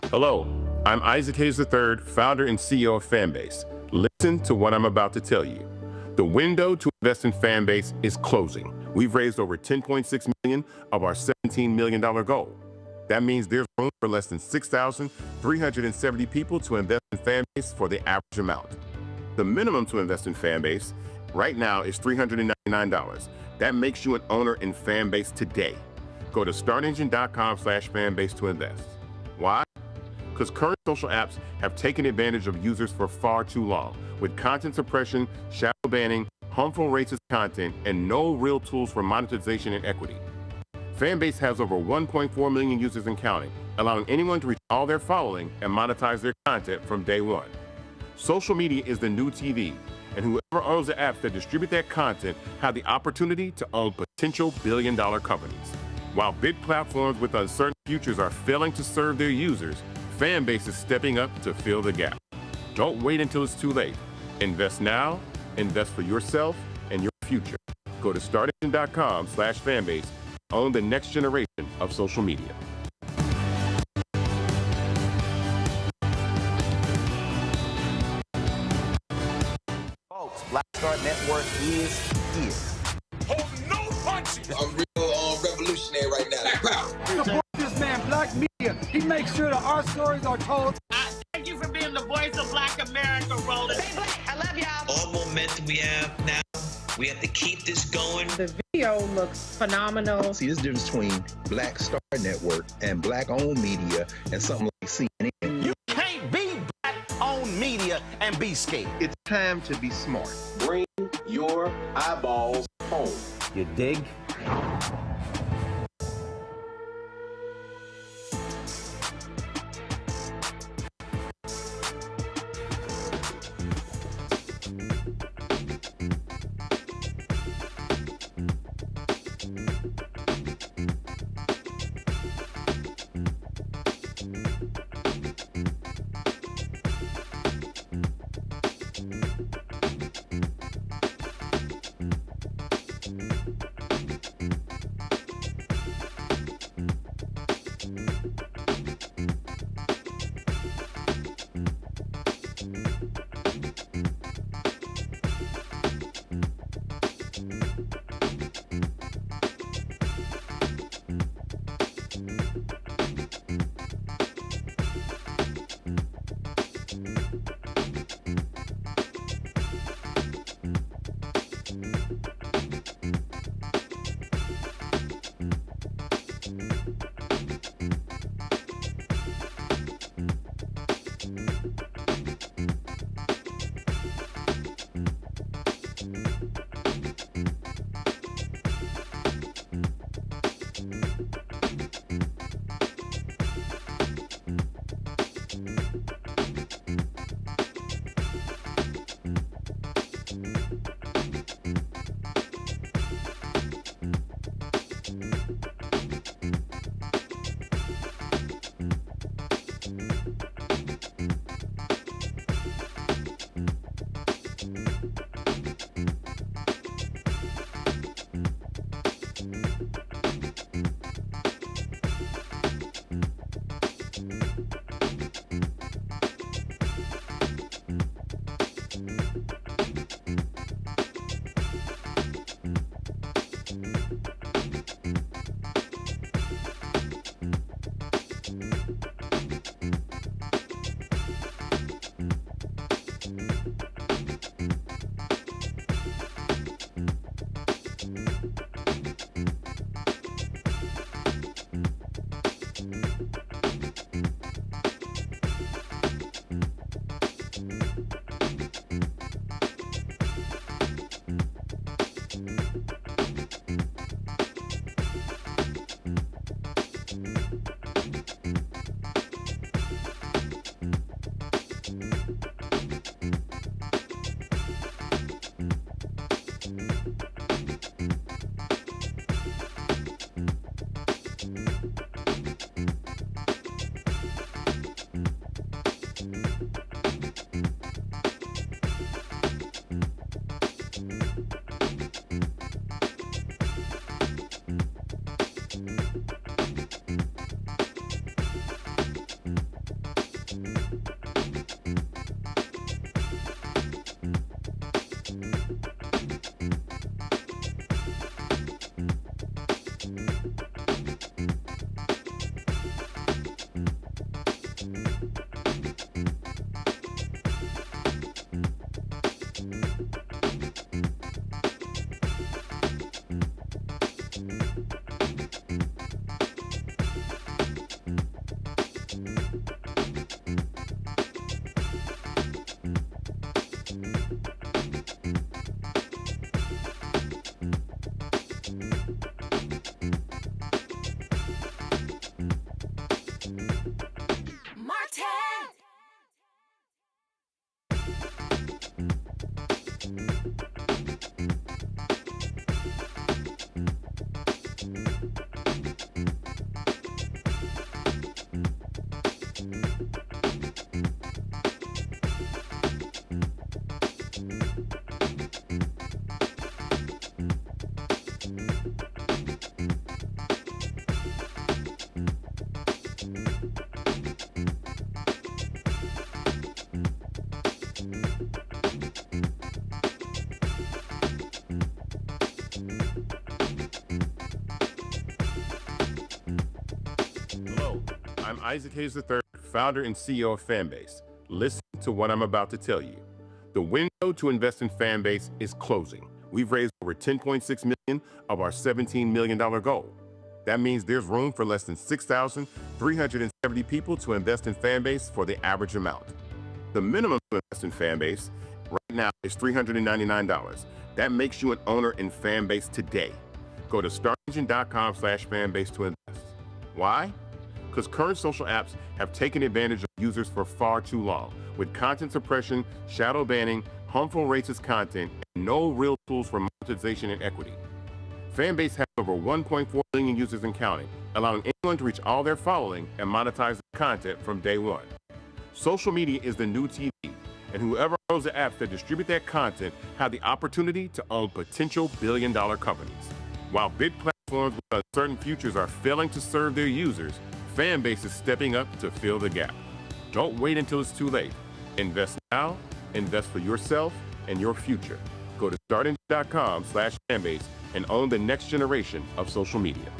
Hello, I'm Isaac Hayes III, founder and CEO of Fanbase. Listen to what I'm about to tell you. The window to invest in Fanbase is closing. We've raised over $10.6 million of our $17 million goal. That means there's room for less than 6,370 people to invest in Fanbase for the average amount. The minimum to invest in Fanbase right now is $399. That makes you an owner in Fanbase today. Go to startengine.com/fanbase to invest. Why? Because current social apps have taken advantage of users for far too long, with content suppression, shadow banning, harmful racist content, and no real tools for monetization and equity. Fanbase has over 1.4 million users and counting, allowing anyone to reach all their following and monetize their content from day one. Social media is the new TV, and whoever owns the apps that distribute that content have the opportunity to own potential billion-dollar companies. While big platforms with uncertain futures are failing to serve their users, Fanbase is stepping up to fill the gap. Don't wait until it's too late. Invest now, invest for yourself and your future. Go to startengine.com/fanbase. Own the next generation of social media. Folks, Black Star Network is here. Hold no punches! I'm real revolutionary right now. Black power. Support this man, Black Media. He makes sure that our stories are told. Thank you for being the voice of Black America, Roland. Stay black. I love y'all. All momentum we have now. We have to keep this going. The video looks phenomenal. See, this difference between Black Star Network and Black-owned media and something like CNN. You can't be Black-owned media and be scared. It's time to be smart. Bring your eyeballs home. You dig? I'm Isaac Hayes III, founder and CEO of Fanbase. Listen to what I'm about to tell you. The window to invest in Fanbase is closing. We've raised over $10.6 million of our $17 million goal. That means there's room for less than 6,370 people to invest in Fanbase for the average amount. The minimum to invest in Fanbase right now is $399. That makes you an owner in Fanbase today. Go to startengine.com/fanbase to invest. Why? Because current social apps have taken advantage of users for far too long, with content suppression, shadow banning, harmful racist content, and no real tools for monetization and equity. Fanbase has over 1.4 million users and counting, allowing anyone to reach all their following and monetize the content from day one. Social media is the new TV, and whoever owns the apps that distribute that content have the opportunity to own potential billion-dollar companies. While big platforms with uncertain futures are failing to serve their users, Fanbase is stepping up to fill the gap. Don't wait until it's too late. Invest now, invest for yourself and your future. Go to startengine.com/fanbase and own the next generation of social media.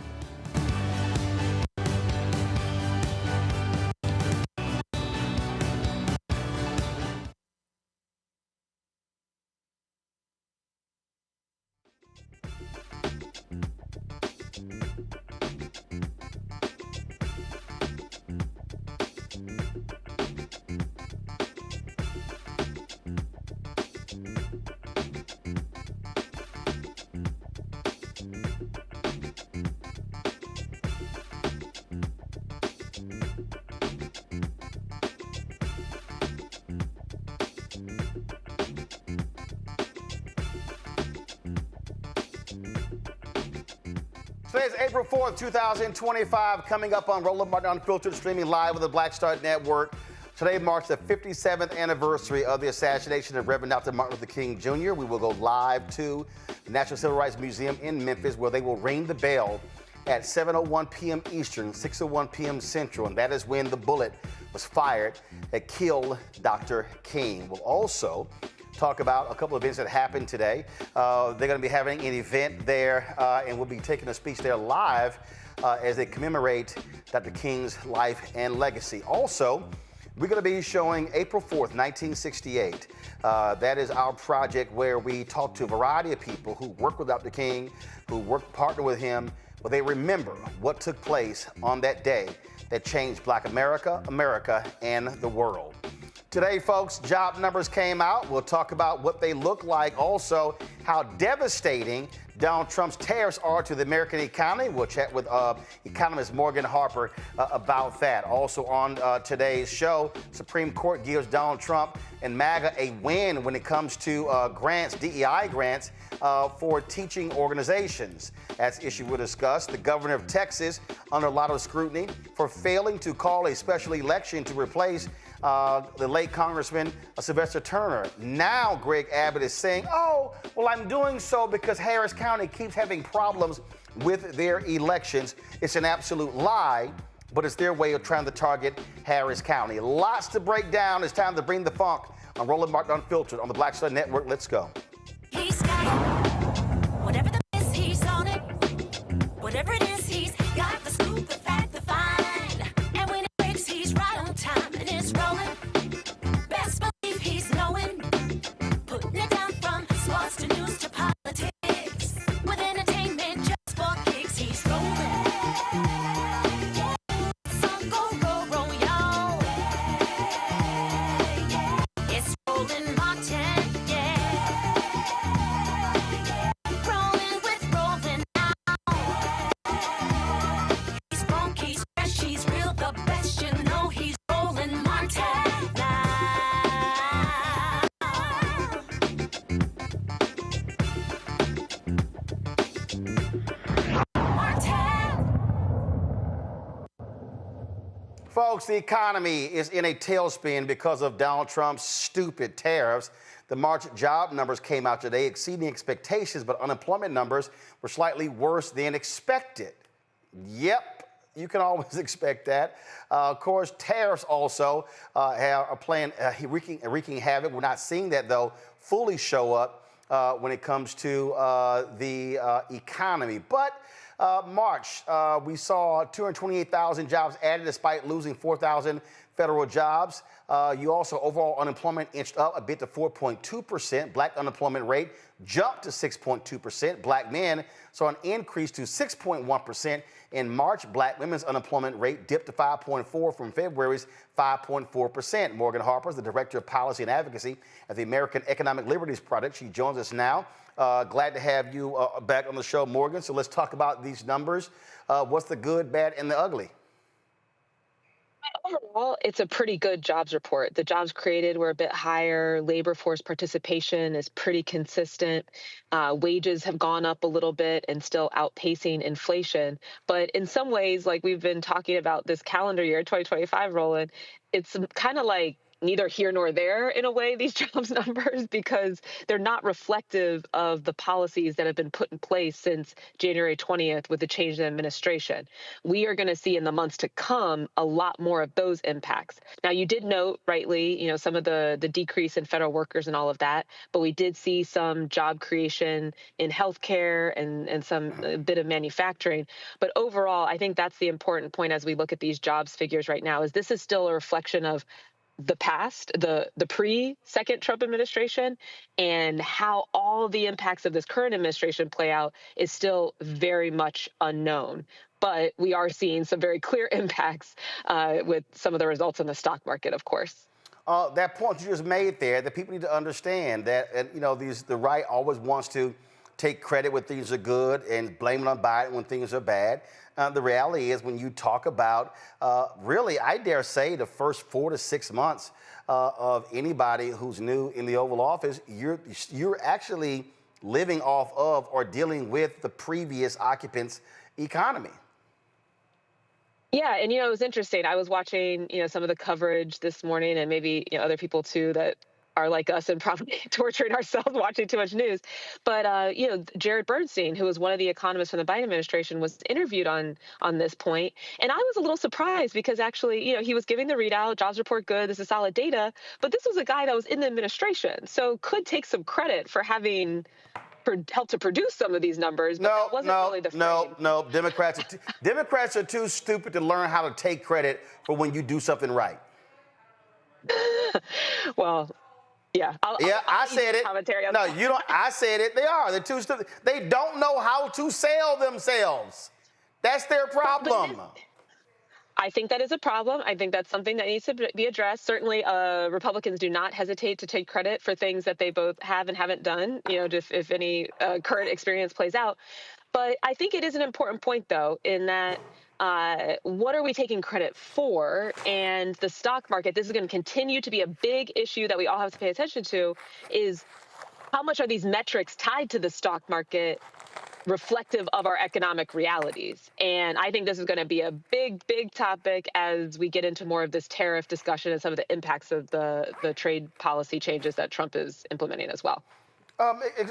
Today is April 4th, 2025, coming up on Roland Martin Unfiltered, streaming live with the Black Star Network. Today marks the 57th anniversary of the assassination of Reverend Dr. Martin Luther King Jr. We will go live to the National Civil Rights Museum in Memphis, where they will ring the bell at 7:01 p.m. Eastern, 6:01 p.m. Central, and that is when the bullet was fired that killed Dr. King. We'll also talk about a couple of events that happened today. They're going to be having an event there, and we'll be taking a speech there live as they commemorate Dr. King's life and legacy. Also, we're going to be showing April 4th, 1968. That is our project where we talk to a variety of people who work with Dr. King, who partner with him, but they remember what took place on that day that changed Black America, and the world. Today, folks, job numbers came out. We'll talk about what they look like. Also, how devastating Donald Trump's tariffs are to the American economy. We'll chat with economist Morgan Harper about that. Also on today's show, Supreme Court gives Donald Trump and MAGA a win when it comes to grants, DEI grants, for teaching organizations. That's issue we'll discuss. The governor of Texas under a lot of scrutiny for failing to call a special election to replace the late Congressman Sylvester Turner. Now Greg Abbott is saying, oh, well, I'm doing so because Harris County keeps having problems with their elections. It's an absolute lie, but it's their way of trying to target Harris County. Lots to break down. It's time to bring the funk on Roland Martin Unfiltered on the Black Star Network. Let's go. He's got it. Whatever the is, he's on it. Whatever it is, he's got the scoop, the fact, the find. And when it breaks, he's right on time and it's rolling. Best believe he's knowing. Putting it down from sports to news to politics. With entertainment just for kicks, he's rolling. Some go roll, y'all. It's Roland Martin, rolling with Roland now. He's funky, he's fresh, he's real, the best, you know he's Roland Martin now. Folks, the economy is in a tailspin because of Donald Trump's stupid tariffs. The March job numbers came out today exceeding expectations, but unemployment numbers were slightly worse than expected. Yep, you can always expect that. Of course, tariffs also are playing, wreaking havoc. We're not seeing that, though, fully show up when it comes to the economy. But March, we saw 228,000 jobs added despite losing 4,000 federal jobs. You also, overall unemployment inched up a bit to 4.2%. Black unemployment rate jumped to 6.2%. Black men saw an increase to 6.1%. In March, black women's unemployment rate dipped to 5.4 from February's 5.4%. Morgan Harper is the Director of Policy and Advocacy at the American Economic Liberties Project. She joins us now. Glad to have you back on the show, Morgan. So let's talk about these numbers. What's the good, bad, and the ugly? Overall, it's a pretty good jobs report. The jobs created were a bit higher. Labor force participation is pretty consistent. Wages have gone up a little bit and still outpacing inflation. But in some ways, like we've been talking about this calendar year, 2025 rolling, it's kind of like neither here nor there in a way, these jobs numbers, because they're not reflective of the policies that have been put in place since January 20th with the change in administration. We are going to see in the months to come a lot more of those impacts. Now, you did note rightly, some of the decrease in federal workers and all of that, but we did see some job creation in healthcare and some a bit of manufacturing. But overall, I think that's the important point as we look at these jobs figures right now, is this is still a reflection of the past, the pre-second Trump administration, and how all the impacts of this current administration play out is still very much unknown. But we are seeing some very clear impacts with some of the results in the stock market, of course. That point you just made there, that people need to understand that, the right always wants to take credit when things are good and blame it on Biden when things are bad. The reality is when you talk about, really, I dare say, the first 4 to 6 months of anybody who's new in the Oval Office, you're actually living off of or dealing with the previous occupants' economy. Yeah, and it was interesting. I was watching, some of the coverage this morning, and maybe other people too that are like us and probably torturing ourselves watching too much news. But, Jared Bernstein, who was one of the economists from the Biden administration, was interviewed on this point. And I was a little surprised because actually, he was giving the readout, jobs report good, this is solid data. But this was a guy that was in the administration, so could take some credit for having helped to produce some of these numbers. But that wasn't really the frame. No. Democrats are too stupid to learn how to take credit for when you do something right. Well, yeah. I said it. No, you don't. I said it. They are. They're too stupid. They don't know how to sell themselves. That's their problem. I think that is a problem. I think that's something that needs to be addressed. Certainly, Republicans do not hesitate to take credit for things that they both have and haven't done, if any current experience plays out. But I think it is an important point, though, in that what are we taking credit for? And the stock market, this is going to continue to be a big issue that we all have to pay attention to, is how much are these metrics tied to the stock market reflective of our economic realities? And I think this is going to be a big, big topic as we get into more of this tariff discussion and some of the impacts of the trade policy changes that Trump is implementing as well.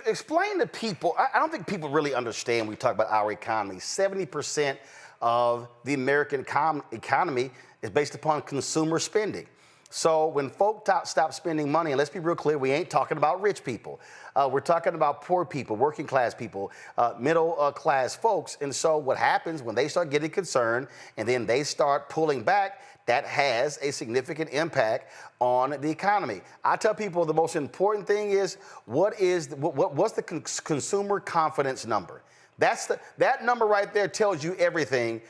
Explain to people, I don't think people really understand when we talk about our economy. 70% of the American economy is based upon consumer spending. So when folk stop spending money, and let's be real clear, we ain't talking about rich people. We're talking about poor people, working class people, middle class folks. And so what happens when they start getting concerned and then they start pulling back, that has a significant impact on the economy. I tell people the most important thing is what's the consumer confidence number? That number right there tells you everything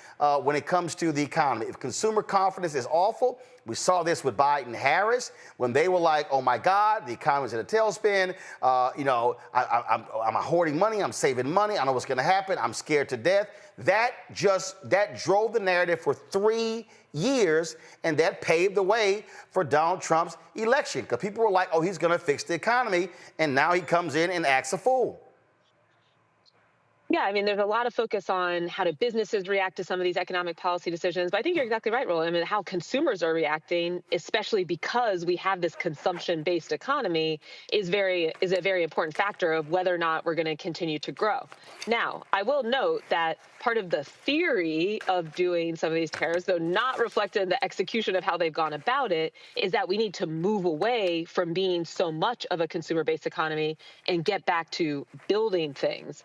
when it comes to the economy. If consumer confidence is awful, we saw this with Biden and Harris when they were like, "Oh my God, the economy's in a tailspin. I'm hoarding money. I'm saving money. I know what's going to happen. I'm scared to death." That drove the narrative for 3 years, and that paved the way for Donald Trump's election because people were like, "Oh, he's going to fix the economy," and now he comes in and acts a fool. Yeah, I mean, there's a lot of focus on how do businesses react to some of these economic policy decisions, but I think you're exactly right, Roland. I mean, how consumers are reacting, especially because we have this consumption-based economy, is a very important factor of whether or not we're going to continue to grow. Now, I will note that part of the theory of doing some of these tariffs, though not reflected in the execution of how they've gone about it, is that we need to move away from being so much of a consumer-based economy and get back to building things,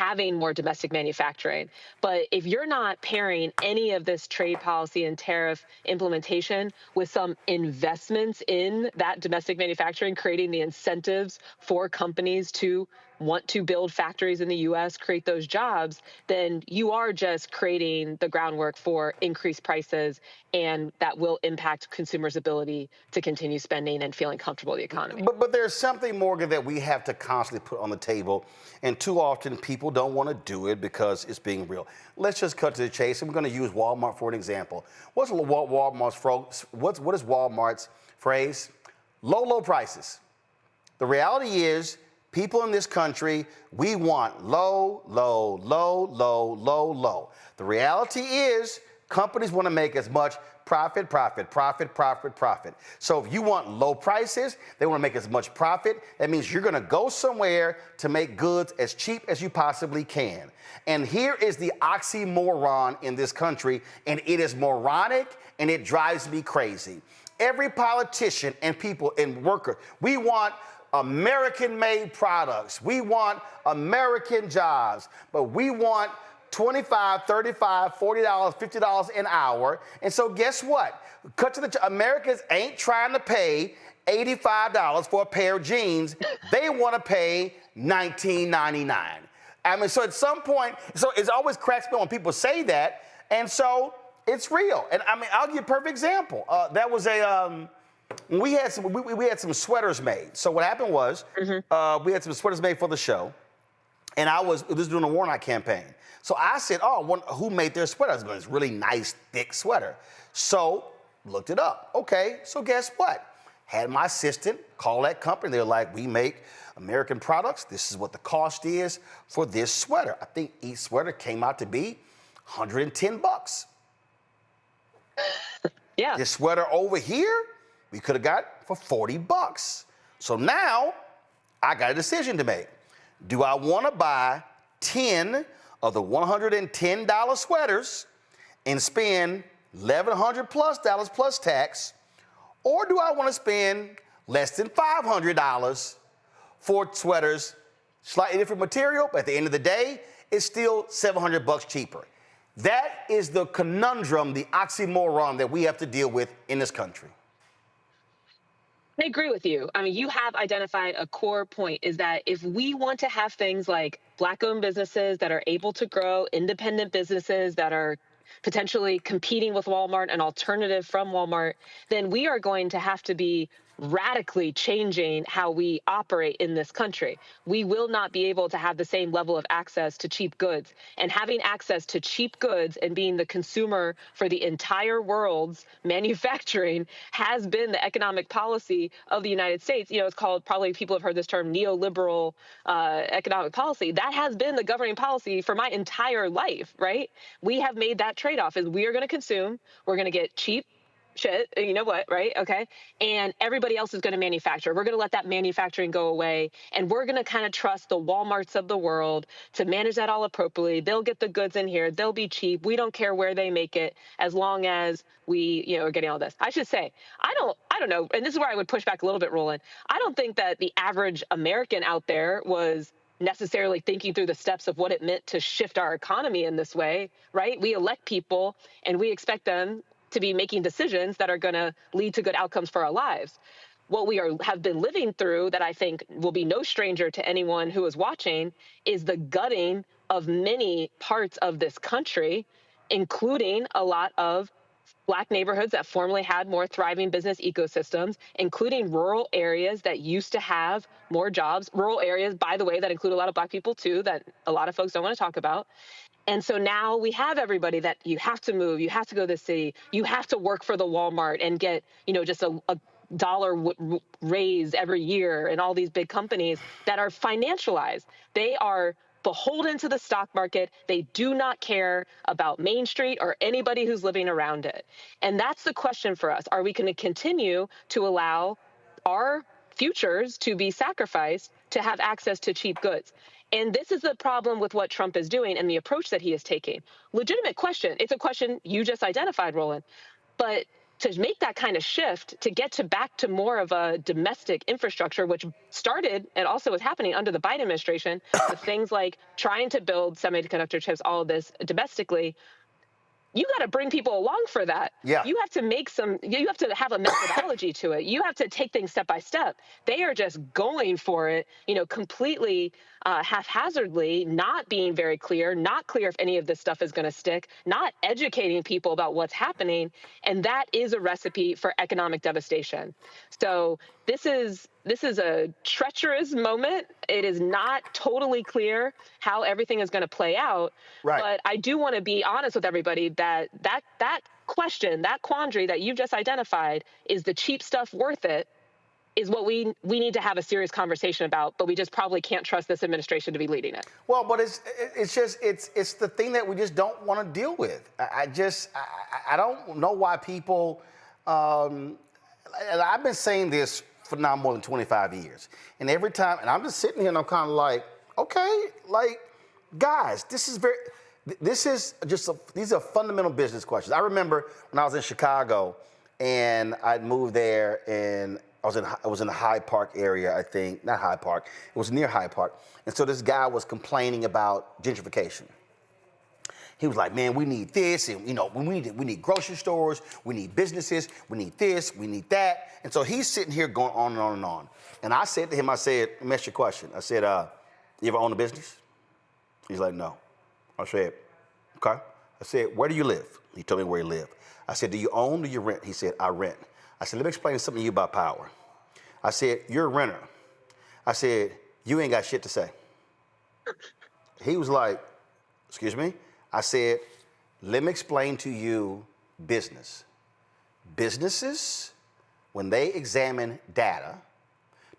having more domestic manufacturing. But if you're not pairing any of this trade policy and tariff implementation with some investments in that domestic manufacturing, creating the incentives for companies to want to build factories in the U.S., create those jobs, then you are just creating the groundwork for increased prices, and that will impact consumers' ability to continue spending and feeling comfortable with the economy. But there's something, Morgan, that we have to constantly put on the table, and too often people don't want to do it because it's being real. Let's just cut to the chase, and we're going to use Walmart for an example. What is Walmart's phrase? Low, low prices. The reality is, people in this country, we want low, low, low, low, low, low. The reality is, companies want to make as much profit. So if you want low prices, they want to make as much profit. That means you're going to go somewhere to make goods as cheap as you possibly can. And here is the oxymoron in this country, and it is moronic, and it drives me crazy. Every politician and people and worker, we want American-made products. We want American jobs, but we want $25, $35, $40, $50 an hour. And so guess what? Americans ain't trying to pay $85 for a pair of jeans. They want to pay $19.99. I mean, so at some point, so it always cracks me when people say that, and so it's real. And I mean, I'll give you a perfect example. That was we had some sweaters made. So what happened was we had some sweaters made for the show, and I was doing a Warnock campaign. So I said, who made their sweaters? It's a really nice, thick sweater. So looked it up. Okay, so guess what? Had my assistant call that company. They're like, we make American products. This is what the cost is for this sweater. I think each sweater came out to be $110. Yeah. This sweater over here, we could have got for $40. So now I got a decision to make. Do I want to buy 10 of the $110 sweaters and spend $1,100 plus tax, or do I want to spend less than $500 for sweaters, slightly different material, but at the end of the day, it's still $700 cheaper? That is the conundrum, the oxymoron that we have to deal with in this country. I agree with you. I mean, you have identified a core point, is that if we want to have things like Black-owned businesses that are able to grow, independent businesses that are potentially competing with Walmart, an alternative from Walmart, then we are going to have to be radically changing how we operate in this country. We will not be able to have the same level of access to cheap goods. And having access to cheap goods and being the consumer for the entire world's manufacturing has been the economic policy of the United States. You know, it's called, probably people have heard this term, neoliberal economic policy. That has been the governing policy for my entire life, right? We have made that trade-off, is we are going to consume, we're going to get cheap shit, you know what, right? Okay. And everybody else is going to manufacture. We're going to let that manufacturing go away. And we're going to kind of trust the Walmarts of the world to manage that all appropriately. They'll get the goods in here. They'll be cheap. We don't care where they make it, as long as we, you know, are getting all this. I should say, I don't know. And this is where I would push back a little bit, Roland. I don't think that the average American out there was necessarily thinking through the steps of what it meant to shift our economy in this way, right? We elect people and we expect them to be making decisions that are going to lead to good outcomes for our lives. What we have been living through, that I think will be no stranger to anyone who is watching, is the gutting of many parts of this country, including a lot of Black neighborhoods that formerly had more thriving business ecosystems, including rural areas that used to have more jobs. Rural areas, by the way, that include a lot of Black people too, that a lot of folks don't want to talk about. And so now we have everybody that you have to move, you have to go to the city, you have to work for the Walmart and get, you know, just a dollar raise every year, and all these big companies that are financialized. They are beholden to the stock market. They do not care about Main Street or anybody who's living around it. And that's the question for us. Are we going to continue to allow our futures to be sacrificed to have access to cheap goods? And this is the problem with what Trump is doing and the approach that he is taking. Legitimate question. It's a question you just identified, Roland. But to make that kind of shift, to get to back to more of a domestic infrastructure, which started and also was happening under the Biden administration, with things like trying to build semiconductor chips, all of this domestically, you got to bring people along for that. Yeah. You have to have a methodology to it. You have to take things step by step. They are just going for it, completely haphazardly, not being very clear, not clear if any of this stuff is going to stick, not educating people about what's happening. And that is a recipe for economic devastation. So this is a treacherous moment. It is not totally clear how everything is going to play out. Right. But I do want to be honest with everybody that question, that quandary that you've just identified, is the cheap stuff worth it, is what we need to have a serious conversation about, but we just probably can't trust this administration to be leading it. Well, but it's the thing that we just don't want to deal with. I don't know why people, and I've been saying this for now more than 25 years. And every time, and I'm just sitting here and I'm kind of like, okay, like, guys, these are fundamental business questions. I remember when I was in Chicago and I'd moved there and I was in the Hyde Park area, I think, not Hyde Park, it was near Hyde Park. And so this guy was complaining about gentrification. He was like, man, we need this, and we need grocery stores, we need businesses, we need this, we need that. And so he's sitting here going on and on and on. And I said to him, let me ask you a question. I said, you ever own a business? He's like, no. I said, okay. I said, where do you live? He told me where he lived. I said, do you own or do you rent? He said, I rent. I said, let me explain something to you about power. I said, you're a renter. I said, you ain't got shit to say. He was like, excuse me? I said, let me explain to you business. Businesses, when they examine data,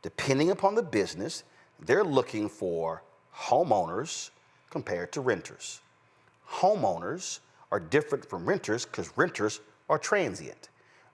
depending upon the business, they're looking for homeowners compared to renters. Homeowners are different from renters because renters are transient.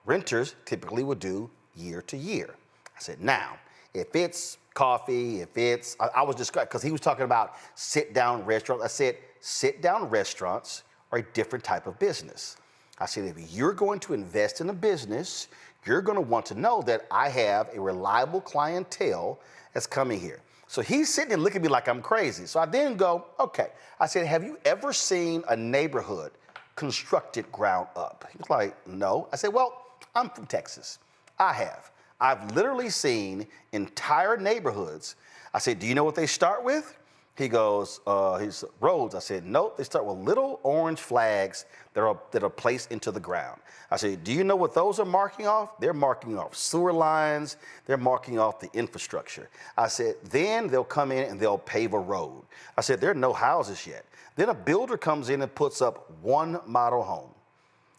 Renters typically would do year to year. I said, now, if it's coffee, I was describing, because he was talking about sit-down restaurants. I said, sit-down restaurants are a different type of business. I said, if you're going to invest in a business, you're going to want to know that I have a reliable clientele that's coming here. So he's sitting and looking at me like I'm crazy. So I then go, okay. I said, have you ever seen a neighborhood constructed ground up? He was like, no. I said, well, I'm from Texas. I have. I've literally seen entire neighborhoods. I said, do you know what they start with? He goes, he's roads. I said, nope, they start with little orange flags that are placed into the ground. I said, do you know what those are marking off? They're marking off sewer lines. They're marking off the infrastructure. I said, then they'll come in and they'll pave a road. I said, there are no houses yet. Then a builder comes in and puts up one model home.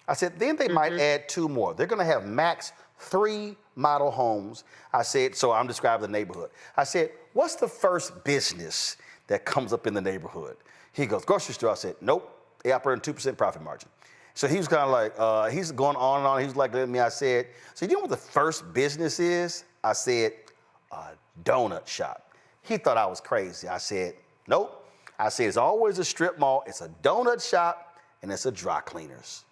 I said, then they might add two more. They're going to have max 3 model homes. I said, so I'm describing the neighborhood. I said, what's the first business that comes up in the neighborhood? He goes, grocery store. I said, nope, they operate on 2% profit margin. So he was kind of like, he's going on and on. He was like, let me, I said, so you know what the first business is? I said, a donut shop. He thought I was crazy. I said, nope. I said, it's always a strip mall. It's a donut shop and it's a dry cleaners.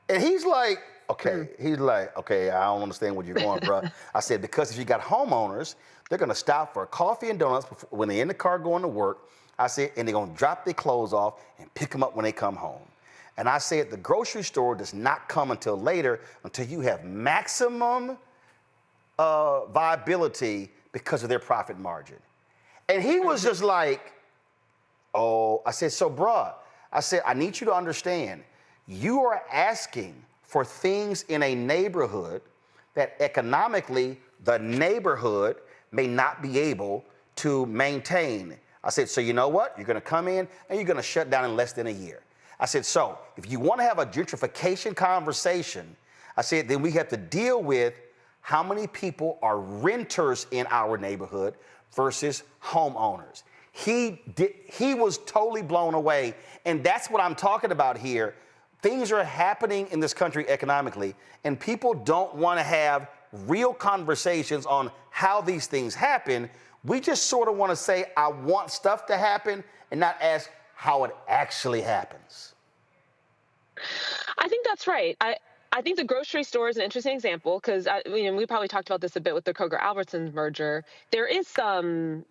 And he's like, okay. He's like, okay, I don't understand where you're going, bro. I said, because if you got homeowners, they're going to stop for coffee and donuts when they're in the car going to work. I said, and they're going to drop their clothes off and pick them up when they come home. And I said, the grocery store does not come until later, until you have maximum viability because of their profit margin. And he was just like, oh, I said, so bruh, I said, I need you to understand, you are asking for things in a neighborhood that economically the neighborhood may not be able to maintain. I said, so you know what? You're going to come in and you're going to shut down in less than a year. I said, so if you want to have a gentrification conversation, I said, then we have to deal with how many people are renters in our neighborhood versus homeowners. He was totally blown away. And that's what I'm talking about here. Things are happening in this country economically, and people don't want to have real conversations on how these things happen. We just sort of want to say, I want stuff to happen, and not ask how it actually happens. I think that's right. I I think the grocery store is an interesting example because we probably talked about this a bit with the Kroger-Albertsons merger. There is some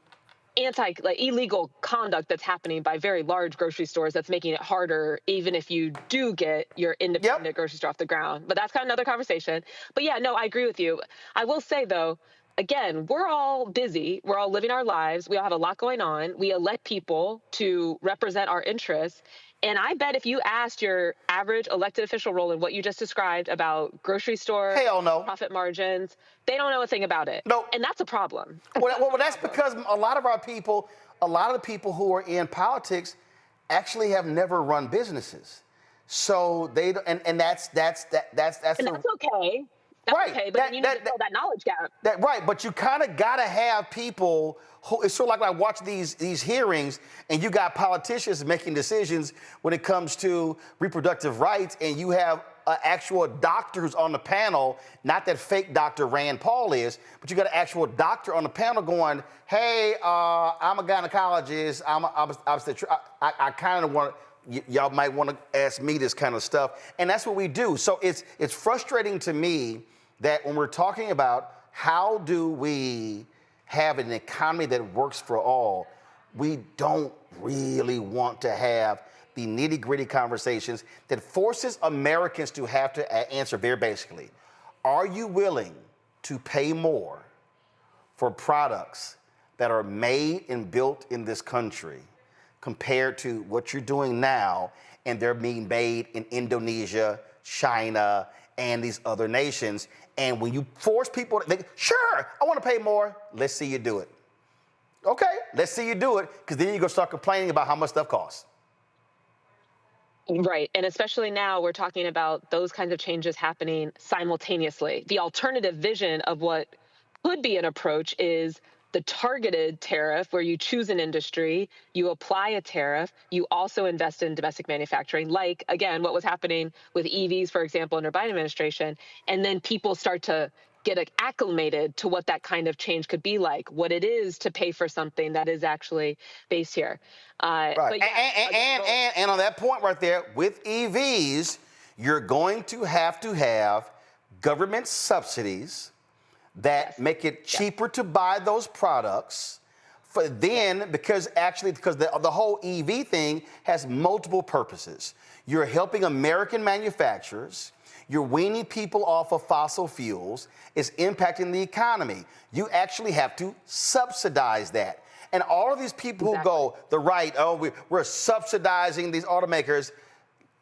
illegal conduct that's happening by very large grocery stores that's making it harder, even if you do get your independent grocery store off the ground. But that's kind of another conversation. But yeah, no, I agree with you. I will say, though, again, we're all busy. We're all living our lives. We all have a lot going on. We elect people to represent our interests. And I bet if you asked your average elected official, Roland, what you just described about grocery store profit margins, they don't know a thing about it. No. And that's a problem. Well, that's because a lot of the people who are in politics actually have never run businesses. So they, and that's okay. That's right. Okay, but you need to fill that knowledge gap. Right, but you kind of got to have people who, it's sort of like when I watch these hearings and you got politicians making decisions when it comes to reproductive rights, and you have actual doctors on the panel, not that fake Dr. Rand Paul is, but you got an actual doctor on the panel going, hey, I'm a gynecologist, I kind of want y'all might want to ask me this kind of stuff. And that's what we do. So it's frustrating to me that when we're talking about how do we have an economy that works for all, we don't really want to have the nitty-gritty conversations that forces Americans to have to answer very basically. Are you willing to pay more for products that are made and built in this country compared to what you're doing now and they're being made in Indonesia, China, and these other nations? And when you force people to think, sure, I want to pay more, let's see you do it. Okay, let's see you do it, because then you're going to start complaining about how much stuff costs. Right. And especially now we're talking about those kinds of changes happening simultaneously. The alternative vision of what could be an approach is the targeted tariff, where you choose an industry, you apply a tariff, you also invest in domestic manufacturing, like, again, what was happening with EVs, for example, under Biden administration. And then people start to get acclimated to what that kind of change could be like, what it is to pay for something that is actually based here. Right. But yeah, and on that point right there, with EVs, you're going to have government subsidies that make it cheaper to buy those products. Because the whole EV thing has multiple purposes. You're helping American manufacturers. You're weaning people off of fossil fuels. It's impacting the economy. You actually have to subsidize that. And all of these people who go, the right, we're subsidizing these automakers.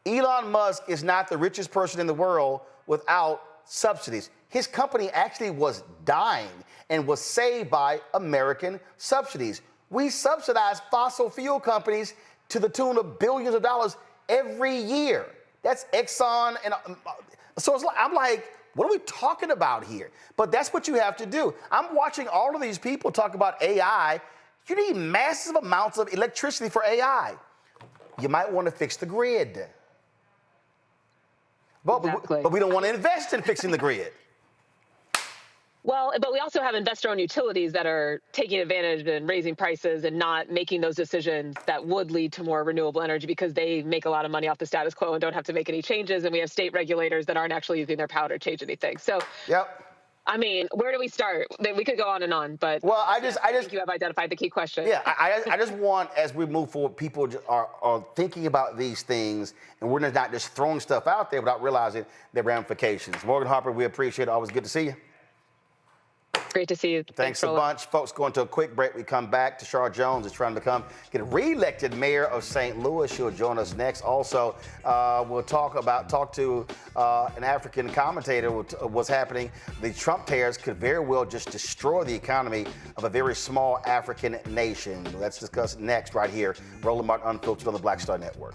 Elon Musk is not the richest person in the world without subsidies. His company actually was dying and was saved by American subsidies. We subsidize fossil fuel companies to the tune of billions of dollars every year. That's Exxon. And so I'm like, what are we talking about here? But that's what you have to do. I'm watching all of these people talk about AI. You need massive amounts of electricity for AI. You might want to fix the grid. But we don't want to invest in fixing the grid. Well, but we also have investor-owned utilities that are taking advantage and raising prices and not making those decisions that would lead to more renewable energy, because they make a lot of money off the status quo and don't have to make any changes. And we have state regulators that aren't actually using their power to change anything. So, I mean, where do we start? We could go on, but I think you have identified the key question. Yeah, I just want, as we move forward, people are thinking about these things, and we're not just throwing stuff out there without realizing their ramifications. Morgan Harper, we appreciate it. Always good to see you. Great to see you. Thanks a bunch. Folks, going to a quick break. We come back. Tishaura Jones is trying to get re-elected mayor of St. Louis. She'll join us next. Also, we'll talk to an African commentator what's happening. The Trump tariffs could very well just destroy the economy of a very small African nation. Let's discuss next right here. Roland Martin Unfiltered on the Black Star Network.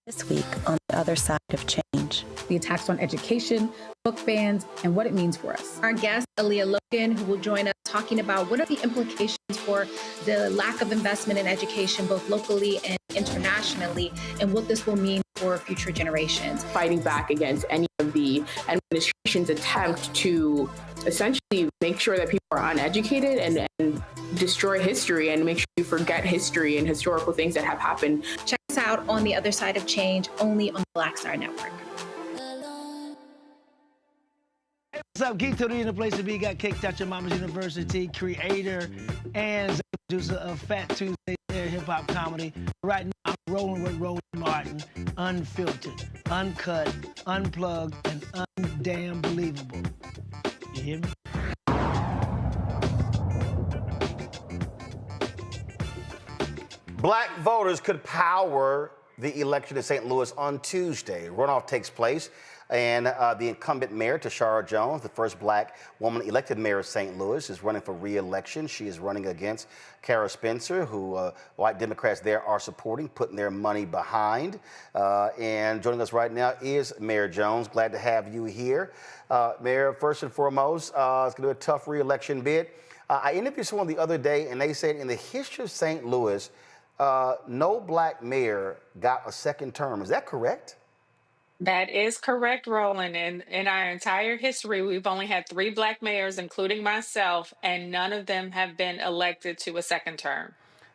This week on the other side of change. The attacks on education, book bans, and what it means for us. Our guest, Aaliyah Logan, who will join us talking about what are the implications for the lack of investment in education, both locally and internationally, and what this will mean for future generations. Fighting back against any of the administration's attempt to essentially make sure that people are uneducated and destroy history and make sure you forget history and historical things that have happened. Check us out on The Other Side of Change, only on the Black Star Network. What's up, Geek Today in the place to be. Got Cake Out Your Mama's University, creator and producer of Fat Tuesday hip hop comedy. Right now, I'm rolling with Roland Martin, unfiltered, uncut, unplugged, and undamn believable. You hear me? Black voters could power the election in St. Louis on Tuesday. Runoff takes place, and the incumbent mayor, Tishaura Jones, the first black woman elected mayor of St. Louis, is running for re-election. She is running against Kara Spencer, who white Democrats there are supporting, putting their money behind. And joining us right now is Mayor Jones. Glad to have you here. Mayor, first and foremost, it's going to be a tough re-election bid. I interviewed someone the other day, and they said in the history of St. Louis, no black mayor got a second term. Is that correct? That is correct, Roland. In our entire history, we've only had 3 black mayors, including myself, and none of them have been elected to a second term.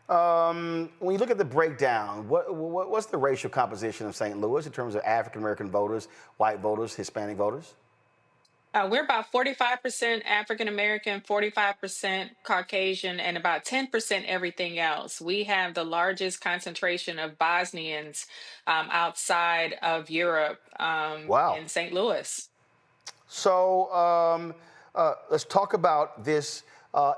When you look at the breakdown, what's the racial composition of St. Louis in terms of African-American voters, white voters, Hispanic voters? We're about 45% African-American, 45% Caucasian, and about 10% everything else. We have the largest concentration of Bosnians outside of Europe in St. Louis. So let's talk about this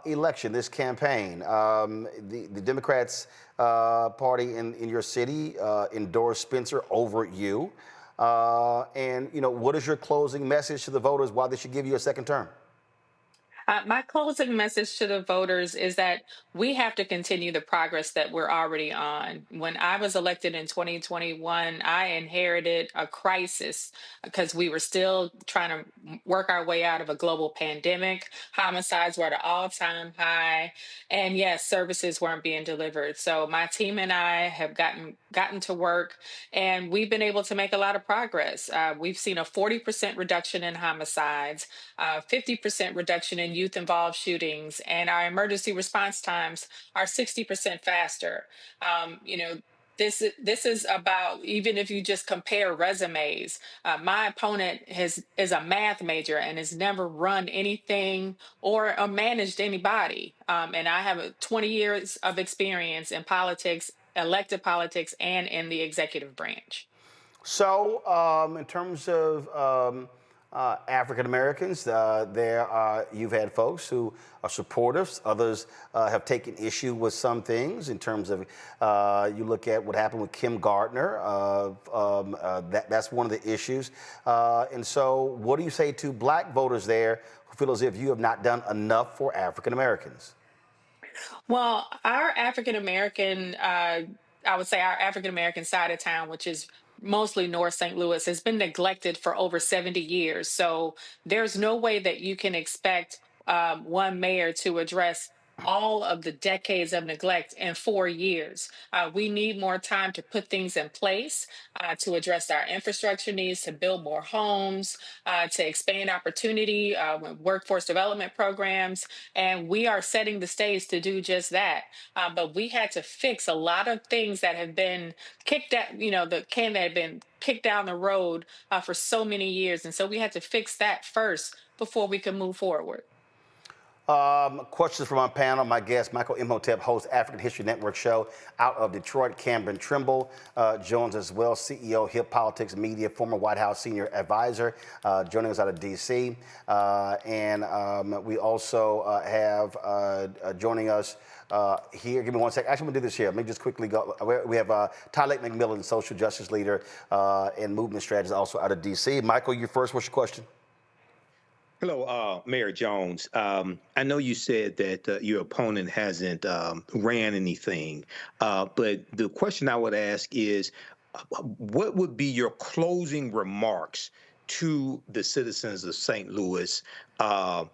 election, this campaign. The Democrats party in your city endorsed Spencer over you. And, you know, what is your closing message to the voters why they should give you a second term? My closing message to the voters is that we have to continue the progress that we're already on. When I was elected in 2021, I inherited a crisis because we were still trying to work our way out of a global pandemic. Homicides were at an all-time high, and yes, services weren't being delivered. So my team and I have gotten to work, and we've been able to make a lot of progress. We've seen a 40% reduction in homicides, 50% reduction in youth-involved shootings, and our emergency response times are 60% faster. You know, this is about, even if you just compare resumes, my opponent is a math major and has never run anything or managed anybody. And I have 20 years of experience in politics, elected politics, and in the executive branch. So in terms of African Americans, you've had folks who are supportive. Others have taken issue with some things in terms of you look at what happened with Kim Gardner. That's one of the issues. And so what do you say to black voters there who feel as if you have not done enough for African Americans? Well, our African American, I would say our African American side of town, which is mostly North St. Louis, has been neglected for over 70 years. So there's no way that you can expect one mayor to address all of the decades of neglect in 4 years. We need more time to put things in place, to address our infrastructure needs, to build more homes, to expand opportunity, workforce development programs. And we are setting the stage to do just that. But we had to fix a lot of things that have been kicked out, you know, the can that had been kicked down the road for so many years. And so we had to fix that first before we could move forward. Questions from our panel. My guest, Michael Imhotep, hosts African History Network show out of Detroit. Cameron Trimble joins as well, CEO, Hip Politics Media, former White House senior advisor, joining us out of D.C. And we also have joining us here. Give me one second. Actually, I'm going to do this here. Let me just quickly go. We have Tyler McMillan, social justice leader and movement strategist, also out of D.C. Michael, you first. What's your question? Hello, Mayor Jones. I know you said that your opponent hasn't ran anything, but the question I would ask is, what would be your closing remarks to the citizens of St. Louis to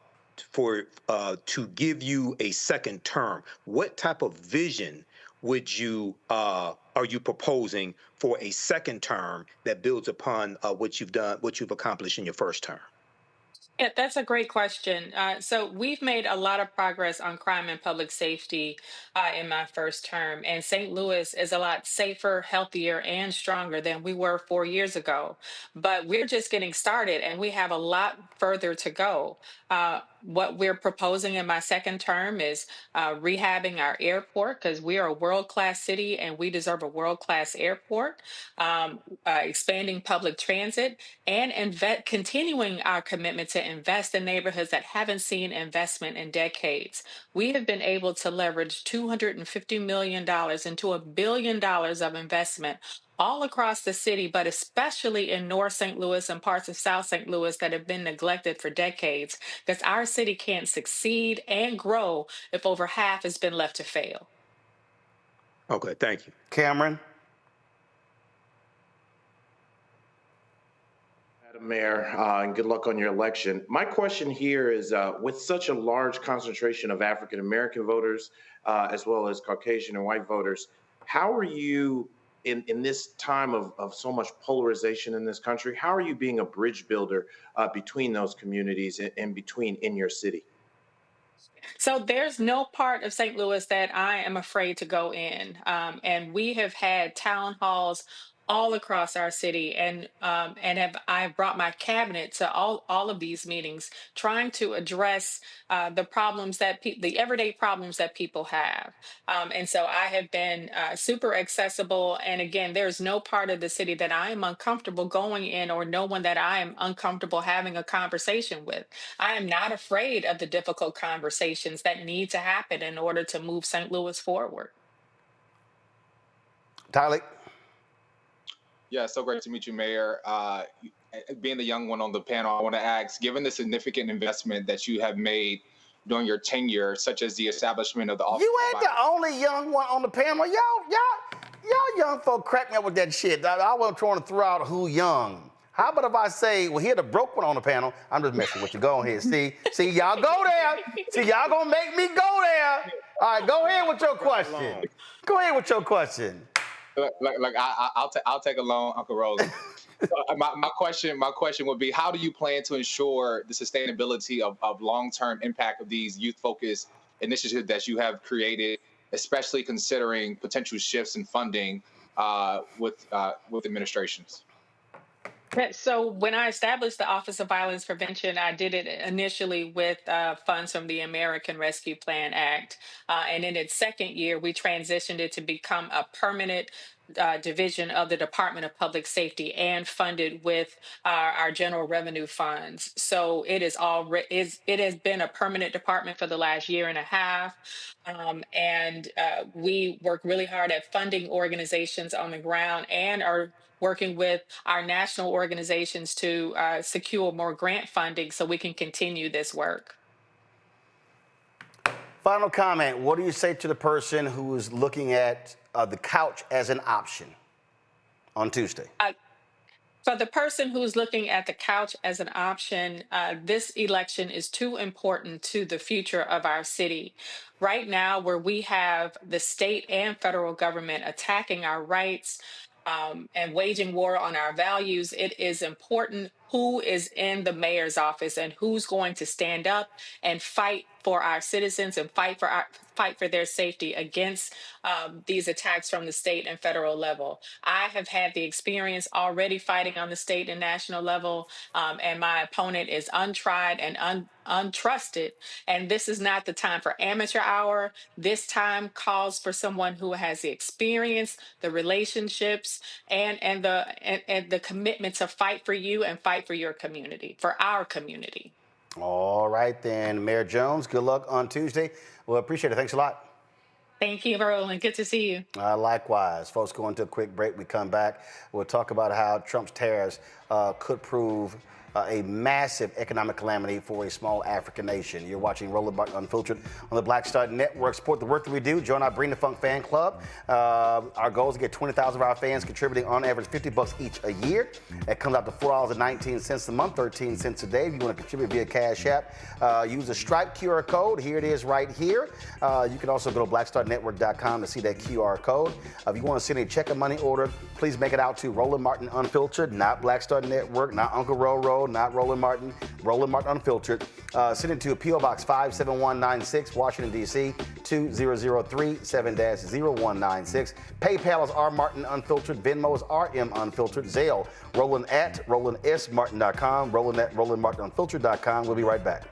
give you a second term? What type of vision would you are you proposing for a second term that builds upon what you've done, what you've accomplished in your first term? Yeah, that's a great question. So we've made a lot of progress on crime and public safety in my first term, and St. Louis is a lot safer, healthier, and stronger than we were 4 years ago. But we're just getting started, and we have a lot further to go. What we're proposing in my second term is rehabbing our airport because we are a world-class city and we deserve a world-class airport. Expanding public transit and continuing our commitment to invest in neighborhoods that haven't seen investment in decades. We have been able to leverage $250 million into $1 billion of investment all across the city, but especially in North St. Louis and parts of South St. Louis that have been neglected for decades, because our city can't succeed and grow if over half has been left to fail. Okay, thank you. Cameron? Madam Mayor, and good luck on your election. My question here is, with such a large concentration of African American voters, as well as Caucasian and white voters, how are you, in this time of so much polarization in this country, how are you being a bridge builder between those communities and between in your city? So there's no part of St. Louis that I am afraid to go in. And we have had town halls all across our city, and I've brought my cabinet to all of these meetings, trying to address the problems that the everyday problems that people have. And so I have been super accessible. And again, there's no part of the city that I am uncomfortable going in, or no one that I am uncomfortable having a conversation with. I am not afraid of the difficult conversations that need to happen in order to move St. Louis forward. Tyler? Yeah, so great to meet you, Mayor. Being the young one on the panel, I want to ask, given the significant investment that you have made during your tenure, such as the establishment of the office. You ain't the only young one on the panel. Y'all young folk crack me up with that shit. I wasn't trying to throw out who young. How about if I say, well, here the broke one on the panel. I'm just messing with you. Go ahead. See, y'all go there. See, y'all gonna make me go there. All right, go ahead with your question. Go ahead with your question. I'll take a loan, Uncle Rose. My question would be, how do you plan to ensure the sustainability of long-term impact of these youth-focused initiatives that you have created, especially considering potential shifts in funding with administrations? So when I established the Office of Violence Prevention, I did it initially with funds from the American Rescue Plan Act. And in its second year, we transitioned it to become a permanent division of the Department of Public Safety and funded with our general revenue funds. So it has been a permanent department for the last year and a half. And we work really hard at funding organizations on the ground and are working with our national organizations to secure more grant funding so we can continue this work. Final comment. What do you say to the person who is looking at the couch as an option on Tuesday? For the person who's looking at the couch as an option, this election is too important to the future of our city. Right now, where we have the state and federal government attacking our rights, and waging war on our values, it is important who is in the mayor's office and who's going to stand up and fight for our citizens and fight for their safety against these attacks from the state and federal level. I have had the experience already fighting on the state and national level, and my opponent is untried and untrusted. And this is not the time for amateur hour. This time calls for someone who has the experience, the relationships, and the commitment to fight for you and fight for your community, for our community. All right, then. Mayor Jones, good luck on Tuesday. Well, appreciate it. Thanks a lot. Thank you, Roland. Good to see you. Likewise. Folks, going to a quick break. We come back. We'll talk about how Trump's tariffs could prove a massive economic calamity for a small African nation. You're watching Roland Martin Unfiltered on the Black Star Network. Support the work that we do. Join our Bring the Funk fan club. Our goal is to get 20,000 of our fans contributing on average $50 each a year. That comes out to $4.19 a month, 13 cents a day. If you want to contribute via Cash App, use the Stripe QR code. Here it is right here. You can also go to blackstarnetwork.com to see that QR code. If you want to send a check or money order, please make it out to Roland Martin Unfiltered, not Black Star Network, not Uncle Roro, not Roland Martin. Roland Martin Unfiltered. Send it to P.O. Box 57196, Washington, D.C. 20037-0196. PayPal is R Martin Unfiltered. Venmo is RM Unfiltered. Zelle, Roland at RolandSMartin.com. Roland at RolandMartinUnfiltered.com. We'll be right back.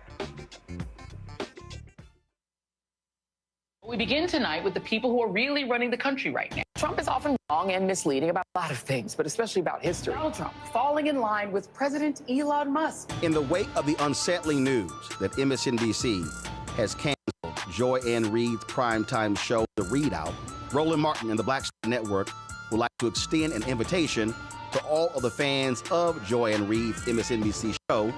We begin tonight with the people who are really running the country right now. Trump is often wrong and misleading about a lot of things, but especially about history. Donald Trump falling in line with President Elon Musk. In the wake of the unsettling news that MSNBC has canceled Joy Ann Reid's primetime show, The Readout, Roland Martin and the Black Star Network would like to extend an invitation to all of the fans of Joy Ann Reid's MSNBC show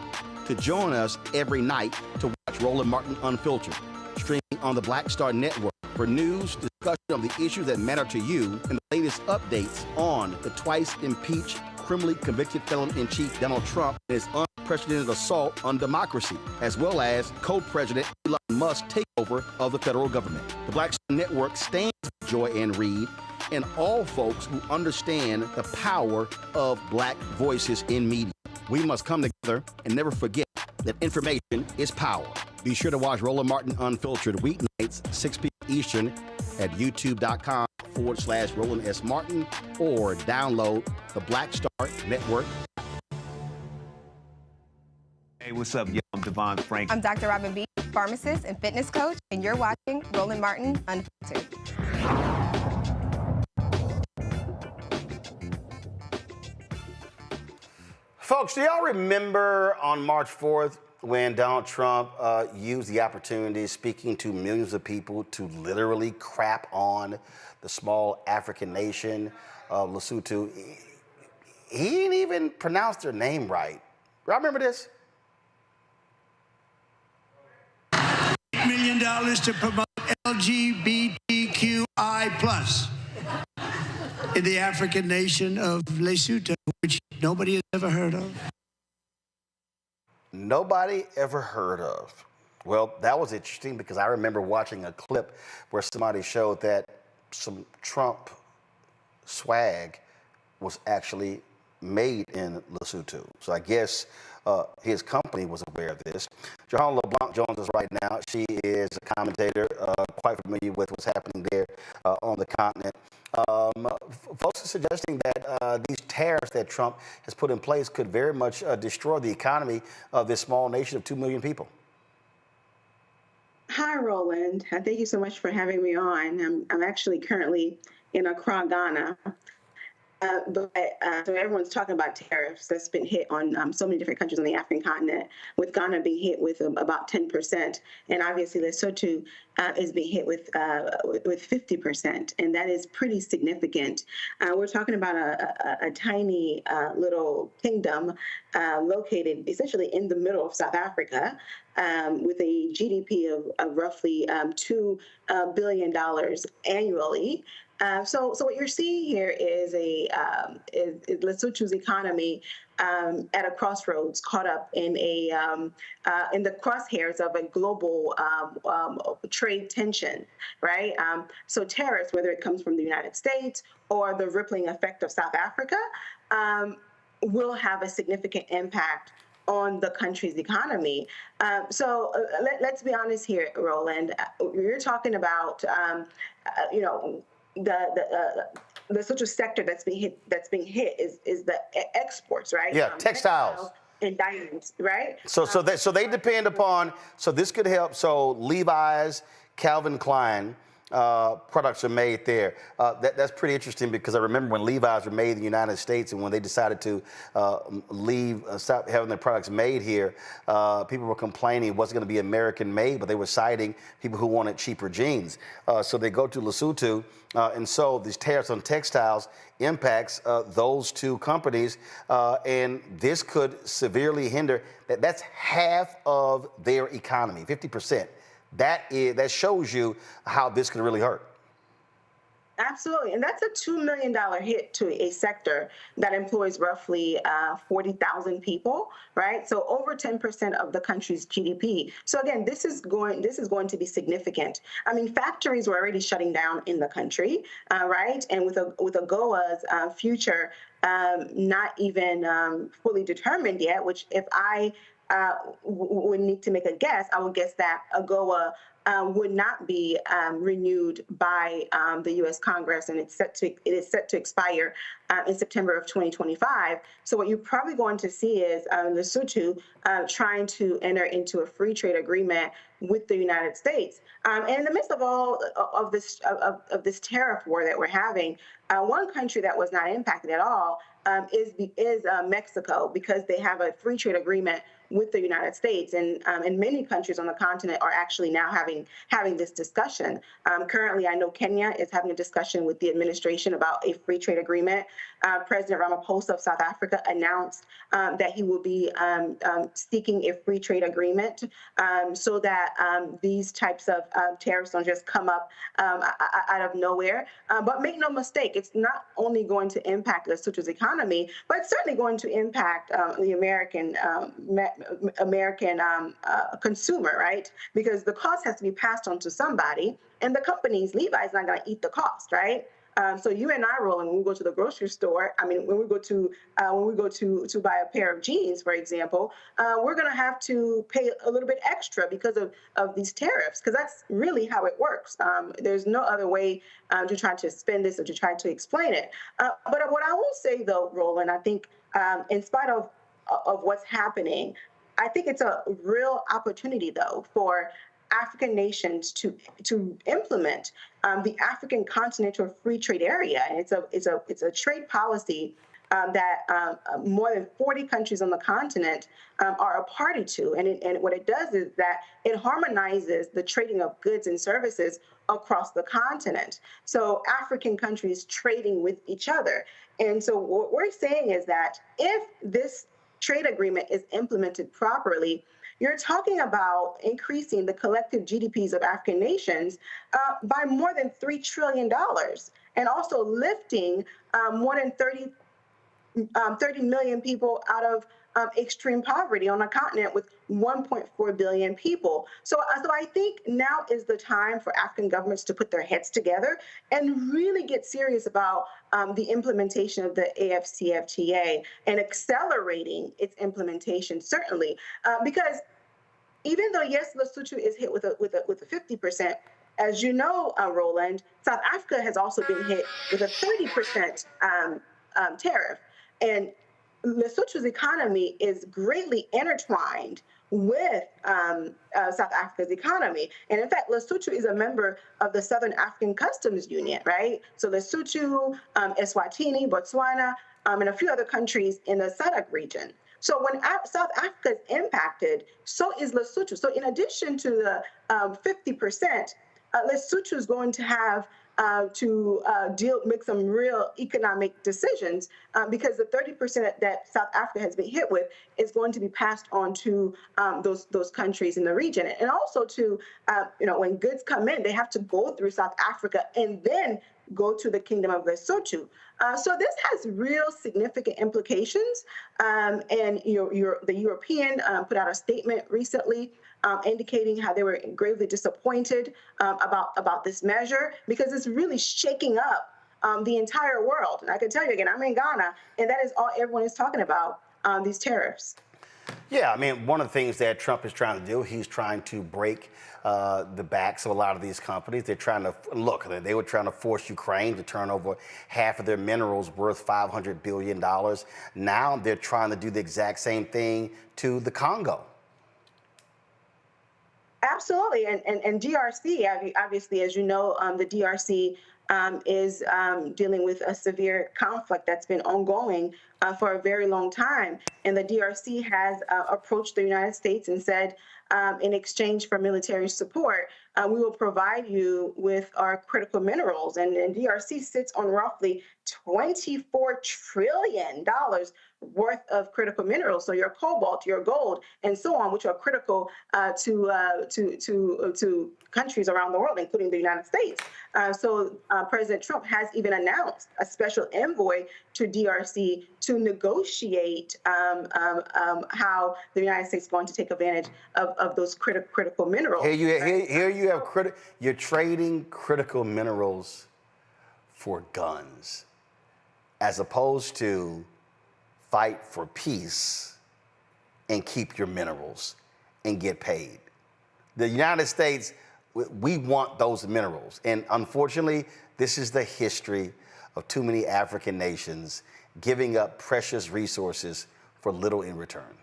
to join us every night to watch Roland Martin Unfiltered, streaming on the Black Star Network for news, discussion of the issues that matter to you, and the latest updates on the twice impeached, criminally convicted felon-in-chief Donald Trump and his unprecedented assault on democracy, as well as co-president Elon Musk's takeover of the federal government. The Black Star Network stands with Joy Ann Reid and all folks who understand the power of black voices in media. We must come together and never forget that information is power. Be sure to watch Roland Martin Unfiltered weeknights, 6 p.m. Eastern at youtube.com/Roland S. Martin or download the Black Star Network. Hey, what's up, y'all? I'm Devon Frank. I'm Dr. Robin B., pharmacist and fitness coach, and you're watching Roland Martin Unfiltered. Folks, do y'all remember on March 4th when Donald Trump used the opportunity, speaking to millions of people, to literally crap on the small African nation of Lesotho? He didn't even pronounce their name right. Y'all remember this? $8 million to promote LGBTQI+ in the African nation of Lesotho, which nobody has ever heard of. Nobody ever heard of. Well, that was interesting because I remember watching a clip where somebody showed that some Trump swag was actually made in Lesotho. So I guess his company was aware of this. Johanna LeBlanc Jones is right now. She is a commentator, quite familiar with what's happening there on the continent. Folks are suggesting that these tariffs that Trump has put in place could very much destroy the economy of this small nation of 2 million people. Hi, Roland. Thank you so much for having me on. I'm actually currently in Accra, Ghana. So everyone's talking about tariffs that's been hit on so many different countries on the African continent, with Ghana being hit with about 10%, and obviously Lesotho is being hit with 50%, and that is pretty significant. We're talking about a tiny little kingdom located essentially in the middle of South Africa, with a GDP of roughly $2 billion annually. So what you're seeing here is Lesotho's economy at a crossroads, caught up in the crosshairs of a global trade tension, right? So tariffs, whether it comes from the United States or the rippling effect of South Africa, will have a significant impact on the country's economy. Let's be honest here, Roland. You're talking about, the social sector that's being hit is the exports, right? Yeah, textiles and diamonds, right? So they depend upon. So this could help. So Levi's, Calvin Klein products are made there. That's pretty interesting because I remember when Levi's were made in the United States, and when they decided to stop having their products made here, people were complaining it wasn't going to be American made, but they were citing people who wanted cheaper jeans. So they go to Lesotho, and so these tariffs on textiles impacts those two companies, and this could severely hinder. That's half of their economy, 50%. That shows you how this could really hurt. Absolutely. And that's a $2 million hit to a sector that employs roughly 40,000 people, right? So over 10% of the country's GDP. So again, this is going to be significant. I mean, factories were already shutting down in the country, right? And with AGOA's future not even fully determined yet, which if I would need to make a guess, I would guess that AGOA would not be renewed by the U.S. Congress, and it is set to expire in September of 2025. So what you're probably going to see is Lesotho trying to enter into a free trade agreement with the United States. And in the midst of all of this tariff war that we're having, one country that was not impacted at all is Mexico, because they have a free trade agreement with the United States, and many countries on the continent are actually now having this discussion. Currently, I know Kenya is having a discussion with the administration about a free trade agreement. President Ramaphosa of South Africa announced that he will be seeking a free trade agreement so that these types of tariffs don't just come up out of nowhere. But make no mistake, it's not only going to impact Lesotho's economy, but it's certainly going to impact the American consumer, right? Because the cost has to be passed on to somebody, and the companies, Levi's not going to eat the cost, right? So you and I, Roland, when we go to the grocery store, I mean, when we go to buy a pair of jeans, for example, we're going to have to pay a little bit extra because of these tariffs, because that's really how it works. There's no other way to try to spin this or to try to explain it. But what I will say, though, Roland, I think in spite of what's happening, I think it's a real opportunity, though, for African nations to implement the African Continental Free Trade Area, and it's a trade policy that more than 40 countries on the continent are a party to, and what it does is that it harmonizes the trading of goods and services across the continent. So African countries trading with each other, and so what we're saying is that if this trade agreement is implemented properly, you're talking about increasing the collective GDPs of African nations by more than $3 trillion, and also lifting more than 30 million people out of extreme poverty on a continent with 1.4 billion people. So I think now is the time for African governments to put their heads together and really get serious about the implementation of the AfCFTA and accelerating its implementation, certainly, because even though, yes, Lesotho is hit with a 50%, as you know, Roland, South Africa has also been hit with a 30% tariff. And Lesotho's economy is greatly intertwined with South Africa's economy. And in fact, Lesotho is a member of the Southern African Customs Union, right? So Lesotho, Eswatini, Botswana, and a few other countries in the SADC region. So when South Africa is impacted, so is Lesotho. So in addition to the 50%, Lesotho is going to have to make some real economic decisions because the 30% that South Africa has been hit with is going to be passed on to those countries in the region. And also to, when goods come in, they have to go through South Africa and then go to the Kingdom of Lesotho. So this has real significant implications. And the European put out a statement recently indicating how they were gravely disappointed about this measure because it's really shaking up the entire world. And I can tell you again, I'm in Ghana, and that is all everyone is talking about, these tariffs. Yeah, I mean, one of the things that Trump is trying to do, he's trying to break the backs of a lot of these companies. They're trying to, look, they were trying to force Ukraine to turn over half of their minerals worth $500 billion. Now they're trying to do the exact same thing to the Congo. Absolutely, and DRC, obviously, as you know, the DRC is dealing with a severe conflict that's been ongoing for a very long time. And the DRC has approached the United States and said, in exchange for military support, we will provide you with our critical minerals. And DRC sits on roughly $24 trillion worth of critical minerals. So your cobalt, your gold, and so on, which are critical to countries around the world, including the United States. So President Trump has even announced a special envoy to DRC to negotiate how the United States is going to take advantage of those critical minerals. Here you have you're trading critical minerals for guns, as opposed to fight for peace and keep your minerals and get paid. The United States, we want those minerals. And unfortunately, this is the history of too many African nations giving up precious resources for little in return.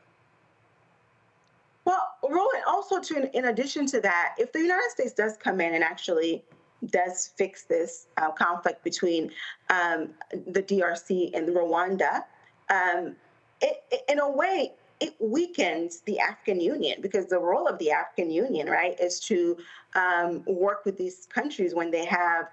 Well, Roland, also in addition to that, if the United States does come in and actually does fix this conflict between the DRC and Rwanda, in a way, it weakens the African Union, because the role of the African Union, right, is to work with these countries when they have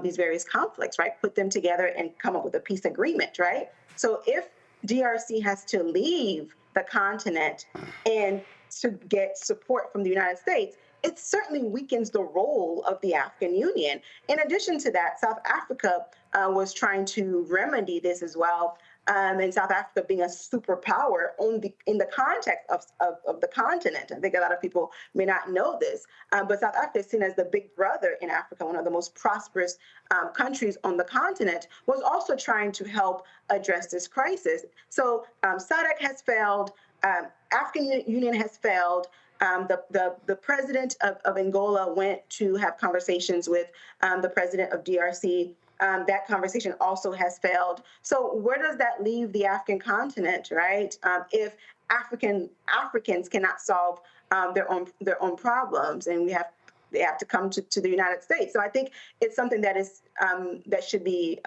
these various conflicts, right, put them together and come up with a peace agreement, right? So if DRC has to leave the continent and to get support from the United States, it certainly weakens the role of the African Union. In addition to that, South Africa was trying to remedy this as well. And South Africa being a superpower in the context of the continent. I think a lot of people may not know this, but South Africa is seen as the big brother in Africa, one of the most prosperous countries on the continent, was also trying to help address this crisis. So SADC has failed, African Union has failed. The president of Angola went to have conversations with the president of DRC. That conversation also has failed. So where does that leave the African continent, right? If Africans cannot solve their own problems, and they have to come to the United States. So I think it's something that is that should be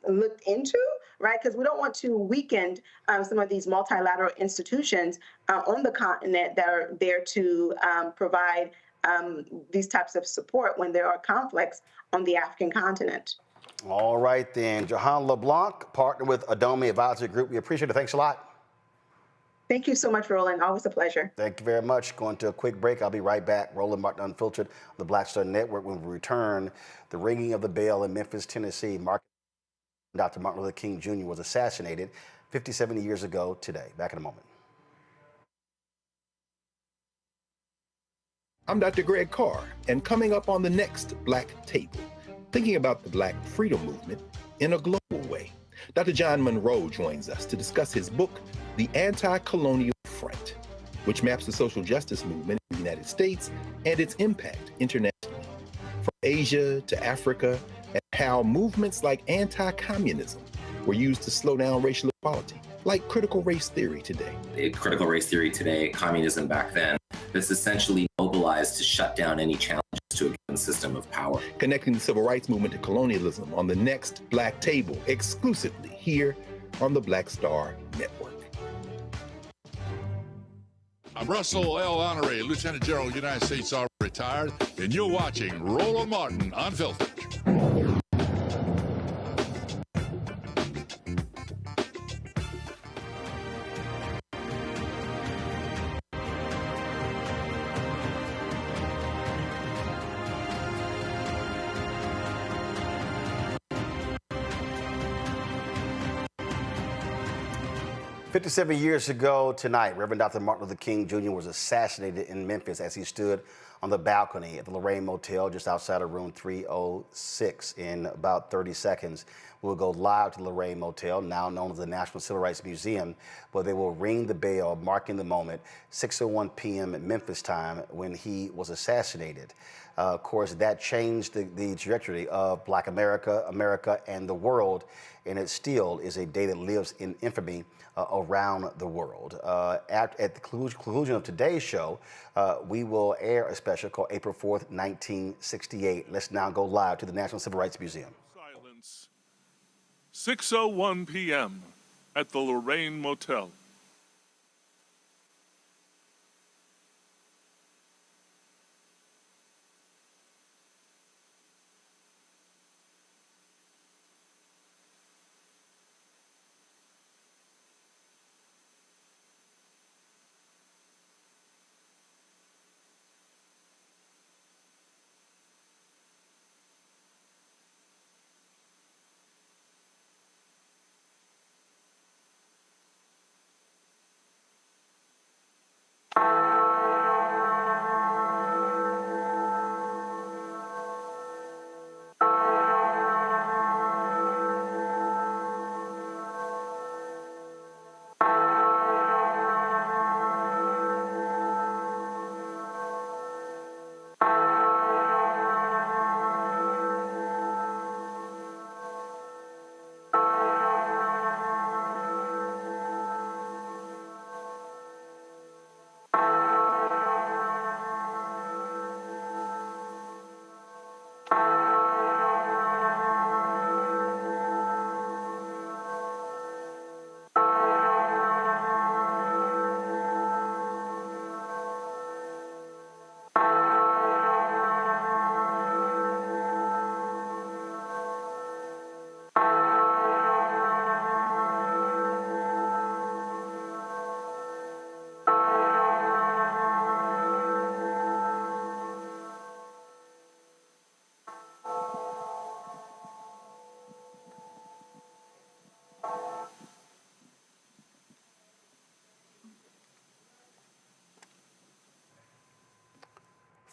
looked into, right? Because we don't want to weaken some of these multilateral institutions on the continent that are there to provide these types of support when there are conflicts on the African continent. All right, then. Johan LeBlanc, partner with Adomi Advisory Group. We appreciate it. Thanks a lot. Thank you so much, Roland. Always a pleasure. Thank you very much. Going to a quick break. I'll be right back. Roland Martin Unfiltered on the Black Star Network. When we return, the ringing of the bell in Memphis, Tennessee. Dr. Martin Luther King Jr. was assassinated 57 years ago today. Back in a moment. I'm Dr. Greg Carr, and coming up on the next Black Table, thinking about the Black freedom movement in a global way. Dr. John Monroe joins us to discuss his book, The Anti-Colonial Front, which maps the social justice movement in the United States and its impact internationally, from Asia to Africa, and how movements like anti-communism were used to slow down racial equality, like critical race theory today. Critical race theory today, communism back then, that's essentially mobilized to shut down any challenges to a given system of power. Connecting the civil rights movement to colonialism on the next Black Table, exclusively here on the Black Star Network. I'm Russell L. Honoré, Lieutenant General, United States Army, retired, and you're watching Roland Martin Unfiltered. 57 years ago tonight, Reverend Dr. Martin Luther King Jr. was assassinated in Memphis as he stood on the balcony at the Lorraine Motel just outside of room 306. In about 30 seconds, we'll go live to the Lorraine Motel, now known as the National Civil Rights Museum, where they will ring the bell, marking the moment, 6:01 p.m. at Memphis time, when he was assassinated. Of course, that changed the trajectory of Black America, and the world, and it still is a day that lives in infamy around the worat the conclusion of today's show, we will air a special called April 4th, 1968. Let's now go live to the National Civil Rights Museum. Silence. 6:01 p.m. at the Lorraine Motel.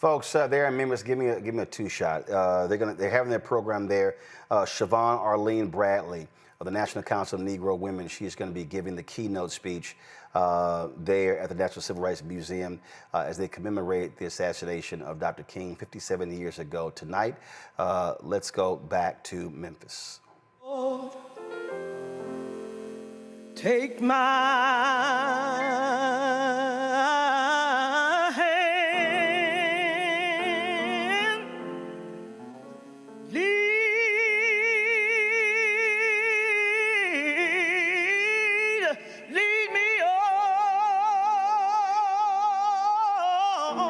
Folks, there in Memphis, give me a two-shot. They're having their program there. Siobhan Arlene Bradley of the National Council of Negro Women. She's going to be giving the keynote speech there at the National Civil Rights Museum as they commemorate the assassination of Dr. King 57 years ago tonight. Let's go back to Memphis. Lord, take my hand, lead me on,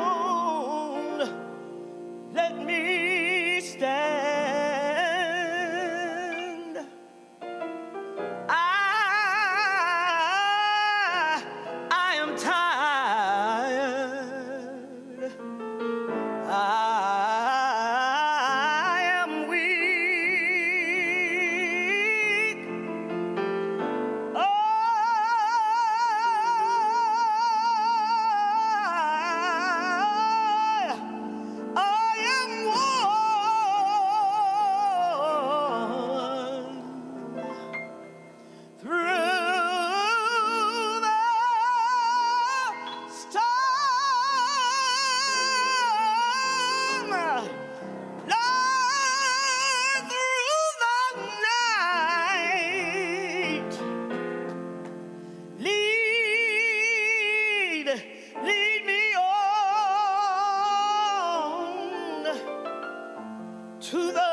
let me stand. I am tired. I am weak. Oh, I am worn through the storm, Lord, through the night. Lead me on to the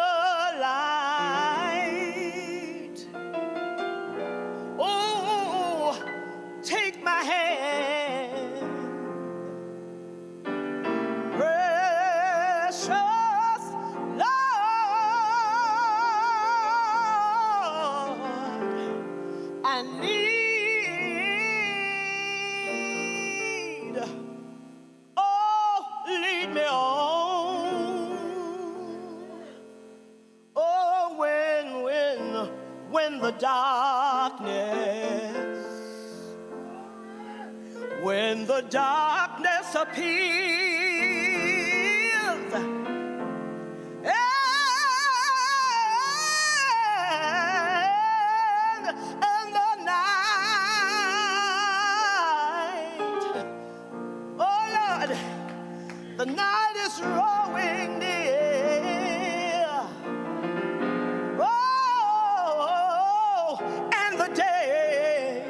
light. Oh, take my hand, precious Lord. I need, oh, lead me on. Oh, when the darkness appears, and the night, oh Lord, the night is drawing near. Oh, and the day,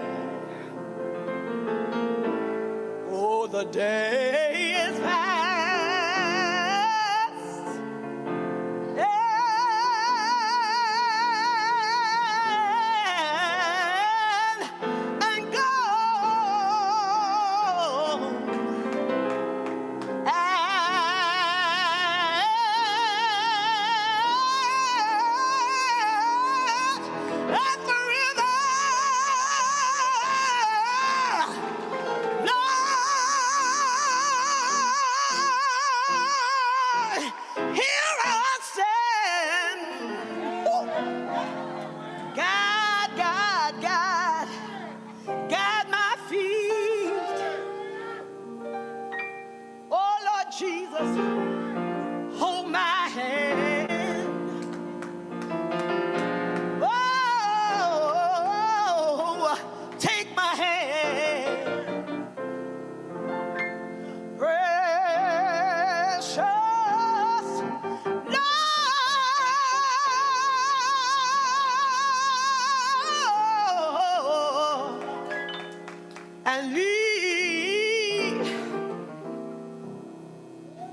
oh, the day is past. And gone. At the river, Lord, here I stand. Ooh. God, my feet. Oh, Lord Jesus, hold my hand. Oh, take my hand. Precious Lord, and lead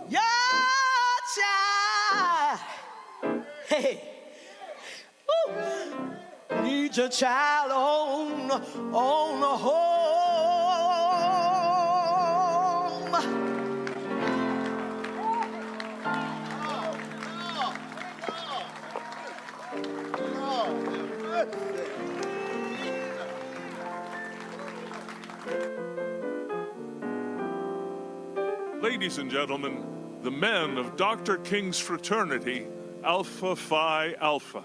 your child. Hey, woo. Lead your child on home. Ladies and gentlemen, the men of Dr. King's fraternity, Alpha Phi Alpha.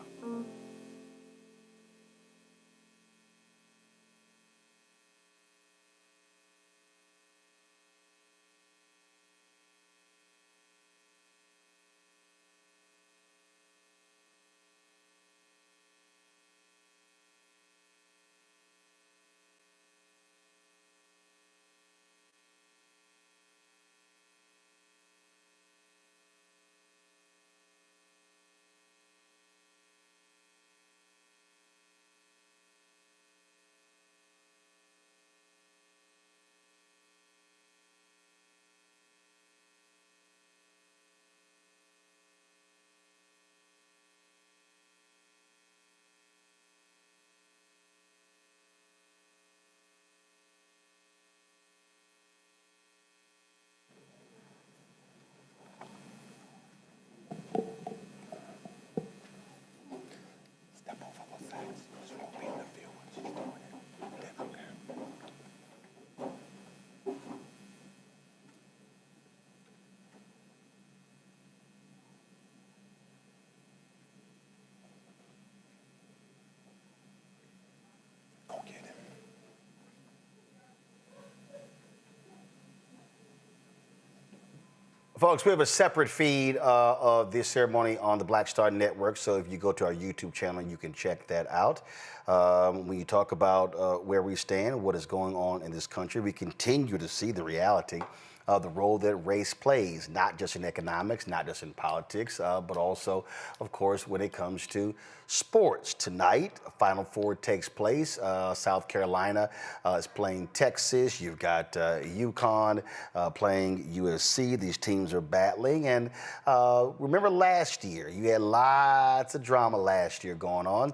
Folks, we have a separate feed of this ceremony on the Black Star Network, so if you go to our YouTube channel, you can check that out. When you talk about where we stand, what is going on in this country, we continue to see the reality of the role that race plays, not just in economics, not just in politics, but also, of course, when it comes to sports. Tonight, Final Four takes place. South Carolina is playing Texas. You've got UConn playing USC. These teams are battling. And remember last year, you had lots of drama last year going on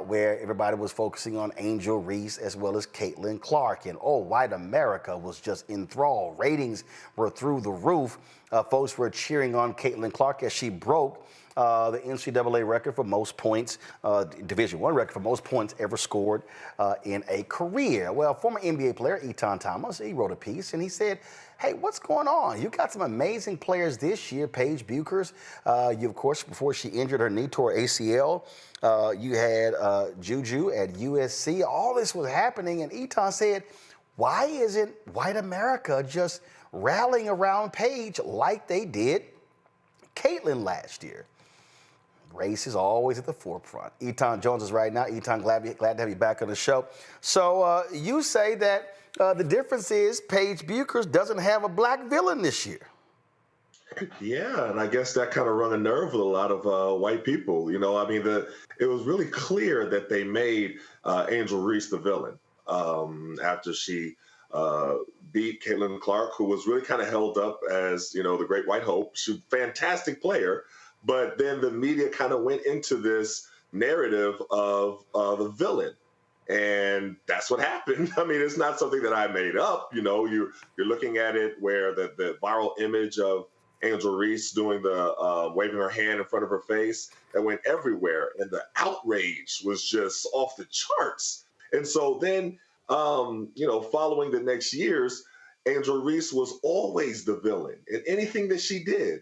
where everybody was focusing on Angel Reese as well as Caitlin Clark. And oh, white America was just enthralled. Ratings were through the roof. Folks were cheering on Caitlin Clark as she broke the NCAA record for most points, Division I record for most points ever scored in a career. Well, former NBA player Etan Thomas, he wrote a piece and he said, hey, what's going on? You got some amazing players this year. Paige Bueckers, you, of course, before she injured her knee, tore ACL. You had Juju at USC. All this was happening, and Etan said, why isn't white America just rallying around Paige like they did Caitlin last year? Race is always at the forefront. Etan Jones is right now. Etan, glad to have you back on the show. So you say that the difference is Paige Bueckers doesn't have a black villain this year. Yeah, and I guess that kind of rung a nerve with a lot of white people. You know, I mean, it was really clear that they made Angel Reese the villain after she beat Caitlin Clark, who was really kind of held up as, you know, the great white hope. She's a fantastic player. But then the media kind of went into this narrative of the villain. And that's what happened. I mean, it's not something that I made up. You know, you're looking at it where the viral image of Angel Reese doing the waving her hand in front of her face that went everywhere. And the outrage was just off the charts. And so then, you know, following the next years, Angel Reese was always the villain in anything that she did.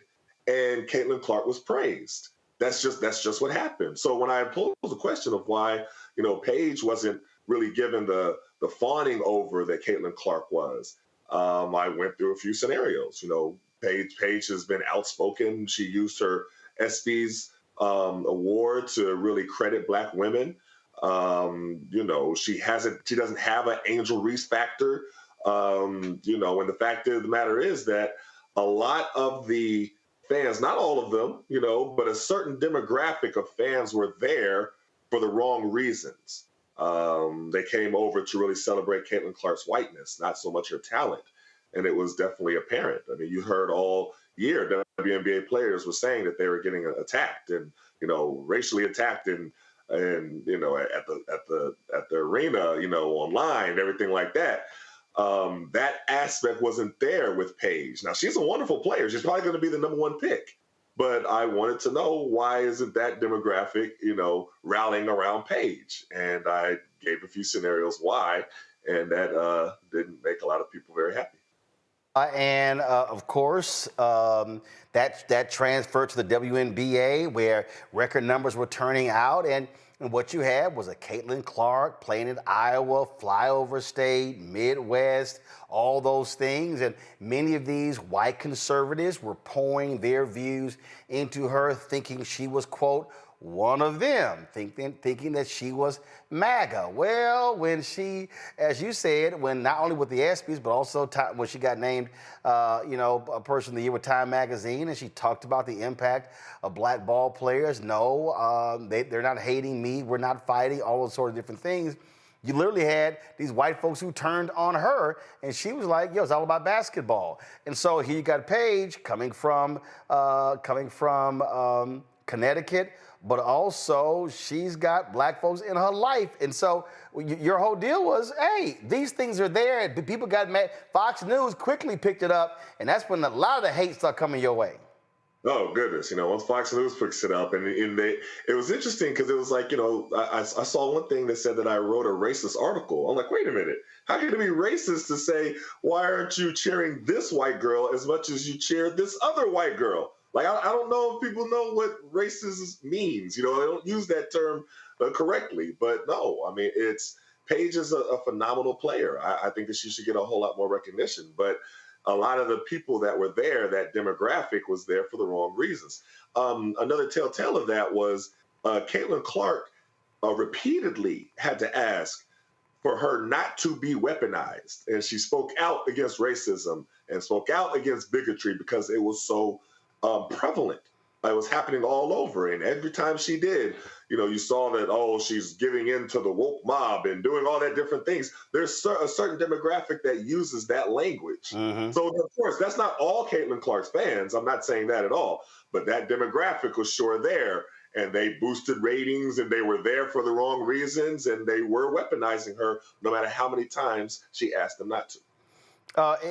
And Caitlin Clark was praised. That's just what happened. So when I posed the question of why, you know, Paige wasn't really given the fawning over that Caitlin Clark was, I went through a few scenarios. You know, Paige has been outspoken. She used her ESPYs award to really credit Black women. You know, she doesn't have an Angel Reese factor. You know, and the fact of the matter is that a lot of the fans, not all of them, you know, but a certain demographic of fans were there for the wrong reasons. They came over to really celebrate Caitlin Clark's whiteness, not so much her talent. And it was definitely apparent. I mean, you heard all year WNBA players were saying that they were getting attacked and, you know, racially attacked and you know, at the arena, you know, online, everything like that. That aspect wasn't there with Paige. Now, she's a wonderful player. She's probably going to be the #1 pick. But I wanted to know, why isn't that demographic, you know, rallying around Paige? And I gave a few scenarios why, and that didn't make a lot of people very happy. And of course, that transferred to the WNBA, where record numbers were turning out, and what you had was a Caitlin Clark playing in Iowa, flyover state, Midwest, all those things. And many of these white conservatives were pouring their views into her, thinking she was, quote, one of them, thinking that she was MAGA. Well, when she, as you said, when not only with the ESPYs, but also when she got named, you know, a Person of the Year with Time Magazine, and she talked about the impact of Black ball players. No, they're not hating me. We're not fighting, all those sort of different things. You literally had these white folks who turned on her, and she was like, yo, it's all about basketball. And so here you got Paige coming from Connecticut, but also she's got Black folks in her life. And so your whole deal was, hey, these things are there. People got mad. Fox News quickly picked it up, and that's when a lot of the hate started coming your way. Oh, goodness. You know, once Fox News picks it up, and it was interesting because it was like, you know, I saw one thing that said that I wrote a racist article. I'm like, wait a minute. How can it be racist to say, why aren't you cheering this white girl as much as you cheer this other white girl? Like, I don't know if people know what racist means. You know, they don't use that term correctly. But no, I mean, Paige is a phenomenal player. I think that she should get a whole lot more recognition. But a lot of the people that were there, that demographic was there for the wrong reasons. Another telltale of that was Caitlin Clark repeatedly had to ask for her not to be weaponized. And she spoke out against racism and spoke out against bigotry because it was so prevalent. It was happening all over. And every time she did, you saw that, oh, she's giving in to the woke mob and doing all that different things. There's a certain demographic that uses that language. So, of course, that's not all Caitlin Clark's fans. I'm not saying that at all. But that demographic was sure there. And they boosted ratings, and they were there for the wrong reasons, and they were weaponizing her no matter how many times she asked them not to.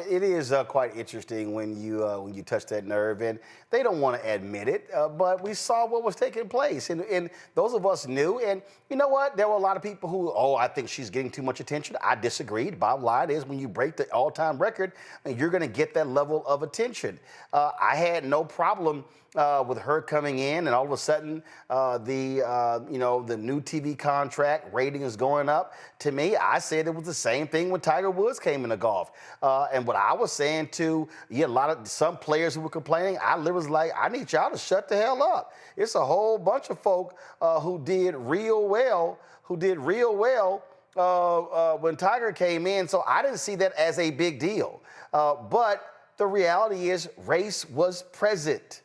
It is quite interesting when you touch that nerve, and they don't want to admit it, but we saw what was taking place, and those of us knew. And you know what? There were a lot of people who, I think she's getting too much attention. I disagreed. Bottom line is, when you break the all-time record, you're going to get that level of attention. I had no problem with her coming in, and all of a sudden, the new TV contract rating is going up. To me, I said it was the same thing when Tiger Woods came into golf. And what I was saying to some players who were complaining, I literally was like, I need y'all to shut the hell up. It's a whole bunch of folk who did real well when Tiger came in. So I didn't see that as a big deal. But the reality is race was present.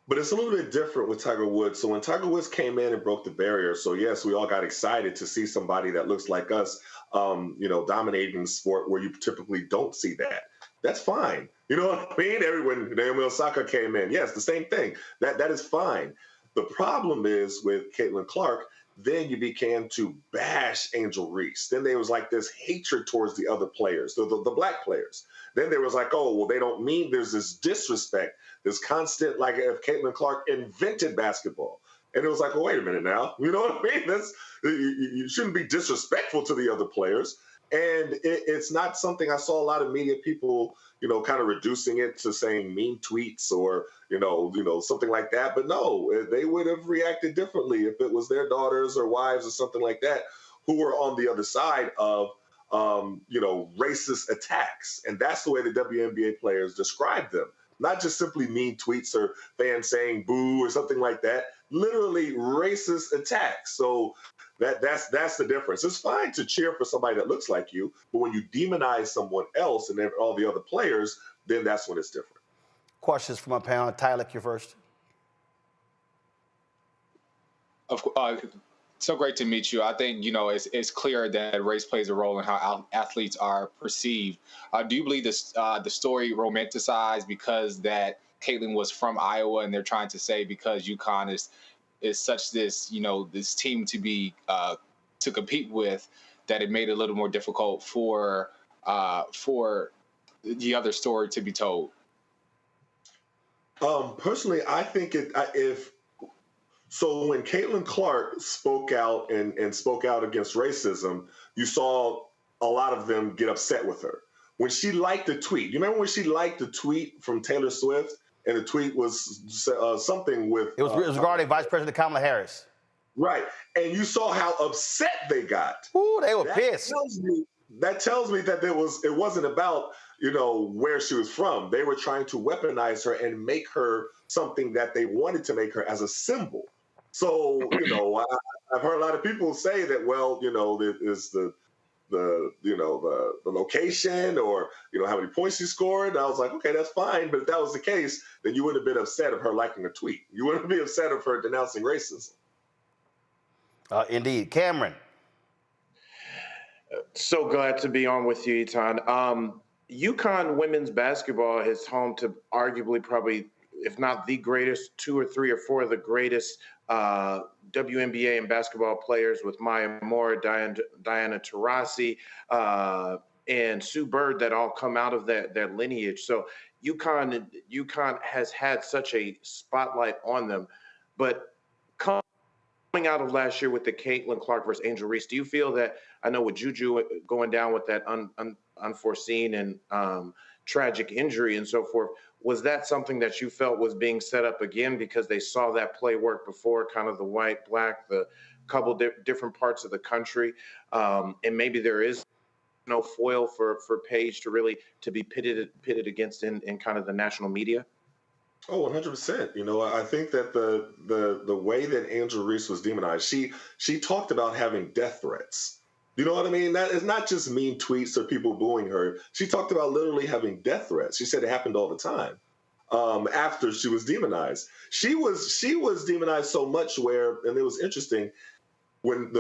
But it's a little bit different with Tiger Woods. So when Tiger Woods came in and broke the barrier, so yes, we all got excited to see somebody that looks like us, dominating the sport where you typically don't see that. That's fine. You know what I mean? When Naomi Osaka came in, yes, the same thing. That is fine. The problem is with Caitlin Clark, then you began to bash Angel Reese. Then there was like this hatred towards the other players, the black players. Then there was like, oh, well, they don't mean, there's this disrespect, this constant, like if Caitlin Clark invented basketball. And it was like, well, wait a minute now. You know what I mean? You shouldn't be disrespectful to the other players. And it's not something I saw a lot of media people, kind of reducing it to saying mean tweets or, something like that. But no, they would have reacted differently if it was their daughters or wives or something like that who were on the other side of, racist attacks. And that's the way the WNBA players describe them. Not just simply mean tweets or fans saying boo or something like that. Literally racist attacks. So that's the difference. It's fine to cheer for somebody that looks like you, but when you demonize someone else and then all the other players, then that's when it's different. Questions from my panel. Tyler, you're first. So great to meet you. I think, it's clear that race plays a role in how athletes are perceived. Do you believe the story romanticized because that Caitlin was from Iowa and they're trying to say because UConn is such this, this team to be to compete with, that it made it a little more difficult for the other story to be told? Personally, I think So when Caitlin Clark spoke out and spoke out against racism, you saw a lot of them get upset with her. When she liked a tweet, you remember when she liked a tweet from Taylor Swift, and the tweet was something with... It was regarding Vice President Kamala Harris. Right. And you saw how upset they got. Ooh, they were pissed. That tells me that it wasn't about, where she was from. They were trying to weaponize her and make her something that they wanted to make her as a symbol. So, I've heard a lot of people say that, well, it's the location or, how many points she scored. And I was like, okay, that's fine. But if that was the case, then you wouldn't have been upset of her liking a tweet. You wouldn't be upset of her denouncing racism. Indeed. Cameron. So glad to be on with you, Etan. UConn women's basketball is home to arguably probably, if not the greatest, 2 or 3 or 4 of the greatest WNBA and basketball players with Maya Moore, Diana Taurasi, and Sue Bird that all come out of their lineage. So UConn has had such a spotlight on them. But coming out of last year with the Caitlin Clark versus Angel Reese, do you feel that, I know with Juju going down with that unforeseen and tragic injury and so forth, was that something that you felt was being set up again because they saw that play work before, kind of the white, black, the couple different parts of the country, and maybe there is foil for Paige to be pitted against in kind of the national media? Oh, 100%. I think that the way that Angel Reese was demonized, she talked about having death threats. You know what I mean? That is not just mean tweets or people booing her. She talked about literally having death threats. She said it happened all the time. After she was demonized, she was demonized so much and it was interesting when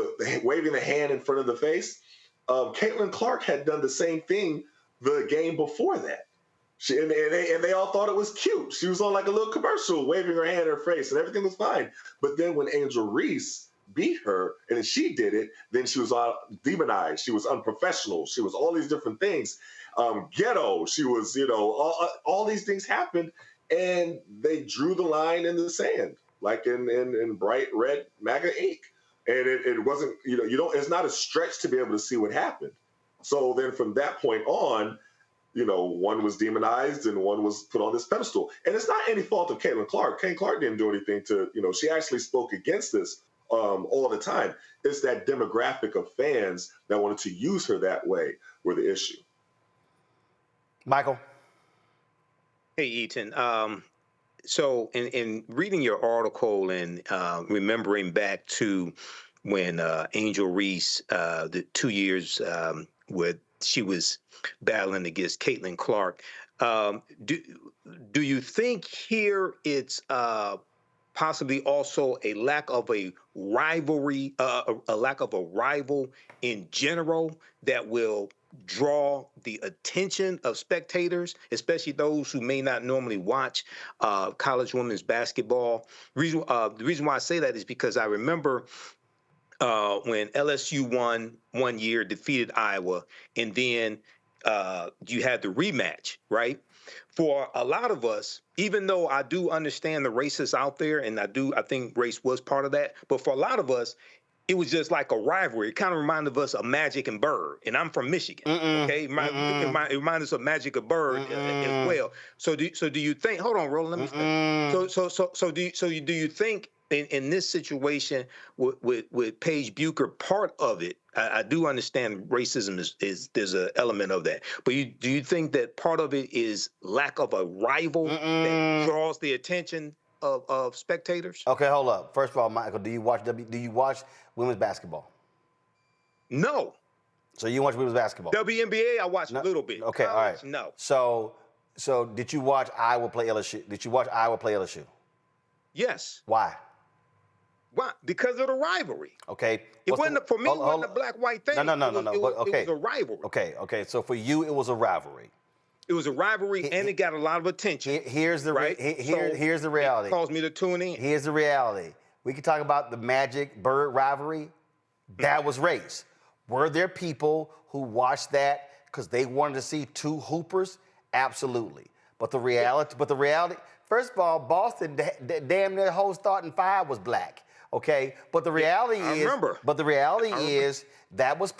waving the hand in front of the face. Caitlin Clark had done the same thing the game before that. And they all thought it was cute. She was on like a little commercial, waving her hand in her face, and everything was fine. But then when Angel Reese beat her, and she did it, then she was demonized. She was unprofessional. She was all these different things. Ghetto. She was, all these things happened, and they drew the line in the sand, like in bright red MAGA ink. And it wasn't, it's not a stretch to be able to see what happened. So then from that point on, one was demonized and one was put on this pedestal. And it's not any fault of Caitlin Clark. Caitlin Clark didn't do anything to, she actually spoke against this all the time. It's that demographic of fans that wanted to use her that way were the issue. Michael. Hey, Eaton. So in reading your article and remembering back to when Angel Reese, the 2 years where she was battling against Caitlin Clark, do you think here it's possibly also a lack of a rivalry, a lack of a rival in general that will draw the attention of spectators, especially those who may not normally watch college women's basketball? The reason why I say that is because I remember when LSU won one year, defeated Iowa, and then you had the rematch, right? For a lot of us, even though I do understand the racists out there, and I think race was part of that, but for a lot of us, it was just like a rivalry. It kind of reminded us of Magic and Bird, and I'm from Michigan. Okay, it reminded us of Magic and Bird as well. So do you think? Hold on, Roland. Let me think. So do you think in this situation with Paige Bueckers, part of it? I do understand racism is there's an element of that, but do you think that part of it is lack of a rival that draws the attention of spectators? Okay, hold up. First of all, Michael, do you watch women's basketball? No. So you watch women's basketball? WNBA, I watch a little bit. Okay, all right. No. So did you watch Iowa play LSU? Did you watch Iowa play LSU? Yes. Why? Why? Because of the rivalry. Okay. It wasn't for me. It wasn't a black-white thing. No. It was a rivalry. Okay. So for you, it was a rivalry. It was a rivalry, and it got a lot of attention. Here's the here's the reality. It caused me to tune in. Here's the reality. We can talk about the Magic Bird rivalry. That was race. Were there people who watched that because they wanted to see two hoopers? Absolutely. But the reality. First of all, Boston damn near whole starting five was black. Okay, but the reality is that was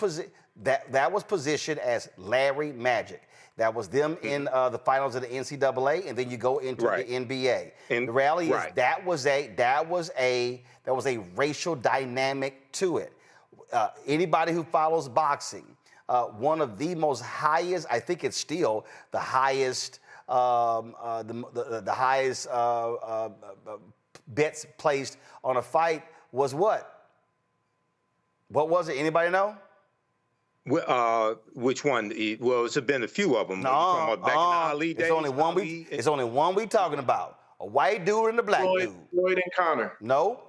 positioned as Larry Magic. That was them in the finals of the NCAA, and then you go into the NBA. And the reality is that was a racial dynamic to it. Anybody who follows boxing, one of the most highest, I think it's still the highest, the highest bets placed on a fight was what? What was it? Anybody know? Well, which one? Well, it's been a few of them. Back in the Ali days. It's only one we talking about. A white dude and a black dude. Floyd and Connor. No.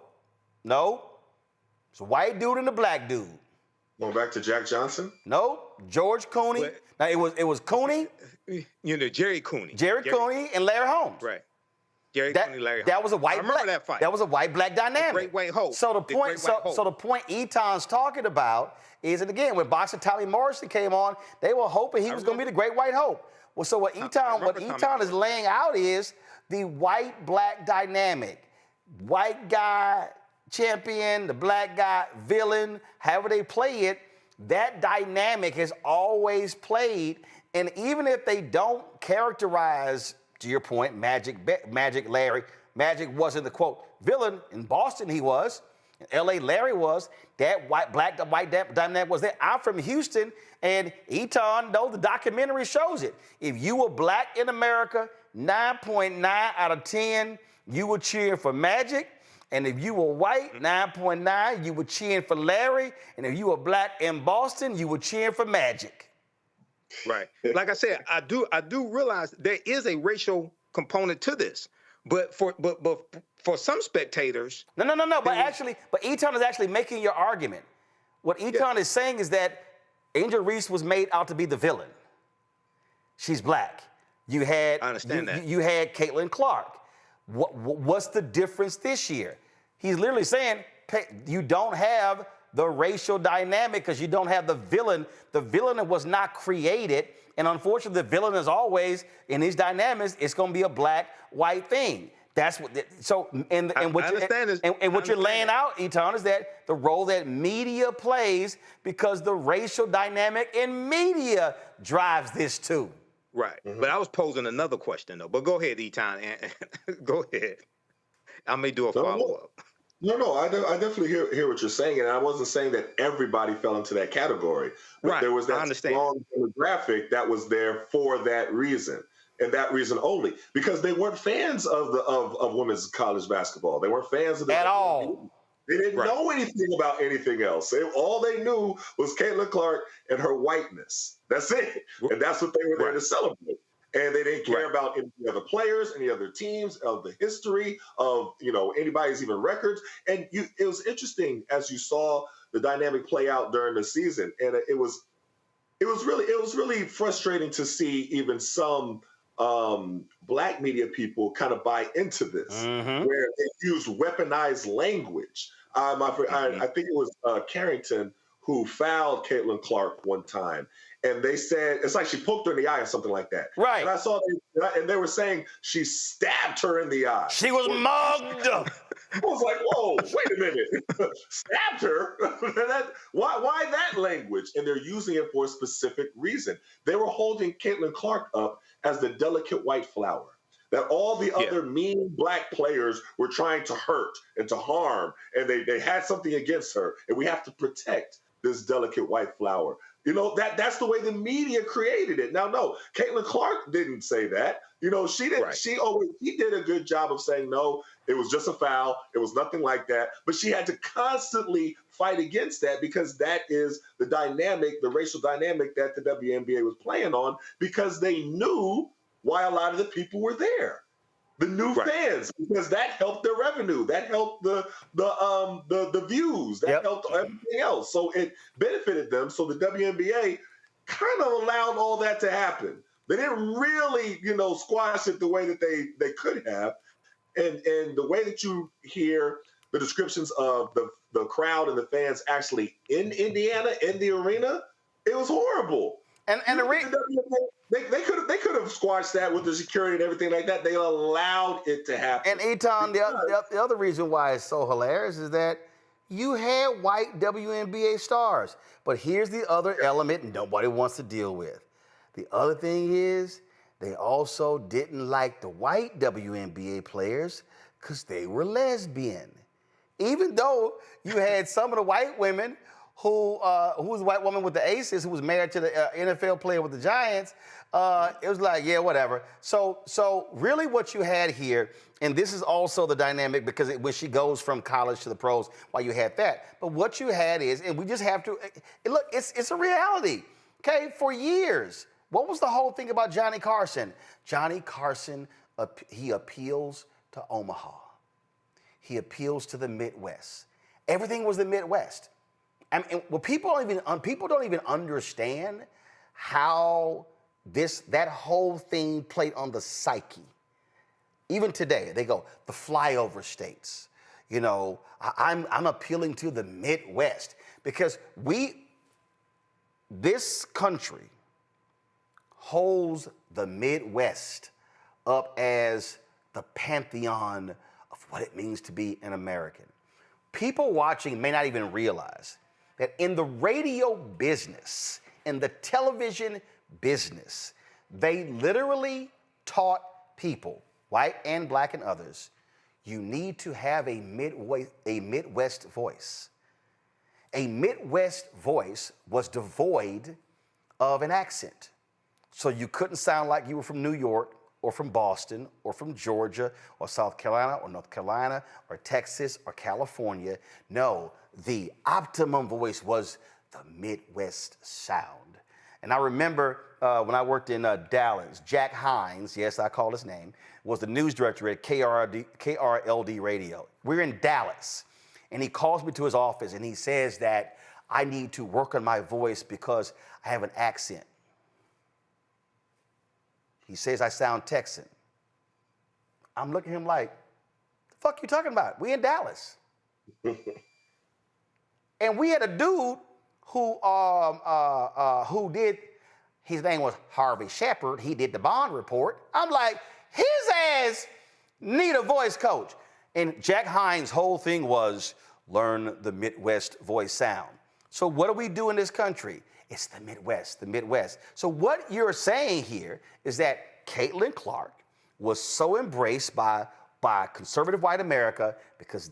It's a white dude and a black dude. Going back to Jack Johnson? No. George Cooney. Now it was Cooney. Jerry Cooney. Jerry Cooney and Larry Holmes. Right. Jerry Cooney, Larry Holmes. That was a white. I remember that fight. That was a white-black dynamic. The Great White Hope. So the point Eton's talking about is, and again, when boxer Tommy Morrison came on, they were hoping he was going to be the Great White Hope. Well, so what Eton is laying out is the white-black dynamic. White guy champion, the black guy villain, however they play it, that dynamic has always played. And even if they don't characterize, to your point, Magic Larry, Magic wasn't the, quote, villain. In Boston he was. L.A. Larry was, that black dynamic was there. I'm from Houston, and Eton knows the documentary shows it. If you were black in America, 9.9 out of 10, you were cheering for Magic. And if you were white, 9.9, you were cheering for Larry. And if you were black in Boston, you were cheering for Magic. Right. Like I said, I do realize there is a racial component to this. But for some spectators, no. But Eton is actually making your argument. What Eton is saying is that Angel Reese was made out to be the villain. She's black. I understand that. You had Caitlin Clark. What's the difference this year? He's literally saying you don't have the racial dynamic because you don't have the villain. The villain was not created. And unfortunately, the villain is always, in these dynamics, it's going to be a black-white thing. That's what. What you're laying out, Eton, is that the role that media plays because the racial dynamic in media drives this too. Right. Mm-hmm. But I was posing another question though. But go ahead, Eton. Go ahead. I may do a follow-up. No, I definitely hear what you're saying, and I wasn't saying that everybody fell into that category, but right. There was that strong demographic that was there for that reason, and that reason only, because they weren't fans of women's college basketball. They weren't fans of at all. They didn't know anything about anything else. All they knew was Caitlin Clark and her whiteness. That's it, and that's what they were there to celebrate. And they didn't care about any other players, any other teams, of the history of anybody's even records. And it was interesting as you saw the dynamic play out during the season, and it was really frustrating to see even some black media people kind of buy into this, where they use weaponized language. I think it was Carrington who fouled Caitlin Clark one time. And they said, it's like she poked her in the eye or something like that. Right. And I saw, and they were saying she stabbed her in the eye. She was mugged. I was like, whoa, wait a minute. Stabbed her? Why that language? And they're using it for a specific reason. They were holding Caitlin Clark up as the delicate white flower that all the other mean black players were trying to hurt and to harm. And they had something against her. And we have to protect this delicate white flower. That's the way the media created it. Now, no, Caitlin Clark didn't say that. She didn't. Right. She did a good job of saying, no, it was just a foul. It was nothing like that. But she had to constantly fight against that because that is the dynamic, the racial dynamic that the WNBA was playing on, because they knew why a lot of the people were there. The new fans, because that helped their revenue, that helped the views, that helped everything else. So it benefited them. So the WNBA kind of allowed all that to happen. They didn't really, squash it the way that they could have. And the way that you hear the descriptions of the crowd and the fans actually in Indiana, in the arena, it was horrible. And they could have squashed that with the security and everything like that. They allowed it to happen. And Eton, the other reason why it's so hilarious is that you had white WNBA stars. But here's the other element nobody wants to deal with. The other thing is they also didn't like the white WNBA players because they were lesbian. Even though you had some of the white women who was a white woman with the Aces, who was married to the NFL player with the Giants, it was like, yeah, whatever. So really what you had here, and this is also the dynamic because when she goes from college to the pros, why you had that. But what you had is, and we just have to, look, it's a reality, okay? For years, what was the whole thing about Johnny Carson? Johnny Carson, he appeals to Omaha. He appeals to the Midwest. Everything was the Midwest. People don't even understand how that whole thing played on the psyche. Even today, they go, the flyover states. I'm appealing to the Midwest because this country holds the Midwest up as the pantheon of what it means to be an American. People watching may not even realize that in the radio business, in the television business, they literally taught people, white and black and others, you need to have a Midwest voice. A Midwest voice was devoid of an accent. So you couldn't sound like you were from New York or from Boston or from Georgia or South Carolina or North Carolina or Texas or California. No, the optimum voice was the Midwest sound. And I remember when I worked in Dallas, Jack Hines, yes, I call his name, was the news director at KRLD Radio. We're in Dallas, and he calls me to his office, and he says that I need to work on my voice because I have an accent. He says I sound Texan. I'm looking at him like, the fuck you talking about? We in Dallas. And we had a dude who did, his name was Harvey Shepard. He did the Bond report. I'm like, his ass need a voice coach. And Jack Hines' whole thing was learn the Midwest voice sound. So what do we do in this country? It's the Midwest, the Midwest. So what you're saying here is that Caitlin Clark was so embraced by conservative white America because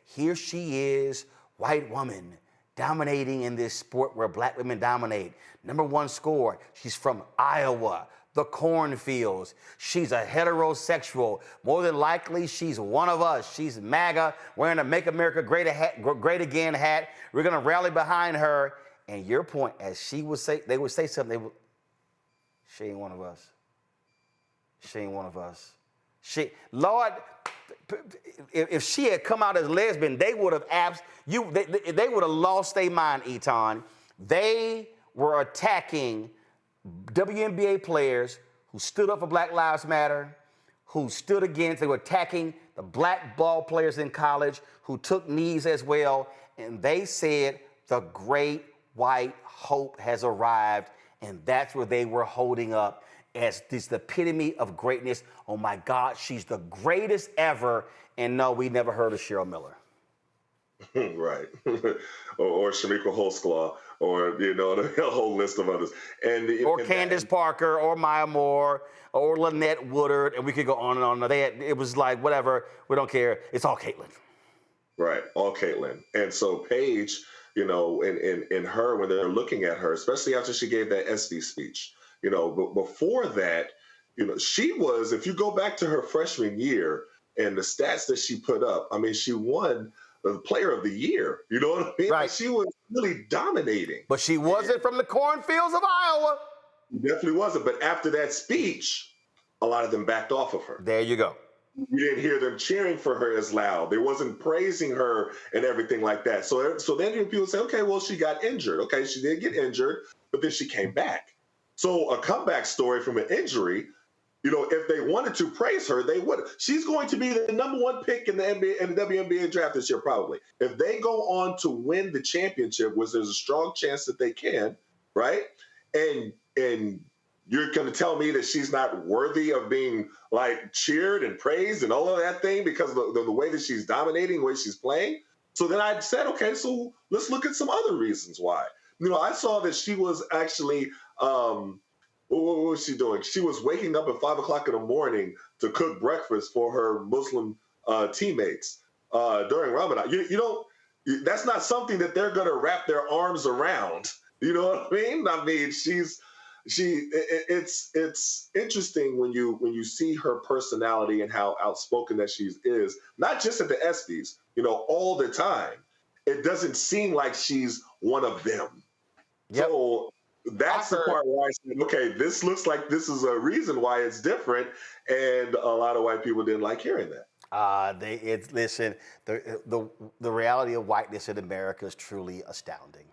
here she is, white woman, dominating in this sport where black women dominate. #1 score. She's from Iowa, the cornfields. She's a heterosexual. More than likely, she's one of us. She's MAGA, wearing a Make America Great Again hat. We're going to rally behind her. And your point, as she would say, they would say something, she ain't one of us. She ain't one of us. Lord, if she had come out as lesbian, they would have they would have lost their mind, Eton. They were attacking WNBA players who stood up for Black Lives Matter, who stood against, they were attacking the black ball players in college who took knees as well. And they said the great white hope has arrived. And that's where they were holding up as this the epitome of greatness. Oh my God, she's the greatest ever. And no, we never heard of Cheryl Miller. Right. or Shamika Holsclaw, or, a whole list of others. Or Candace Parker, or Maya Moore, or Lynette Woodard, and we could go on and on. It was like, whatever, we don't care. It's all Caitlin. Right, all Caitlin. And so Paige, in her, when they're looking at her, especially after she gave that SB speech, but before that, she was, if you go back to her freshman year and the stats that she put up, I mean, she won the Player of the Year. You know what I mean? Right. She was really dominating. But she wasn't from the cornfields of Iowa. Definitely wasn't. But after that speech, a lot of them backed off of her. There you go. You didn't hear them cheering for her as loud. They wasn't praising her and everything like that. So then people say, okay, well, she got injured. Okay, she did get injured, but then she came back. So a comeback story from an injury, if they wanted to praise her, they would. She's going to be the #1 pick in the NBA and the WNBA draft this year, probably. If they go on to win the championship, which there's a strong chance that they can, right? And you're going to tell me that she's not worthy of being cheered and praised and all of that thing because of the way that she's dominating, the way she's playing. So then I said, okay, so let's look at some other reasons why. I saw that she was actually, what was she doing? She was waking up at 5 o'clock in the morning to cook breakfast for her Muslim teammates during Ramadan. That's not something that they're going to wrap their arms around. You know what I mean? I mean, it's interesting when you see her personality and how outspoken that she is, not just at the ESPYs, all the time. It doesn't seem like she's one of them. Yep. So that's the part where I said, okay, this looks like this is a reason why it's different, and a lot of white people didn't like hearing that. Listen, the reality of whiteness in America is truly astounding.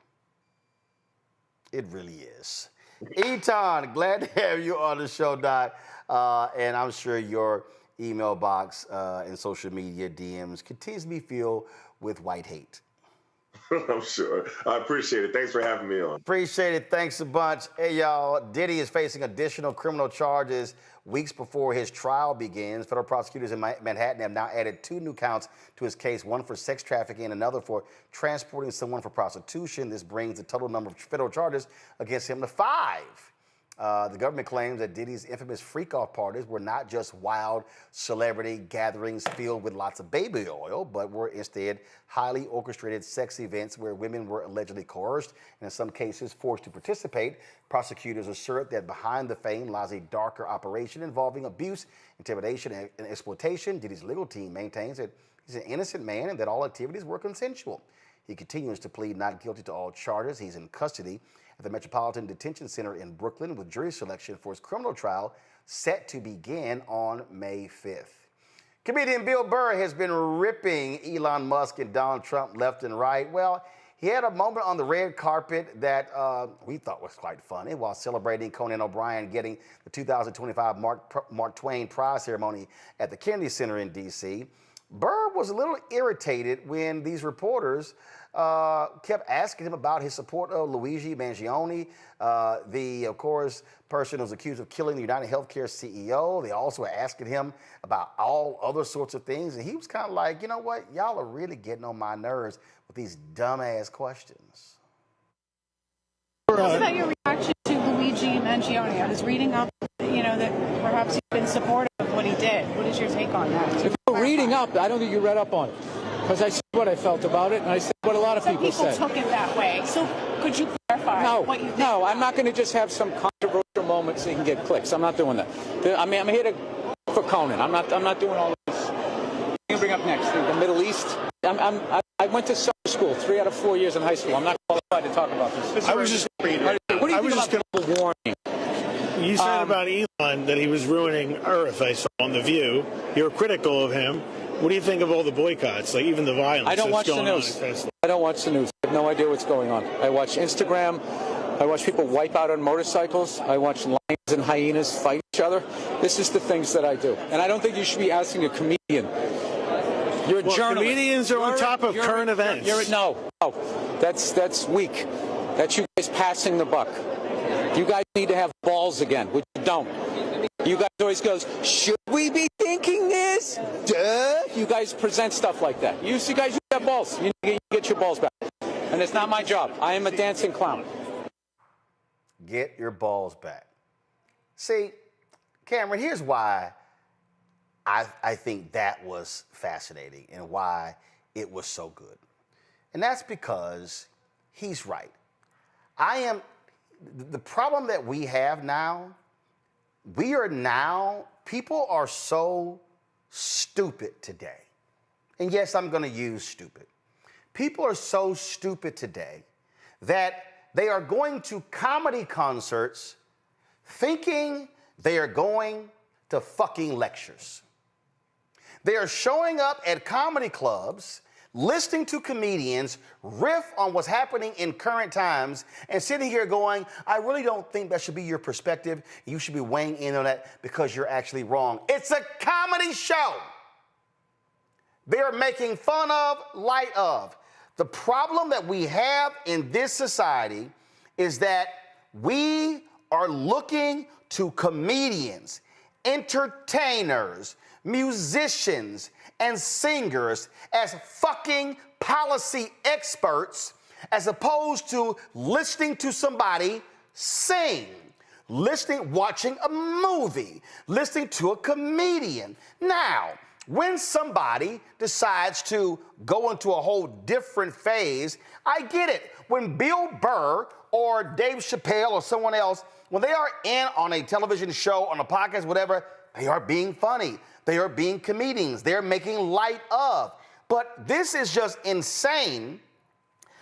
It really is. Eton, glad to have you on the show, Doc. And I'm sure your email box and social media DMs continues to be filled with white hate. I'm sure. I appreciate it. Thanks for having me on. Appreciate it. Thanks a bunch. Hey, y'all. Diddy is facing additional criminal charges weeks before his trial begins. Federal prosecutors in Manhattan have now added 2 new counts to his case, one for sex trafficking and another for transporting someone for prostitution. This brings the total number of federal charges against him to 5. The government claims that Diddy's infamous freak-off parties were not just wild celebrity gatherings filled with lots of baby oil, but were instead highly orchestrated sex events where women were allegedly coerced and in some cases forced to participate. Prosecutors assert that behind the fame lies a darker operation involving abuse, intimidation, and exploitation. Diddy's legal team maintains that he's an innocent man and that all activities were consensual. He continues to plead not guilty to all charges. He's in custody at the Metropolitan Detention Center in Brooklyn with jury selection for his criminal trial set to begin on May 5th. Comedian Bill Burr has been ripping Elon Musk and Donald Trump left and right. Well, he had a moment on the red carpet that we thought was quite funny while celebrating Conan O'Brien getting the 2025 Mark Twain Prize ceremony at the Kennedy Center in D.C. Burr was a little irritated when these reporters kept asking him about his support of Luigi Mangione, of course, person who was accused of killing the United Healthcare CEO. They also were asking him about all other sorts of things. And he was kind of like, you know what? Y'all are really getting on my nerves with these dumbass questions. What about your reaction to Luigi Mangione? I was reading up, that perhaps you've been supportive of what he did. What is your take on that? If you're reading up, I don't think you read up on it. Because I said what I felt about it, and I said what a lot of people said. Some people took it that way. So could you clarify what you think? No, I'm not going to just have some controversial moment so you can get clicks. I'm not doing that. I'm here for Conan. I'm not doing all this. What do you bring up next? The Middle East? I went to summer school 3 out of 4 years in high school. I'm not qualified to talk about this. I was just what do you think about global warming? You said about Elon that he was ruining Earth, I saw on The View. You were critical of him. What do you think of all the boycotts, like even the violence I don't watch that's the going news. on at Tesla? I don't watch the news. I have no idea what's going on. I watch Instagram. I watch people wipe out on motorcycles. I watch lions and hyenas fight each other. This is the things that I do. And I don't think you should be asking a comedian. You're a journalist. Comedians are on top of current events. No, that's weak. That's you guys passing the buck. You guys need to have balls again, which you don't. You guys always goes, should we be thinking this? Duh. You guys present stuff like that. You guys have balls. You need to get your balls back. And it's not my job. I am a dancing clown. Get your balls back. See, Cameron, here's why I think that was fascinating and why it was so good. And that's because he's right. The problem that we have now, people are so stupid today. And yes, I'm going to use stupid. People are so stupid today that they are going to comedy concerts thinking they are going to fucking lectures. They are showing up at comedy clubs, listening to comedians riff on what's happening in current times and sitting here going, I really don't think that should be your perspective. You should be weighing in on that because you're actually wrong. It's a comedy show. They are making fun of, light of. The problem that we have in this society is that we are looking to comedians, entertainers, musicians, and singers as fucking policy experts as opposed to listening to somebody sing, watching a movie, listening to a comedian. Now, when somebody decides to go into a whole different phase, I get it. When Bill Burr or Dave Chappelle or someone else, when they are in on a television show, on a podcast, whatever, they are being funny. They are being comedians. They're making light of. But this is just insane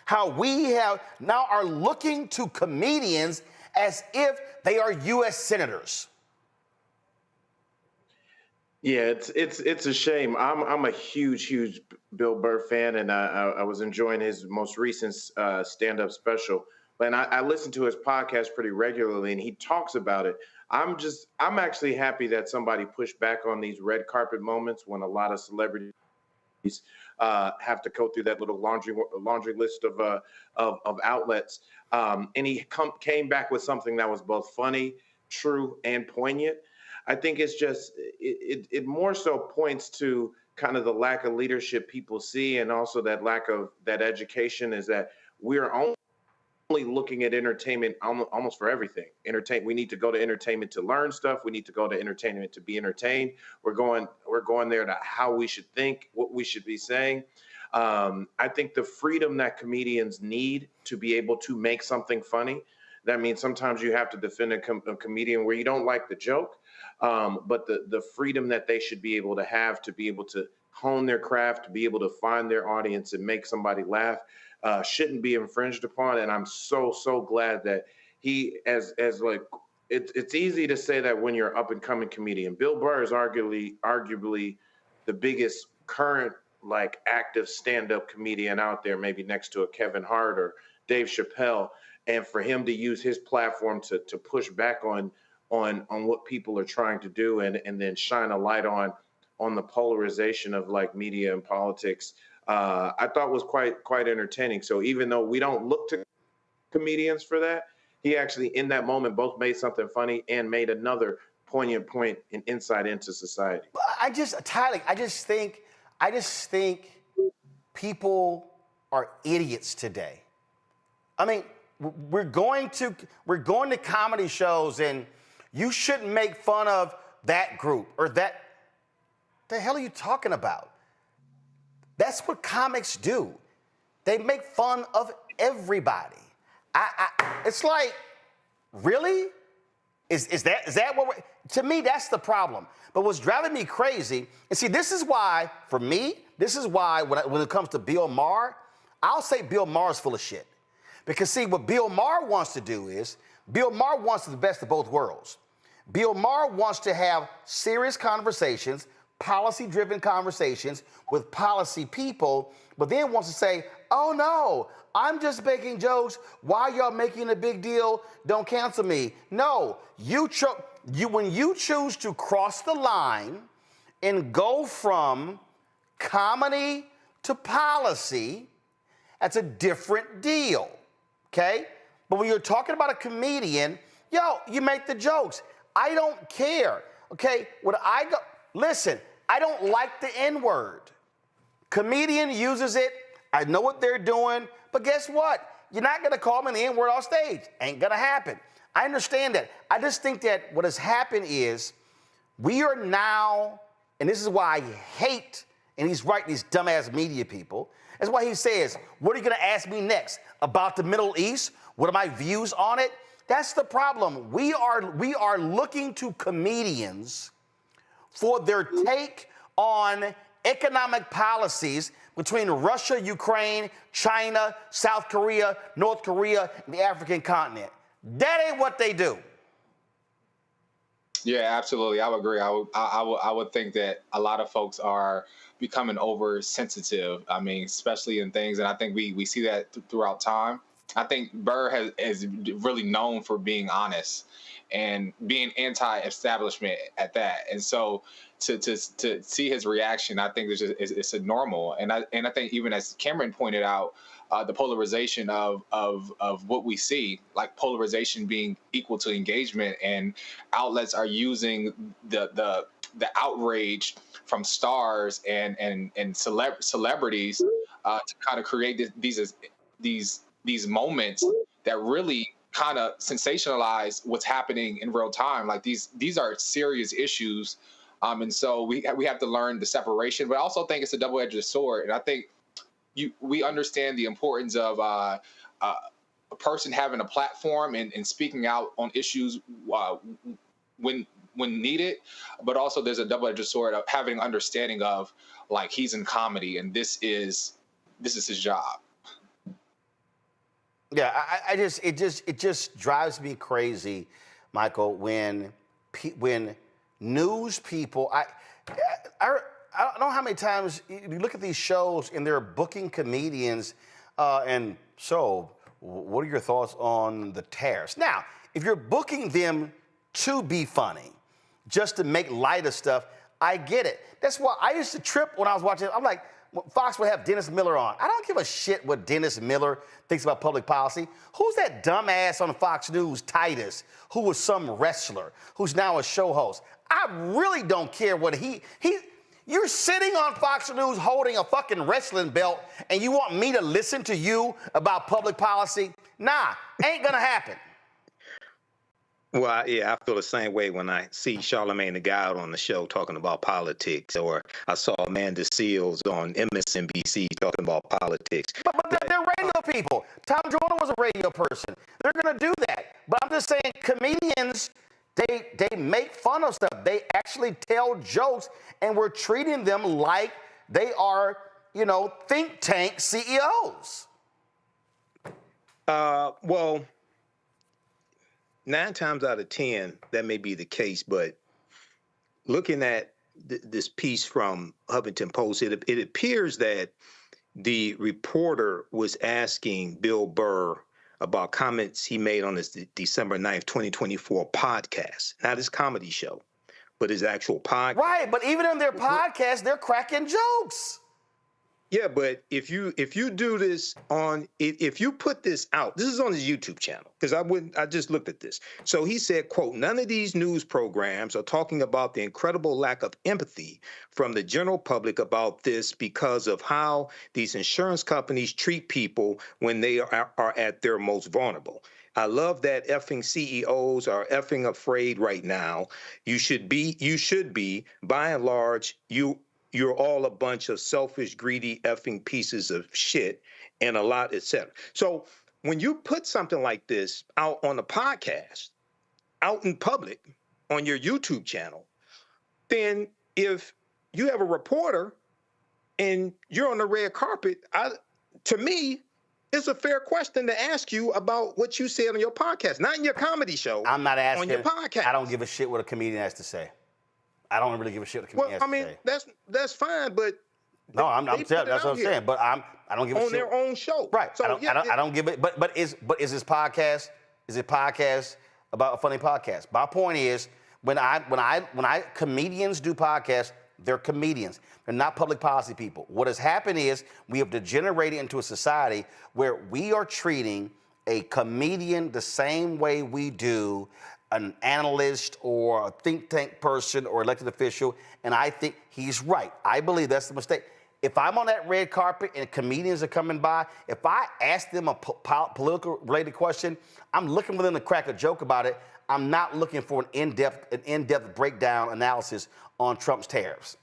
how we now are looking to comedians as if they are U.S. senators. Yeah, it's a shame. I'm a huge Bill Burr fan, and I was enjoying his most recent stand-up special. And I listen to his podcast pretty regularly, and he talks about it. I'm actually happy that somebody pushed back on these red carpet moments when a lot of celebrities have to go through that little laundry list of outlets. And he came back with something that was both funny, true, and poignant. I think it's just it more so points to kind of the lack of leadership people see, and also that lack of that education is that we're only only looking at entertainment almost for everything. We need to go to entertainment to learn stuff. We need to go to entertainment to be entertained. We're going there to how we should think, what we should be saying. I think the freedom that comedians need to be able to make something funny. That means sometimes you have to defend a comedian where you don't like the joke, but the freedom that they should be able to be able to hone their craft, to be able to find their audience and make somebody laugh, shouldn't be infringed upon. And I'm so glad that he, it's easy to say that when you're an up and coming comedian. Bill Burr is arguably the biggest current active stand-up comedian out there, maybe next to a Kevin Hart or Dave Chappelle. And for him to use his platform to push back on what people are trying to do and then shine a light on the polarization of media and politics, I thought was quite entertaining. So even though we don't look to comedians for that, he actually in that moment both made something funny and made another poignant point and insight into society. I just think people are idiots today. I mean, we're going to comedy shows and you shouldn't make fun of that group or that. The hell are you talking about? That's what comics do. They make fun of everybody. It's like, really? Is that what we're, to me, that's the problem. But what's driving me crazy, and see, this is why, for me, when it comes to Bill Maher, I'll say Bill Maher's full of shit. Because see, what Bill Maher wants to do is, Bill Maher wants the best of both worlds. Bill Maher wants to have serious conversations, policy-driven conversations with policy people, but then wants to say, oh no, I'm just making jokes. Why y'all making a big deal? Don't cancel me. No, when you choose to cross the line and go from comedy to policy, that's a different deal, okay? But when you're talking about a comedian, you make the jokes. I don't care, okay? Listen, I don't like the N-word. Comedian uses it. I know what they're doing, but guess what? You're not gonna call me the N-word off stage. Ain't gonna happen. I understand that. I just think that what has happened is we are now, and this is why I hate, and he's right, these dumbass media people. That's why he says, what are you gonna ask me next? About the Middle East? What are my views on it? That's the problem. We are looking to comedians for their take on economic policies between Russia, Ukraine, China, South Korea, North Korea, and the African continent. That ain't what they do. Yeah, absolutely. I would agree. I would think that a lot of folks are becoming oversensitive. I mean, especially in things, and I think we see that throughout time. I think Burr is really known for being honest and being anti-establishment at that. And so to see his reaction, I think it's a normal. And I think even as Cameron pointed out, the polarization of what we see, like polarization being equal to engagement, and outlets are using the outrage from stars and celebrities to kind of create these moments that really kind of sensationalize what's happening in real time. Like these are serious issues. And so we have to learn the separation, but I also think it's a double-edged sword. And I think we understand the importance of a person having a platform and speaking out on issues when needed, but also there's a double-edged sword of having understanding of, like, he's in comedy and this is his job. Yeah, it just drives me crazy, Michael, when news people, I don't know how many times you look at these shows and they're booking comedians, and so what are your thoughts on the tariffs? Now, if you're booking them to be funny, just to make light of stuff, I get it. That's why I used to trip when I was watching. I'm like, Fox would have Dennis Miller on. I don't give a shit what Dennis Miller thinks about public policy. Who's that dumbass on Fox News, Titus, who was some wrestler, who's now a show host? I really don't care what You're sitting on Fox News holding a fucking wrestling belt, and you want me to listen to you about public policy? Nah, ain't gonna happen. Well, yeah, I feel the same way when I see Charlamagne the Guy out on the show talking about politics, or I saw Amanda Seals on MSNBC talking about politics. But they're radio people. Tom Jordan was a radio person. They're going to do that. But I'm just saying, comedians, they make fun of stuff. They actually tell jokes, and we're treating them like they are, think tank CEOs. Well, 9 times out of 10, that may be the case, but looking at this piece from Huffington Post, it appears that the reporter was asking Bill Burr about comments he made on his December 9th, 2024 podcast, not his comedy show, but his actual podcast. Right, but even in their podcast, they're cracking jokes. Yeah, but if you do this if you put this out, this is on his YouTube channel, because I just looked at this. So he said, quote, "None of these news programs are talking about the incredible lack of empathy from the general public about this because of how these insurance companies treat people when they are at their most vulnerable. I love that effing CEOs are effing afraid right now. You should be, by and large, you're all a bunch of selfish, greedy, effing pieces of shit, and a lot, etc." So when you put something like this out on a podcast, out in public, on your YouTube channel, then if you have a reporter and you're on the red carpet, to me, it's a fair question to ask you about what you said on your podcast, not in your comedy show. I'm not asking. On your podcast. I don't give a shit what a comedian has to say. I don't really give a shit what a comedian has to say. That's fine, but no, I'm telling you, that's what I'm saying. But I don't give a shit on their own show, right? So I don't give it. But is this podcast? Is it podcast about a funny podcast? My point is, when comedians do podcasts, they're comedians. They're not public policy people. What has happened is we have degenerated into a society where we are treating a comedian the same way we do an analyst or a think tank person or elected official, and I think he's right. I believe that's the mistake. If I'm on that red carpet and comedians are coming by, if I ask them a political related question, I'm looking for them to crack a joke about it. I'm not looking for an in-depth breakdown analysis on Trump's tariffs.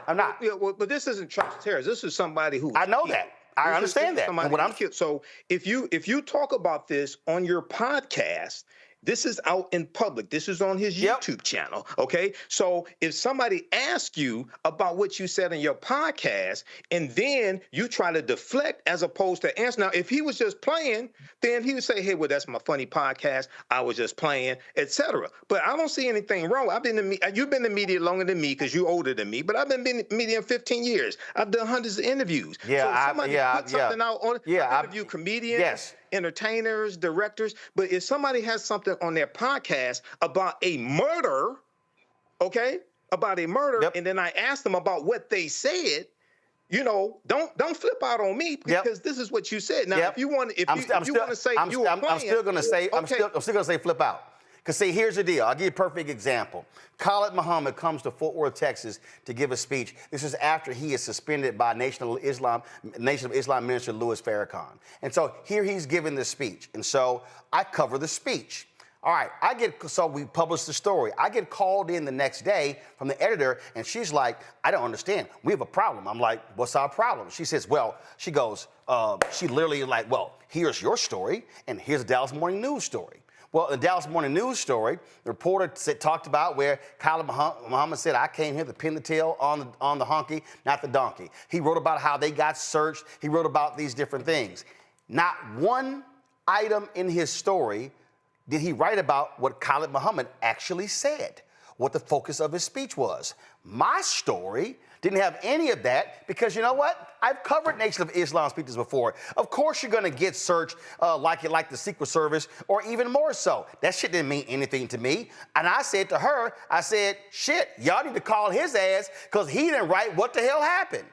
I'm not. Yeah, well, but this isn't Trump's tariffs. This is somebody who. I know that. I understand that. And what I'm so if you talk about this on your podcast, this is out in public. This is on his YouTube channel, okay? So if somebody asks you about what you said in your podcast, and then you try to deflect as opposed to answer. Now, if he was just playing, then he would say, hey, well, that's my funny podcast. I was just playing, etc. But I don't see anything wrong. You've been in the media longer than me because you're older than me, but I've been in the media 15 years. I've done hundreds of interviews. Yeah, so if somebody put something out on it, I interview comedians. Yes. Entertainers, directors, but if somebody has something on their podcast about a murder, okay, and then I ask them about what they said, don't flip out on me because this is what you said. Now, if you want to say you were playing, I'm still going to say flip out. Because, see, here's the deal. I'll give you a perfect example. Khalid Muhammad comes to Fort Worth, Texas, to give a speech. This is after he is suspended by Nation of Islam Minister Louis Farrakhan. And so here he's giving this speech. And so I cover the speech. All right, so we publish the story. I get called in the next day from the editor, and she's like, I don't understand. We have a problem. I'm like, what's our problem? She says, she literally is like, here's your story, and here's the Dallas Morning News story. Well, the Dallas Morning News story, the reporter talked about where Khalid Muhammad said, I came here to pin the tail on the honky, not the donkey. He wrote about how they got searched. He wrote about these different things. Not one item in his story did he write about what Khalid Muhammad actually said, what the focus of his speech was. My story didn't have any of that because you know what? I've covered Nation of Islam speeches before. Of course you're going to get searched like the Secret Service or even more so. That shit didn't mean anything to me. And I said to her, shit, y'all need to call his ass because he didn't write what the hell happened.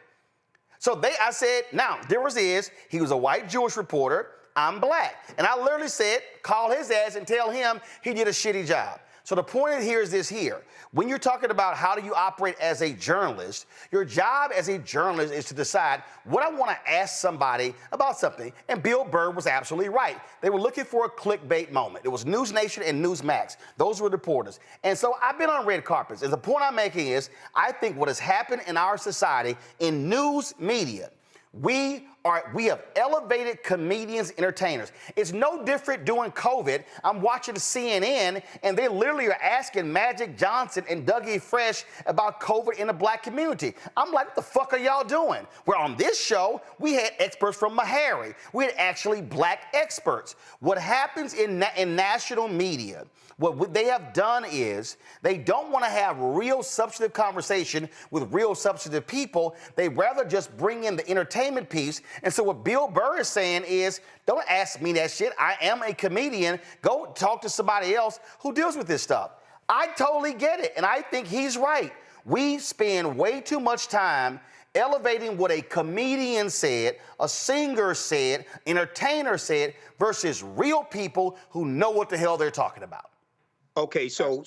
So I said, now, difference is he was a white Jewish reporter. I'm black. And I literally said, call his ass and tell him he did a shitty job. So the point here is this here. When you're talking about how do you operate as a journalist, your job as a journalist is to decide what I want to ask somebody about something. And Bill Burr was absolutely right. They were looking for a clickbait moment. It was News Nation and Newsmax. Those were the reporters. And so I've been on red carpets. And the point I'm making is I think what has happened in our society in news media, we have elevated comedians, entertainers. It's no different during COVID. I'm watching CNN, and they literally are asking Magic Johnson and Dougie Fresh about COVID in the black community. I'm like, what the fuck are y'all doing? Where on this show, we had experts from Meharry. We had actually black experts. What happens in national media, what they have done is they don't want to have real substantive conversation with real substantive people. They rather just bring in the entertainment piece. And so what Bill Burr is saying is, don't ask me that shit. I am a comedian. Go talk to somebody else who deals with this stuff. I totally get it, and I think he's right. We spend way too much time elevating what a comedian said, a singer said, entertainer said, versus real people who know what the hell they're talking about. Okay, so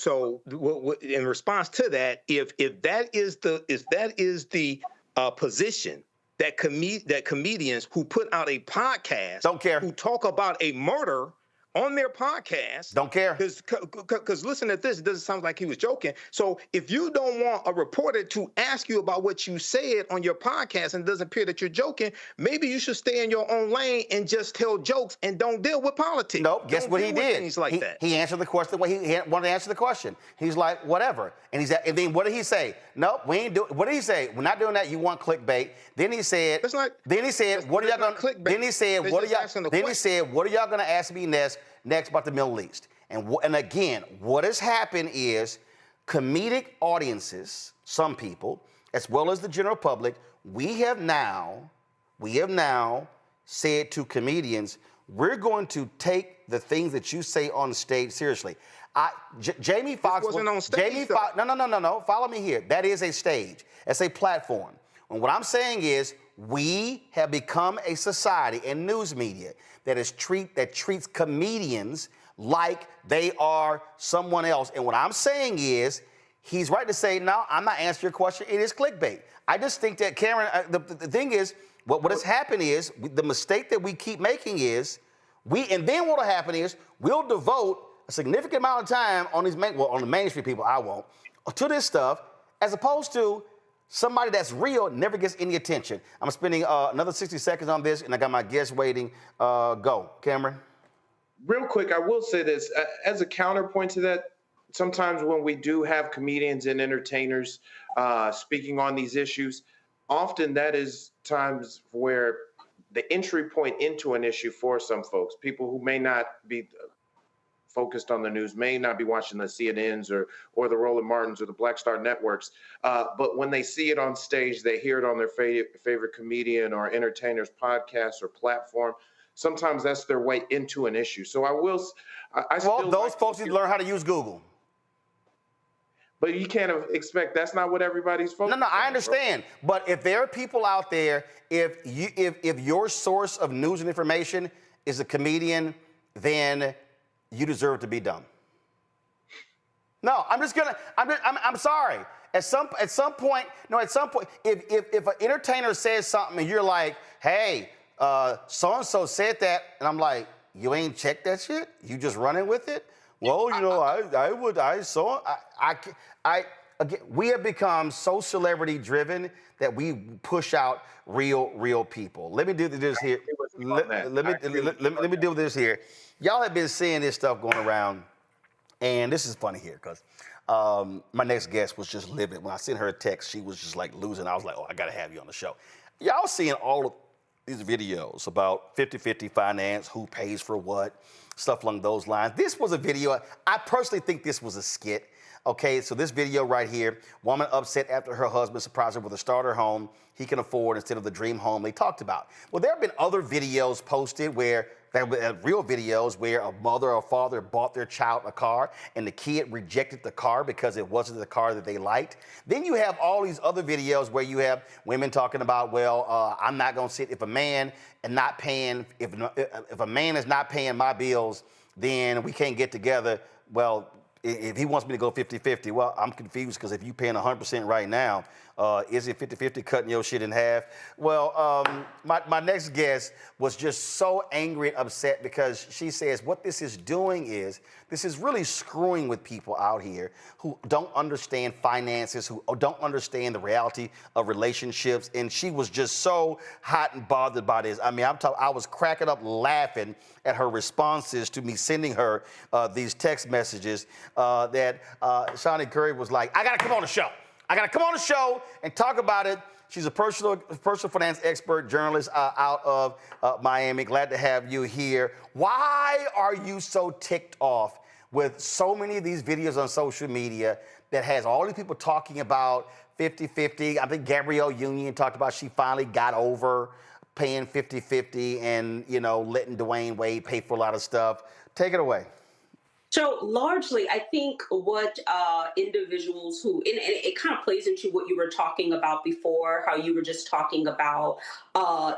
in response to that, if that is the position that comedians who put out a podcast don't care, who talk about a murder on their podcast don't care, because listen to this, it doesn't sound like he was joking. So if you don't want a reporter to ask you about what you said on your podcast and it doesn't appear that you're joking, maybe you should stay in your own lane and just tell jokes and don't deal with politics. Nope. Guess what he did? Things like that. He answered the question the way he wanted to answer the question. He's like, whatever. And then what did he say? Nope, we ain't doing. What did he say? We're not doing that. You want clickbait. Then he said. Then he said, what are y'all gonna? Then he said, what are y'all? Then he said, what are y'all gonna ask me next about the Middle East? And again, what has happened is comedic audiences, some people, as well as the general public, we have now said to comedians, we're going to take the things that you say on stage seriously. Jamie Foxx wasn't on stage. Jamie Foxx, no. Follow me here. That is a stage. That's a platform. And what I'm saying is, we have become a society and news media that treats comedians like they are someone else. And what I'm saying is, he's right to say, no, I'm not answering your question. It is clickbait. I just think that, Cameron, the thing is, what has happened is, the mistake that we keep making is, and then what will happen is, we'll devote a significant amount of time on on the mainstream people, I won't, to this stuff, as opposed to somebody that's real never gets any attention. I'm spending another 60 seconds on this, and I got my guest waiting. Go, Cameron. Real quick, I will say this. As a counterpoint to that, sometimes when we do have comedians and entertainers speaking on these issues, often that is times where the entry point into an issue for some folks, people who may not be focused on the news, may not be watching the CNNs or the Roland Martins or the Black Star networks, but when they see it on stage, they hear it on their favorite comedian or entertainer's podcast or platform. Sometimes that's their way into an issue. So those folks need to learn how to use Google. But you can't expect, that's not what everybody's focused on. No, I understand. Bro. But if there are people out there, if your source of news and information is a comedian, then you deserve to be dumb. No, I'm sorry. At some point, if an entertainer says something and you're like, hey, so-and-so said that, and I'm like, you ain't checked that shit? You just running with it? Well, again, we have become so celebrity driven that we push out real people. Let me do this here. Let me do this here. Y'all have been seeing this stuff going around, and this is funny here because my next guest was just livid. When I sent her a text, she was just like losing. I was like, oh, I gotta have you on the show. Y'all seeing all of these videos about 50-50 finance, who pays for what, stuff along those lines. This was a video, I personally think this was a skit. Okay, so this video right here, woman upset after her husband surprised her with a starter home he can afford instead of the dream home they talked about. Well, there have been other videos posted where, real videos where a mother or father bought their child a car and the kid rejected the car because it wasn't the car that they liked. Then you have all these other videos where you have women talking about, well, I'm not gonna sit, if a man is not paying my bills, then we can't get together. Well, if he wants me to go 50-50, well, I'm confused because if you're paying 100% right now, is it 50-50 cutting your shit in half? Well, my next guest was just so angry and upset because she says what this is doing is, this is really screwing with people out here who don't understand finances, who don't understand the reality of relationships. And she was just so hot and bothered by this. I mean, I was cracking up laughing at her responses to me sending her these text messages that Shawnee Curry was like, I gotta come on the show. I gotta come on the show and talk about it. She's a personal finance expert, journalist out of Miami. Glad to have you here. Why are you so ticked off with so many of these videos on social media that has all these people talking about 50-50? I think Gabrielle Union talked about she finally got over paying 50-50 and, you know, letting Dwayne Wade pay for a lot of stuff. Take it away. So largely, I think what individuals who, and it kind of plays into what you were talking about before, how you were just talking about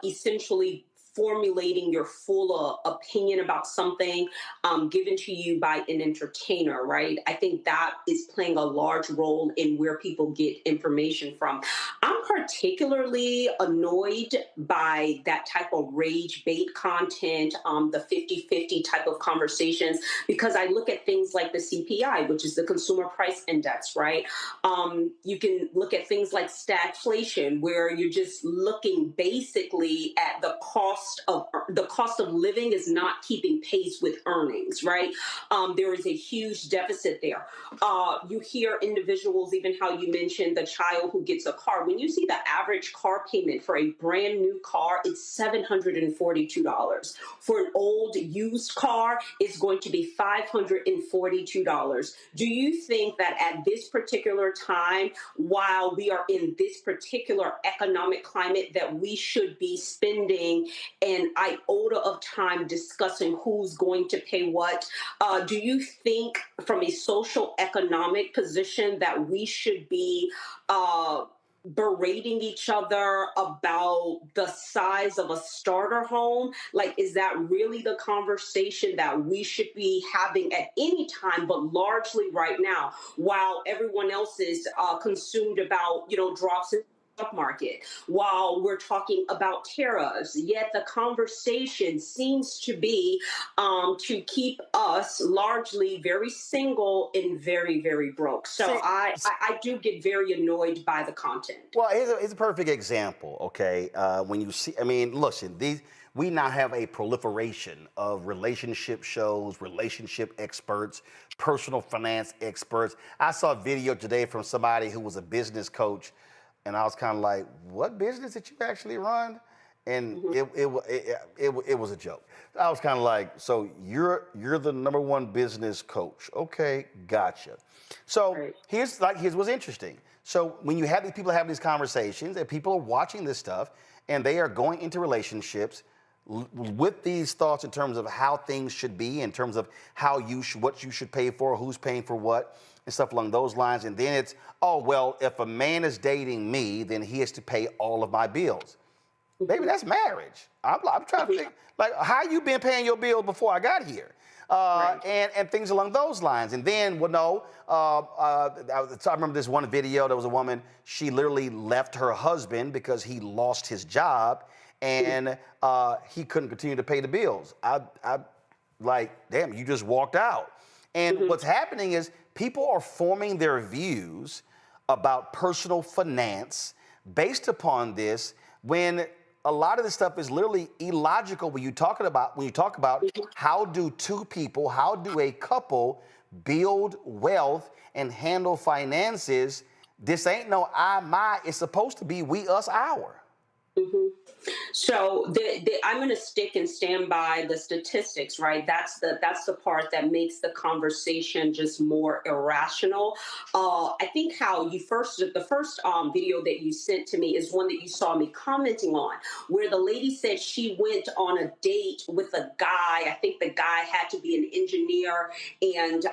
essentially formulating your full opinion about something given to you by an entertainer, right? I think that is playing a large role in where people get information from. I'm particularly annoyed by that type of rage bait content, the 50-50 type of conversations, because I look at things like the CPI, which is the Consumer Price Index, right? You can look at things like stagflation, where you're just looking basically at the cost of living is not keeping pace with earnings, right? There is a huge deficit there. You hear individuals, even how you mentioned the child who gets a car. When you see the average car payment for a brand new car, it's $742. For an old used car, it's going to be $542. Do you think that at this particular time, while we are in this particular economic climate, that we should be spending an iota of time discussing who's going to pay what? Do you think from a social economic position that we should be berating each other about the size of a starter home? Like, is that really the conversation that we should be having at any time, but largely right now, while everyone else is consumed about, drops in stock market, while we're talking about tariffs, yet the conversation seems to be to keep us largely very single and very, very broke. So I do get very annoyed by the content. Well, here's a perfect example, okay? When you see, I mean, listen, we now have a proliferation of relationship shows, relationship experts, personal finance experts. I saw a video today from somebody who was a business coach, and I was kind of like, what business did you actually run? And it was a joke. I was kind of like, so you're the #1 business coach. Okay, gotcha. So here's what's interesting. So when you have these people having these conversations, and people are watching this stuff, and they are going into relationships with these thoughts in terms of how things should be, in terms of what you should pay for, who's paying for what, and stuff along those lines. And then it's, oh, well, if a man is dating me, then he has to pay all of my bills. Maybe that's marriage. I'm trying to think, like, how you been paying your bill before I got here? And things along those lines. And then, well, no, I remember this one video, there was a woman, she literally left her husband because he lost his job and he couldn't continue to pay the bills. I like, damn, you just walked out. And what's happening is people are forming their views about personal finance based upon this, when a lot of this stuff is literally illogical when you talk about how do a couple build wealth and handle finances. This ain't no I, my, it's supposed to be we, us, our. So I'm going to stick and stand by the statistics, right? That's the part that makes the conversation just more irrational. I think the first video that you sent to me is one that you saw me commenting on, where the lady said she went on a date with a guy. I think the guy had to be an engineer, and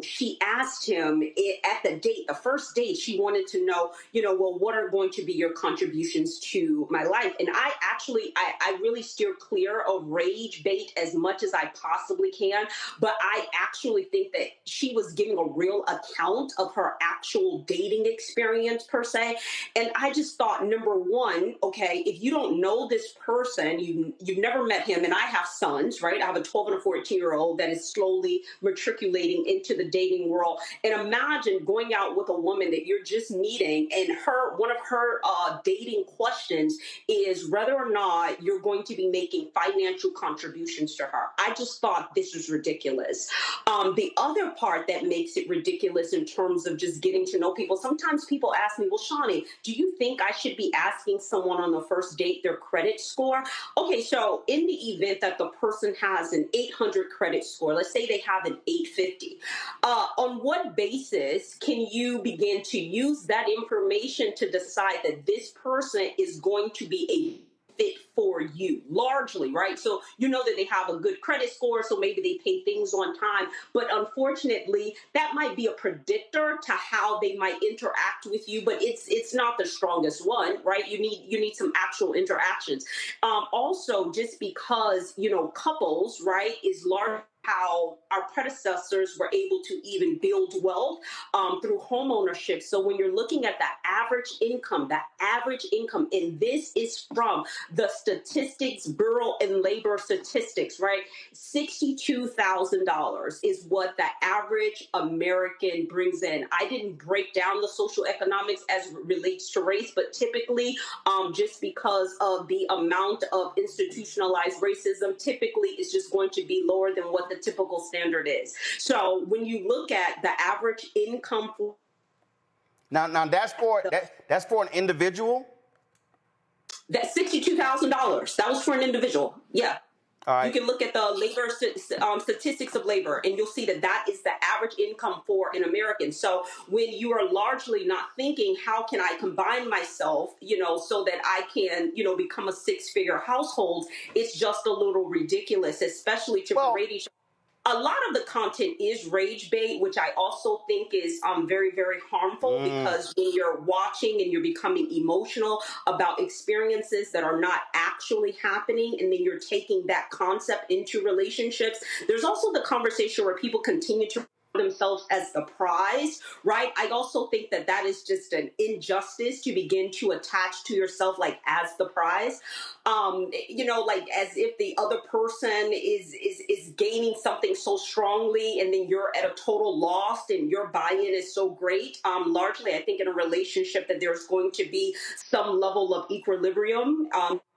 she asked him at the date, the first date, she wanted to know, well, what are going to be your contributions into my life. And I really steer clear of rage bait as much as I possibly can. But I actually think that she was giving a real account of her actual dating experience per se. And I just thought, number one, okay, if you don't know this person, you've never met him, and I have sons, right? I have a 12 and a 14-year-old that is slowly matriculating into the dating world. And imagine going out with a woman that you're just meeting, and one of her dating questions is whether or not you're going to be making financial contributions to her. I just thought this was ridiculous. The other part that makes it ridiculous in terms of just getting to know people, sometimes people ask me, well, Shawnee, do you think I should be asking someone on the first date their credit score? Okay, so in the event that the person has an 800 credit score, let's say they have an 850, on what basis can you begin to use that information to decide that this person is going to be a fit for you, largely, right? So you know that they have a good credit score, so maybe they pay things on time. But unfortunately, that might be a predictor to how they might interact with you, but it's not the strongest one, right? You need some actual interactions. Also, just because, couples, right, is large how our predecessors were able to even build wealth through home ownership. So when you're looking at the average income, and this is from the Statistics Bureau and Labor Statistics, right? $62,000 is what the average American brings in. I didn't break down the social economics as it relates to race, but typically, just because of the amount of institutionalized racism, typically is just going to be lower than what the typical standard is. So when you look at the average income for now that's for an individual. That's $62,000. That was for an individual. Yeah. All right. You can look at the labor statistics of labor, and you'll see that that is the average income for an American. So when you are largely not thinking, how can I combine myself, so that I can, become a six-figure household, it's just a little ridiculous, especially to parade each. A lot of the content is rage bait, which I also think is very, very harmful because when you're watching and you're becoming emotional about experiences that are not actually happening, and then you're taking that concept into relationships. There's also the conversation where people continue to themselves as the prize, right? I also think that that is just an injustice to begin to attach to yourself like as the prize, like as if the other person is gaining something so strongly and then you're at a total loss and your buy-in is so great. Largely, I think in a relationship that there's going to be some level of equilibrium.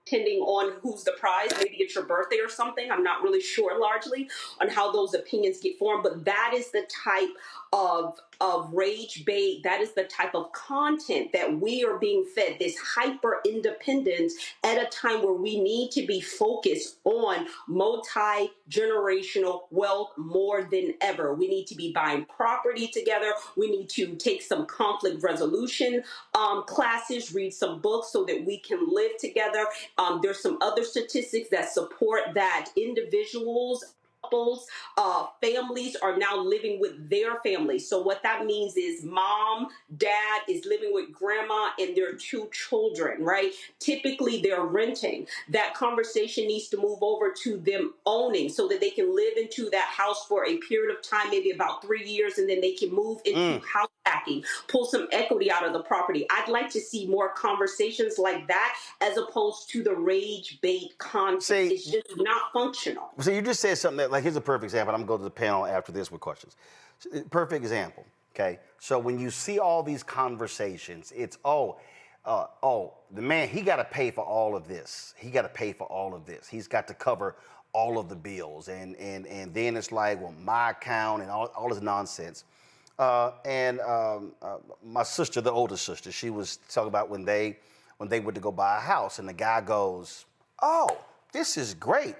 Depending on who's the prize, maybe it's your birthday or something. I'm not really sure largely on how those opinions get formed, but that is the type of rage bait. That is the type of content that we are being fed, this hyper independence at a time where we need to be focused on multi-generational wealth more than ever. We need to be buying property together. We need to take some conflict resolution classes, read some books so that we can live together. There's some other statistics that support that individuals, couples, families are now living with their families. So what that means is mom, dad is living with grandma and their two children, right? Typically they're renting. That conversation needs to move over to them owning so that they can live into that house for a period of time, maybe about 3 years, and then they can move into house hacking, pull some equity out of the property. I'd like to see more conversations like that as opposed to the rage bait content. It's just not functional. So you just said something that, like, here's a perfect example. I'm going to go to the panel after this with questions. Perfect example, okay? So when you see all these conversations, it's, the man, he got to pay for all of this. He got to pay for all of this. He's got to cover all of the bills. And then it's like, well, my account and all this nonsense. My sister, the older sister, she was talking about when they went to go buy a house, and the guy goes, "Oh, this is great.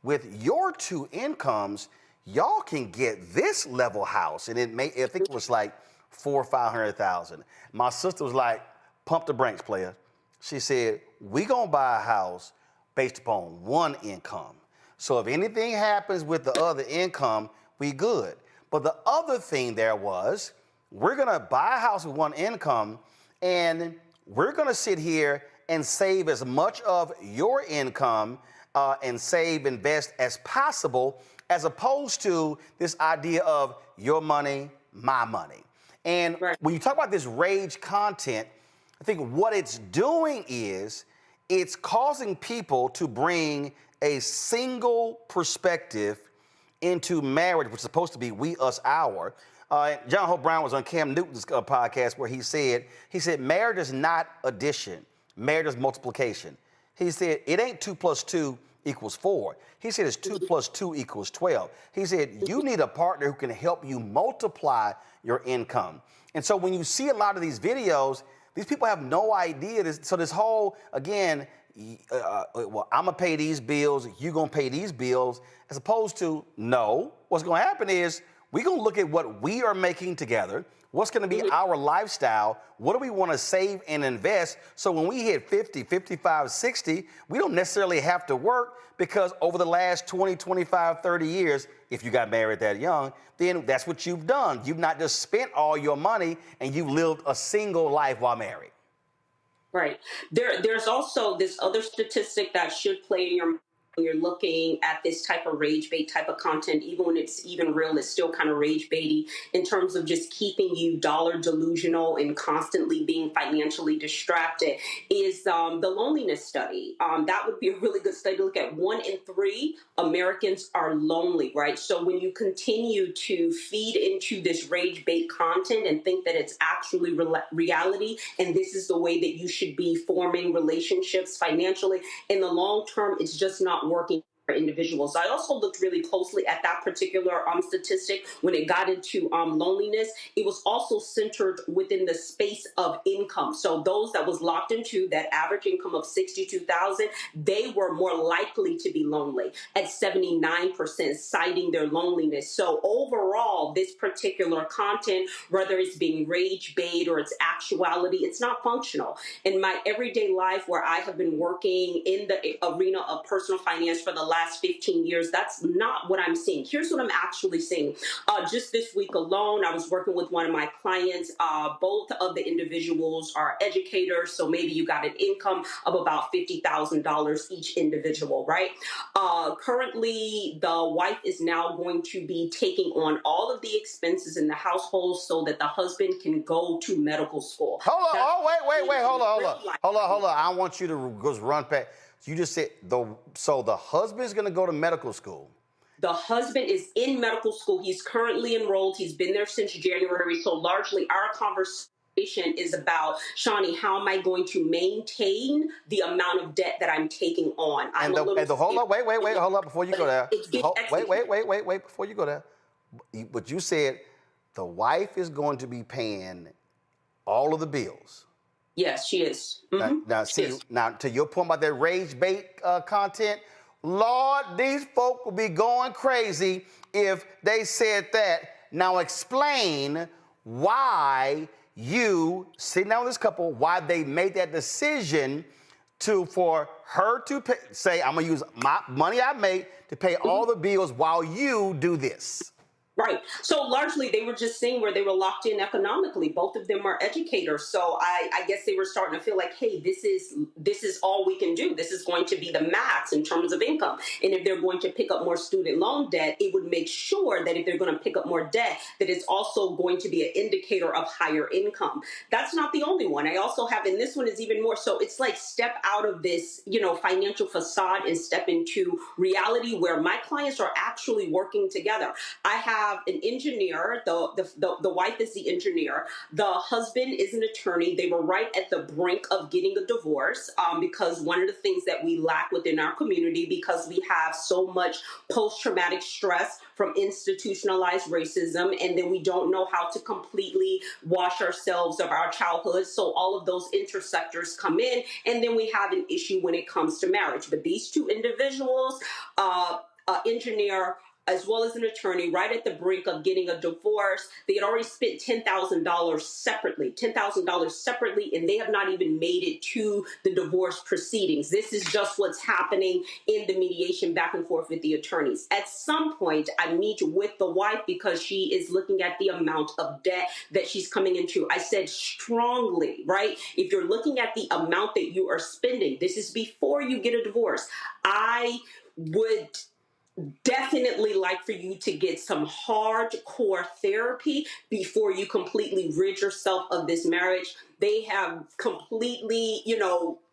With your two incomes, y'all can get this level house." And I think it was like $400,000 or $500,000. My sister was like, "Pump the brakes, player." She said, "We gonna buy a house based upon one income. So if anything happens with the other income, we good." But the other thing there was, we're gonna buy a house with one income, and we're gonna sit here and save as much of your income and save, invest as possible, as opposed to this idea of your money, my money. And when you talk about this rage content, I think what it's doing is it's causing people to bring a single perspective into marriage, which is supposed to be we, us, our. John Hope Brown was on Cam Newton's podcast where he said, marriage is not addition. Marriage is multiplication. He said, it ain't 2 + 2 = 4. He said it's 2 + 2 = 12. He said, you need a partner who can help you multiply your income. And so when you see a lot of these videos, these people have no idea. So this whole, again, well, I'm going to pay these bills, you're going to pay these bills, as opposed to, no, what's going to happen is we're going to look at what we are making together, what's going to be our lifestyle, what do we want to save and invest, so when we hit 50, 55, 60, we don't necessarily have to work, because over the last 20, 25, 30 years, if you got married that young, then that's what you've done. You've not just spent all your money and you've lived a single life while married. Right. There's also this other statistic that should play in your mind when you're looking at this type of rage bait type of content. Even when it's even real, it's still kind of rage baity in terms of just keeping you dollar delusional and constantly being financially distracted, is the loneliness study. That would be a really good study to look at. 1 in 3 Americans are lonely, right? So when you continue to feed into this rage bait content and think that it's actually reality, and this is the way that you should be forming relationships financially, in the long term, it's just not working for individuals. I also looked really closely at that particular statistic when it got into loneliness. It was also centered within the space of income. So those that was locked into that average income of $62,000, they were more likely to be lonely at 79%, citing their loneliness. So overall, this particular content, whether it's being rage bait or it's actuality, it's not functional. In my everyday life, where I have been working in the arena of personal finance for the last 15 years, that's not what I'm seeing. Here's what I'm actually seeing. Just this week alone, I was working with one of my clients. Both of the individuals are educators, so maybe you got an income of about $50,000 each individual, right? Currently, the wife is now going to be taking on all of the expenses in the household so that the husband can go to medical school. Hold on, hold on. I want you to just run past. You just said so the husband's going to go to medical school. The husband is in medical school. He's currently enrolled. He's been there since January. So largely our conversation is about, Shawnee, how am I going to maintain the amount of debt that I'm taking on? Hold up before you go there. Wait, before you go there. But you said the wife is going to be paying all of the bills. Yes, she is. Now, to your point about that rage bait content, Lord, these folk will be going crazy if they said that. Now explain why you, sitting down with this couple, why they made that decision for her to say, I'm going to use my money I made to pay all the bills while you do this. Right. So largely they were just seeing where they were locked in economically. Both of them are educators. So I guess they were starting to feel like, hey, this is all we can do. This is going to be the max in terms of income. And if they're going to pick up more student loan debt, it would make sure that if they're going to pick up more debt, that it's also going to be an indicator of higher income. That's not the only one. I also have, and this one is even more so, it's like step out of this, financial facade and step into reality where my clients are actually working together. I have an engineer, the wife is the engineer, the husband is an attorney. They were right at the brink of getting a divorce because one of the things that we lack within our community, because we have so much post-traumatic stress from institutionalized racism, and then we don't know how to completely wash ourselves of our childhood. So all of those intersectors come in, and then we have an issue when it comes to marriage. But these two individuals, engineer, as well as an attorney, right at the brink of getting a divorce. They had already spent $10,000 separately, and they have not even made it to the divorce proceedings. This is just what's happening in the mediation back and forth with the attorneys. At some point, I meet with the wife because she is looking at the amount of debt that she's coming into. I said strongly, right? If you're looking at the amount that you are spending, this is before you get a divorce. I would definitely like for you to get some hardcore therapy before you completely rid yourself of this marriage. They have completely,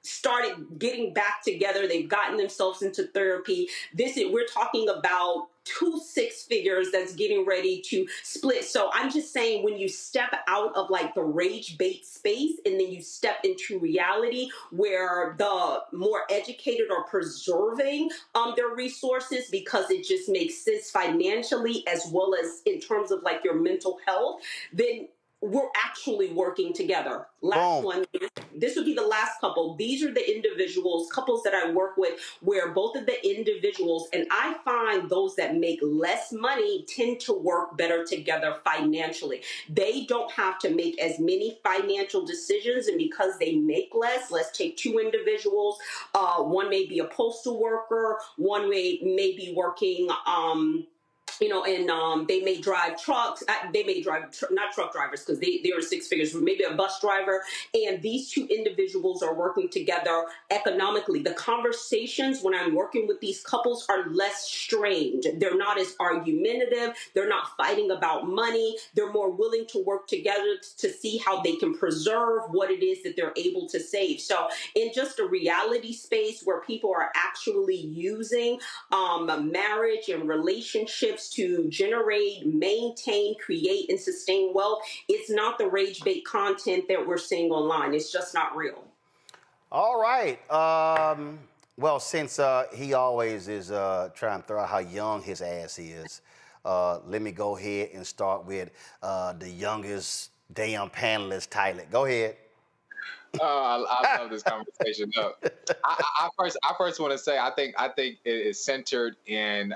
started getting back together. They've gotten themselves into therapy. We're talking about 2 6 figures that's getting ready to split. So I'm just saying, when you step out of like the rage bait space and then you step into reality where the more educated are preserving their resources because it just makes sense financially as well as in terms of like your mental health, then we're actually working together. Last one, this would be the last couple. These are the couples that I work with, where both of the individuals, and I find those that make less money tend to work better together financially. They don't have to make as many financial decisions, and because they make less, let's take 2 individuals. One may be a postal worker, one may be working, and they may drive trucks. They may drive, not truck drivers, because they are 6 figures, maybe a bus driver. And these 2 individuals are working together economically. The conversations when I'm working with these couples are less strained. They're not as argumentative. They're not fighting about money. They're more willing to work together to see how they can preserve what it is that they're able to save. So in just a reality space where people are actually using marriage and relationships to generate, maintain, create, and sustain wealth, it's not the rage bait content that we're seeing online. It's just not real. All right. Well, since he always is trying to throw out how young his ass is, let me go ahead and start with the youngest damn panelist, Tyler. Go ahead. I love this conversation. No, I first want to say I think it is centered in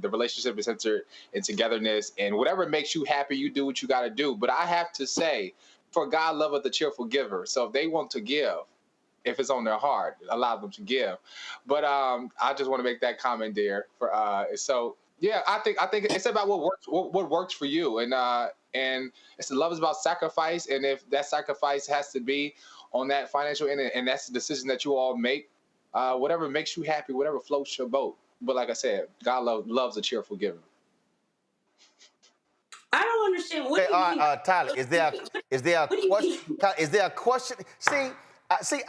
the relationship is centered in togetherness, and whatever makes you happy, you do what you got to do. But I have to say, for God loveth a cheerful giver. So if they want to give, if it's on their heart, allow them to give. But I just want to make that comment there. So yeah, I think it's about what works for you, and it's love is about sacrifice. And if that sacrifice has to be on that financial end, and that's the decision that you all make, whatever makes you happy, whatever floats your boat. But like I said, God loves a cheerful giver. I don't understand. What do you mean? Tyler, is there a question? Is there a question? See,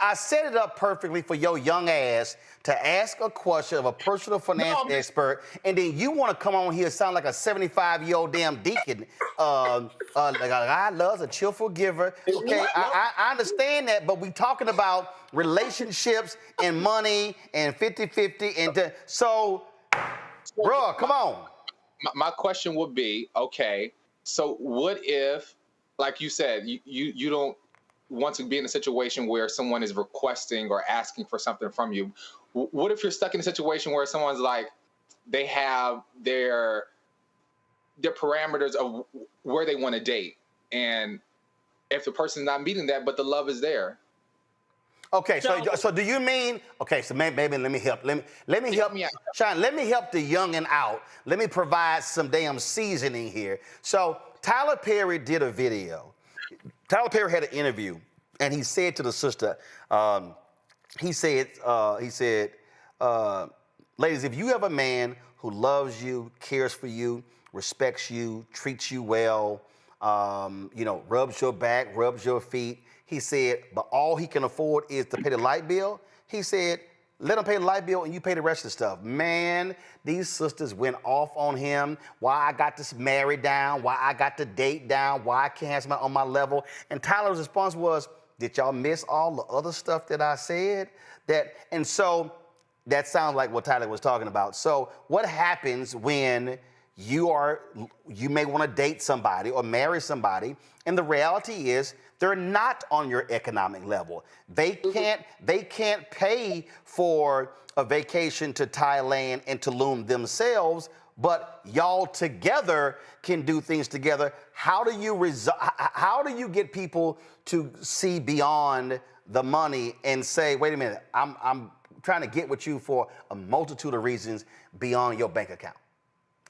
I set it up perfectly for your young ass to ask a question of a personal finance expert, and then you want to come on here and sound like a 75-year-old damn deacon. Like God loves a cheerful giver. Okay, I understand that, but we're talking about relationships and money and 50-50, and so, bro, come on. My question would be, okay, so what if, like you said, you don't want to be in a situation where someone is requesting or asking for something from you? What if you're stuck in a situation where someone's like, they have their parameters of where they want to date, and if the person's not meeting that, but the love is there? Okay, so do you mean? Okay, so maybe let me help. Let me help me out, Sean. Let me help the youngin' out. Let me provide some damn seasoning here. So Tyler Perry did a video. Tyler Perry had an interview, and he said to the sister, he said, ladies, if you have a man who loves you, cares for you, respects you, treats you well, rubs your back, rubs your feet, he said, but all he can afford is to pay the light bill, he said, let him pay the light bill and you pay the rest of the stuff. Man, these sisters went off on him. Why I got this married down, why I got the date down, why I can't have somebody on my level. And Tyler's response was, did y'all miss all the other stuff that I said? And so that sounds like what Tyler was talking about. So what happens when you may want to date somebody or marry somebody, and the reality is they're not on your economic level. They can't pay for a vacation to Thailand and Tulum themselves, but y'all together can do things together. How do you get people to see beyond the money and say, wait a minute, I'm trying to get with you for a multitude of reasons beyond your bank account?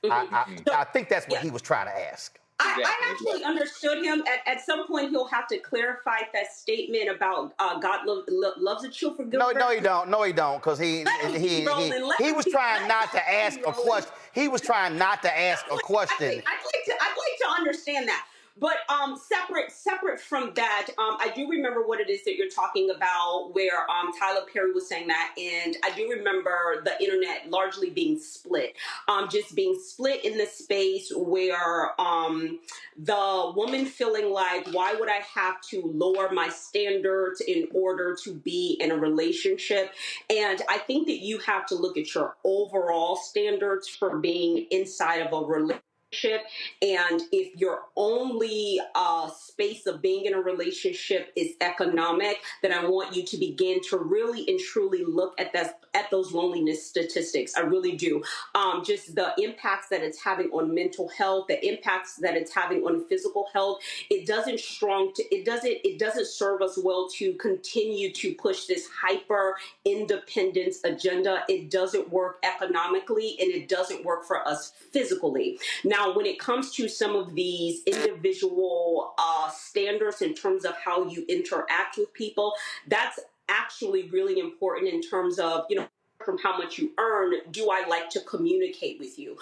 I think that's what he was trying to ask. I actually understood him. At some point, he'll have to clarify that statement about God loves a cheerful good. No, he don't. No, he don't, because he was trying not to ask a question. He was trying not to ask a question. I'd like to understand that. But separate from that, I do remember what it is that you're talking about, where Tyler Perry was saying that, and I do remember the internet largely being split, just being split in the space where the woman feeling like, why would I have to lower my standards in order to be in a relationship? And I think that you have to look at your overall standards for being inside of a relationship. And if your only space of being in a relationship is economic, then I want you to begin to really and truly look at those loneliness statistics. I really do. Just the impacts that it's having on mental health, the impacts that it's having on physical health. It doesn't serve us well to continue to push this hyper independence agenda. It doesn't work economically, and it doesn't work for us physically. Now, when it comes to some of these individual standards in terms of how you interact with people, that's actually really important in terms of, from how much you earn, do I like to communicate with you?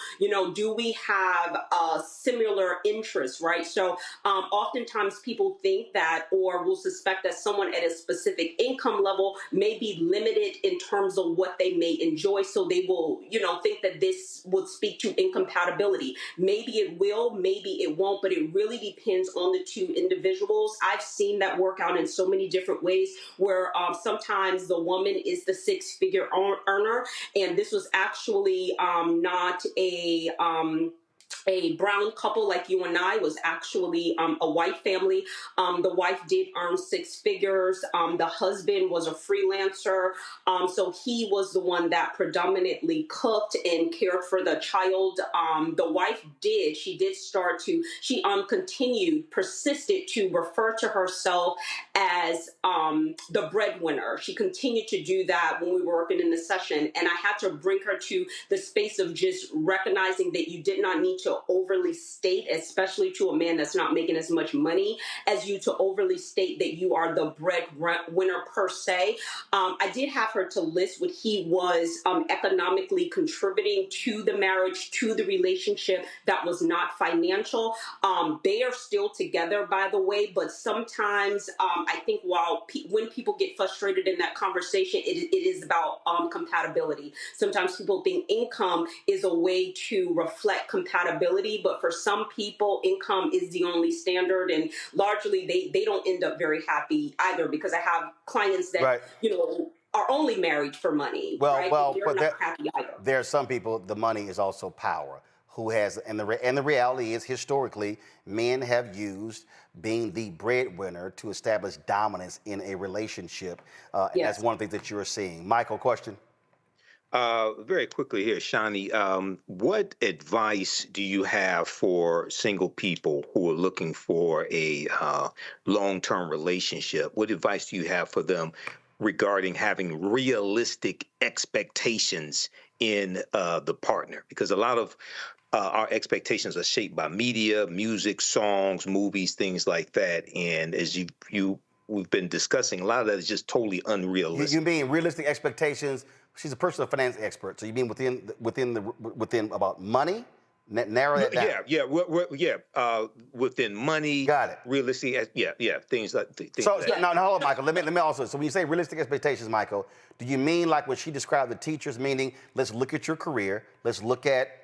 Do we have similar interests, right? So oftentimes people think that, or will suspect that someone at a specific income level may be limited in terms of what they may enjoy. So they will, think that this would speak to incompatibility. Maybe it will, maybe it won't, but it really depends on the two individuals. I've seen that work out in so many different ways, where sometimes the woman is the six-figure earner, and this was actually not a brown couple like you and I, was actually a white family. The wife did earn six figures. The husband was a freelancer. So he was the one that predominantly cooked and cared for the child. The wife persisted to refer to herself as the breadwinner. She continued to do that when we were working in the session. And I had to bring her to the space of just recognizing that you did not need to overly state, especially to a man that's not making as much money as you, to overly state that you are the breadwinner per se. I did have her to list what he was economically contributing to the marriage, to the relationship, that was not financial. They are still together, by the way, but sometimes I think when people get frustrated in that conversation, it is about compatibility. Sometimes people think income is a way to reflect compatibility, but for some people, income is the only standard, and largely they don't end up very happy either, because I have clients that, right, are only married for money. Well, right? well, they're but not happy either. There are some people, the money is also power. And the reality is, historically, men have used being the breadwinner to establish dominance in a relationship. And that's one of the things that you're seeing. Michael, question? Very quickly here, Shani, what advice do you have for single people who are looking for a long-term relationship? What advice do you have for them regarding having realistic expectations in the partner? Because a lot of our expectations are shaped by media, music, songs, movies, things like that. And as we've been discussing, a lot of that is just totally unrealistic. You mean realistic expectations? She's a personal finance expert, so you mean within about money? Narrow that down. Within money. Got it. Realistic, things like that. So now hold on, Michael. Let me also. So when you say realistic expectations, Michael, do you mean like when she described the teachers, meaning let's look at your career, let's look at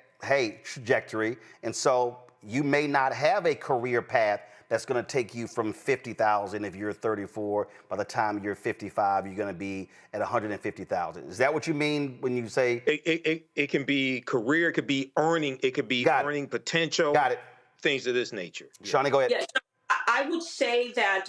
trajectory, and so you may not have a career path that's going to take you from 50,000 if you're 34. By the time you're 55, you're going to be at 150,000. Is that what you mean when you say it can be career, it could be earning, it could be earning potential. Got it. Things of this nature. Shawnee, go ahead. Yeah, I would say that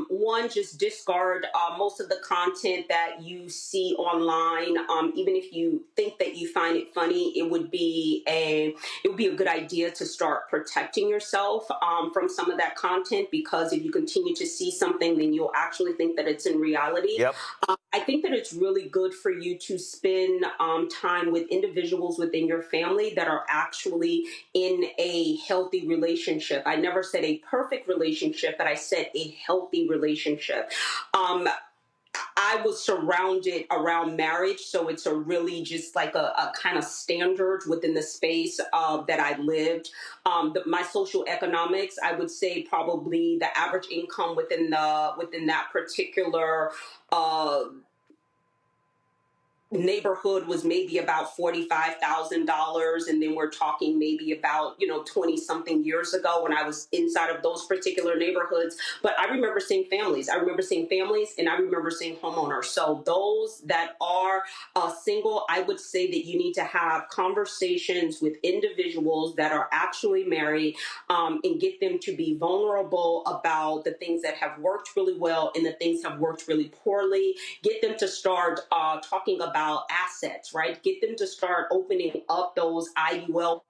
one, just discard most of the content that you see online. Even if you think that you find it funny, it would be a good idea to start protecting yourself from some of that content, because if you continue to see something, then you'll actually think that it's in reality. Yep. I think that it's really good for you to spend time with individuals within your family that are actually in a healthy relationship. I never said a perfect relationship, but I said a healthy relationship. I was surrounded around marriage, so it's a really just like a kind of standard within the space that I lived. My social economics, I would say probably the average income within that particular neighborhood was maybe about $45,000, and then we're talking maybe about 20 something years ago when I was inside of those particular neighborhoods. But I remember seeing families. And I remember seeing homeowners. So those that are single, I would say that you need to have conversations with individuals that are actually married, and get them to be vulnerable about the things that have worked really well and the things have worked really poorly. Get them to start talking about assets, right? Get them to start opening up those IUL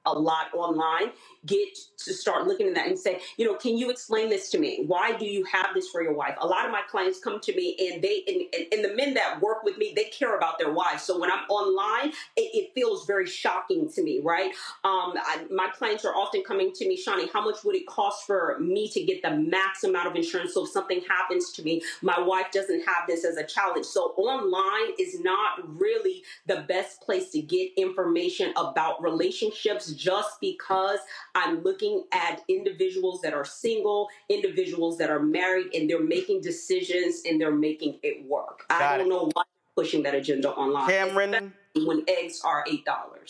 a lot online. Get to start looking at that and say, can you explain this to me? Why do you have this for your wife? A lot of my clients come to me, and and the men that work with me, they care about their wives. So when I'm online, it feels very shocking to me, right? My clients are often coming to me, Shawnee, how much would it cost for me to get the max amount of insurance so if something happens to me, my wife doesn't have this as a challenge? So online is not really the best place to get information about relationships, just because I'm looking at individuals that are single, individuals that are married, and they're making decisions and they're making it work. I don't know why they're pushing that agenda online. Cameron, when eggs are $8.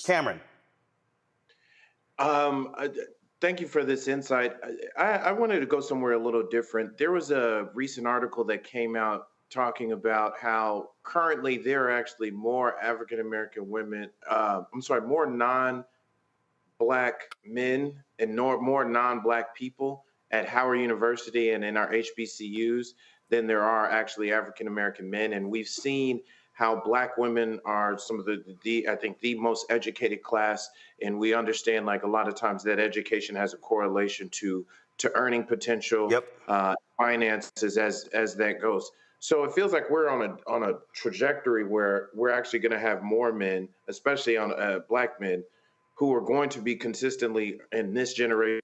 Cameron. Thank you for this insight. I wanted to go somewhere a little different. There was a recent article that came out talking about how currently there are actually more African-American women, more non-Black men and more non-Black people at Howard University and in our HBCUs than there are actually African-American men. And we've seen how Black women are some of I think the most educated class. And we understand like a lot of times that education has a correlation to earning potential, finances as that goes. So it feels like we're on a trajectory where we're actually going to have more men, especially on Black men, who are going to be consistently in this generation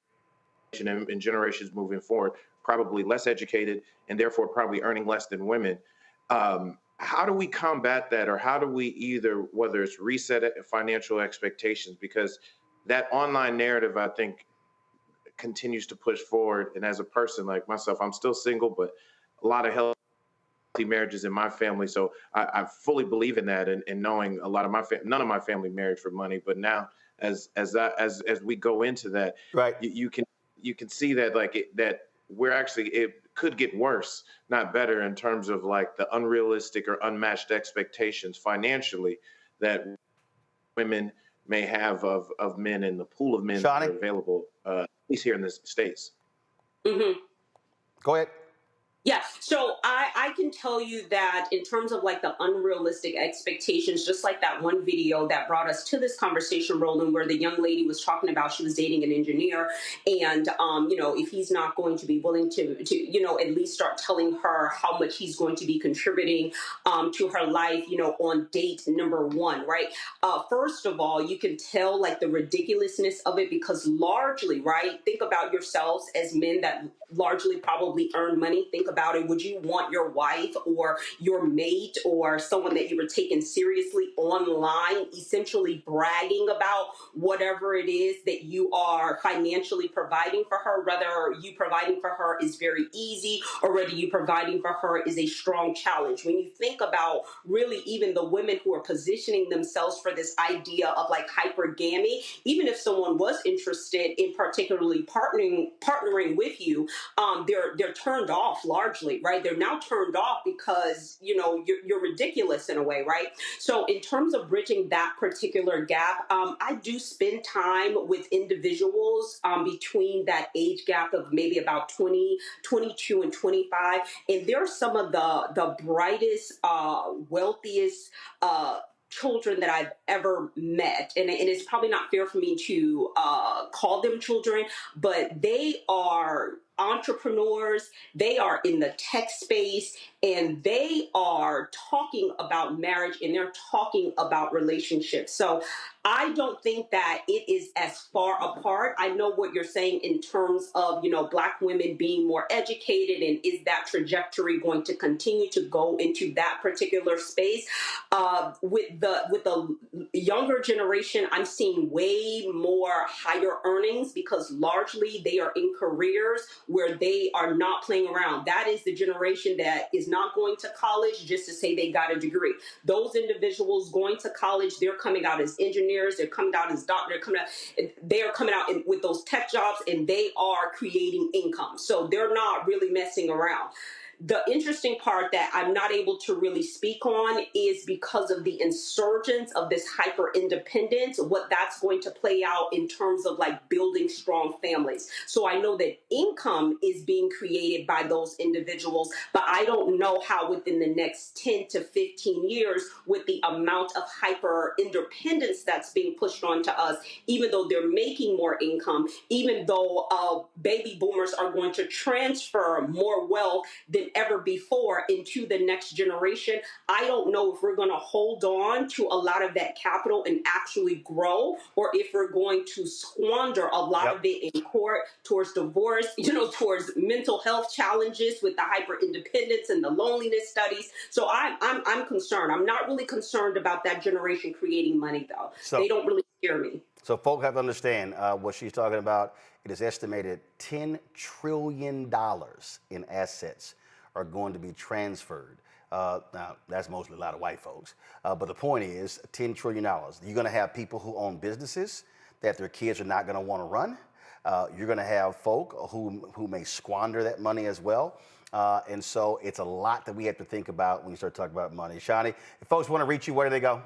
and in generations moving forward, probably less educated and therefore probably earning less than women. How do we combat that, or how do we whether it's reset financial expectations? Because that online narrative, I think, continues to push forward. And as a person like myself, I'm still single, but a lot of healthy marriages in my family. So I fully believe in that, and knowing a lot of none of my family married for money, but now as we go into that, right, you can see that that we're actually, it could get worse, not better, in terms of like the unrealistic or unmatched expectations financially that women may have of men in the pool of men that are available, at least here in the States. Mm-hmm. Go ahead. Yeah, so I can tell you that in terms of like the unrealistic expectations, just like that one video that brought us to this conversation, Roland, where the young lady was talking about she was dating an engineer, and if he's not going to be willing to at least start telling her how much he's going to be contributing to her life, on date number one, right? First of all, you can tell like the ridiculousness of it, because largely, right, think about yourselves as men that largely probably earn money. Think about it, would you want your wife or your mate or someone that you were taking seriously online essentially bragging about whatever it is that you are financially providing for her, whether you providing for her is very easy or whether you providing for her is a strong challenge? When you think about really even the women who are positioning themselves for this idea of like hypergamy, even if someone was interested in particularly partnering with you, they're turned off largely, right? They're now turned off because, you know, you're ridiculous in a way, right? So in terms of bridging that particular gap, I do spend time with individuals between that age gap of maybe about 22 and 25. And they're some of the brightest, wealthiest, children that I've ever met. And it's probably not fair for me to call them children, but they are entrepreneurs. They are in the tech space and they are talking about marriage and they're talking about relationships. So I don't think that it is as far apart. I know what you're saying in terms of, you know, Black women being more educated, and is that trajectory going to continue to go into that particular space? With the younger generation, I'm seeing way more higher earnings because largely they are in careers where they are not playing around. That is the generation that is not going to college just to say they got a degree. Those individuals going to college, they're coming out as engineers, they're coming out as doctors, they are coming out with those tech jobs and they are creating income. So they're not really messing around. The interesting part that I'm not able to really speak on is because of the insurgence of this hyper independence, what that's going to play out in terms of like building strong families. So I know that income is being created by those individuals, but I don't know how within the next 10 to 15 years, with the amount of hyper independence that's being pushed onto us, even though they're making more income, even though baby boomers are going to transfer more wealth than ever before into the next generation, I don't know if we're going to hold on to a lot of that capital and actually grow, or if we're going to squander a lot of it in court towards divorce, you know, towards mental health challenges with the hyper independence and the loneliness studies. So I'm concerned. I'm not really concerned about that generation creating money though. So, they don't really scare me. So folks have to understand what she's talking about. It is estimated $10 trillion in assets are going to be transferred. Now, that's mostly a lot of white folks. But the point is $10 trillion. You're going to have people who own businesses that their kids are not going to want to run. You're going to have folk who may squander that money as well. And so it's a lot that we have to think about when you start talking about money. Shani, if folks want to reach you, where do they go?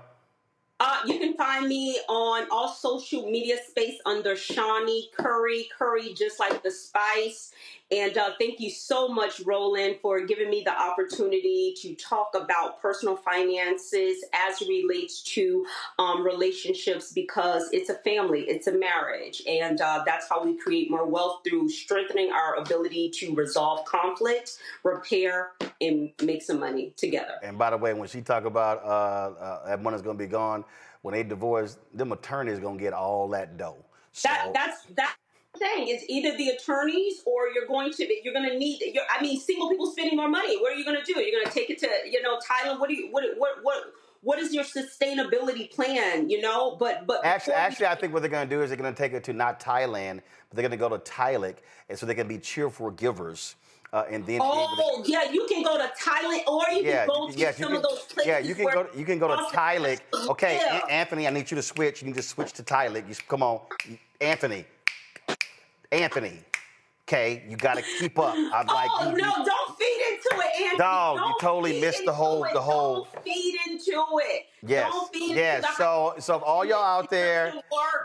You can find me on all social media space under Shani Curry, just like the spice. And thank you so much, Roland, for giving me the opportunity to talk about personal finances as it relates to relationships, because it's a family, it's a marriage. And that's how we create more wealth, through strengthening our ability to resolve conflict, repair, and make some money together. And by the way, when she talk about that money's going to be gone, when they divorce, them attorneys going to get all that dough. So, that's saying is either the attorneys or you're going to need single people spending more money. What are you going to do? You're going to take it to, you know, Thailand. What is your sustainability plan? You know, but actually, I think what they're going to do is they're going to take it to not Thailand, but they're going to go to Thailand, and so they can be cheerful givers. And then you can go to Thailand, or you can go to some of those places. Yeah, you can go to Thailand. Okay, Anthony, I need you to switch. You need to switch to Thailand. Come on, Anthony. Okay, you got to keep up. I'm don't feed into it, Anthony. Dog, you totally missed the whole. Don't feed into it. Yes. Don't feed yes. Into so all y'all out there,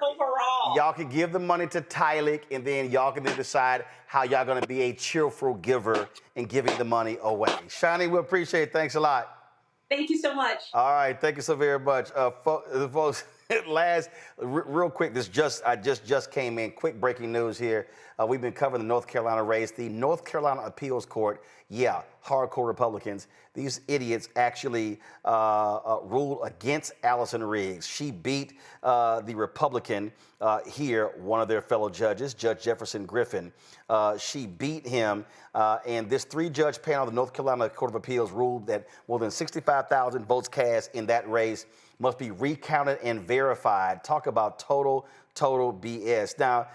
overall, y'all can give the money to Thailand, and then y'all can then decide how y'all gonna be a cheerful giver in giving the money away. Shani, we appreciate it. Thanks a lot. Thank you so much. All right, thank you so very much, folks. real quick, I just came in. Quick breaking news here. We've been covering the North Carolina race. The North Carolina Appeals Court, hardcore Republicans. These idiots actually ruled against Allison Riggs. She beat the Republican here, one of their fellow judges, Judge Jefferson Griffin. She beat him, and this three-judge panel of the North Carolina Court of Appeals ruled that more than 65,000 votes cast in that race must be recounted and verified. Talk about total BS. Now,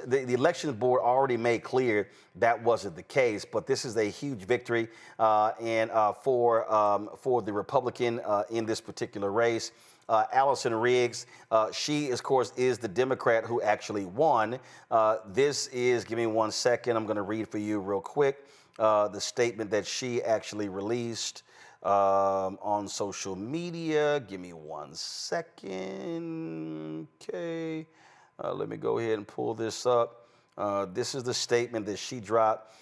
the election board already made clear that wasn't the case, but this is a huge victory for the Republican in this particular race. Allison Riggs, she, of course, is the Democrat who actually won. This is, give me 1 second, I'm going to read for you real quick the statement that she actually released on social media. Give me 1 second. Okay. Let me go ahead and pull this up. This is the statement that she dropped.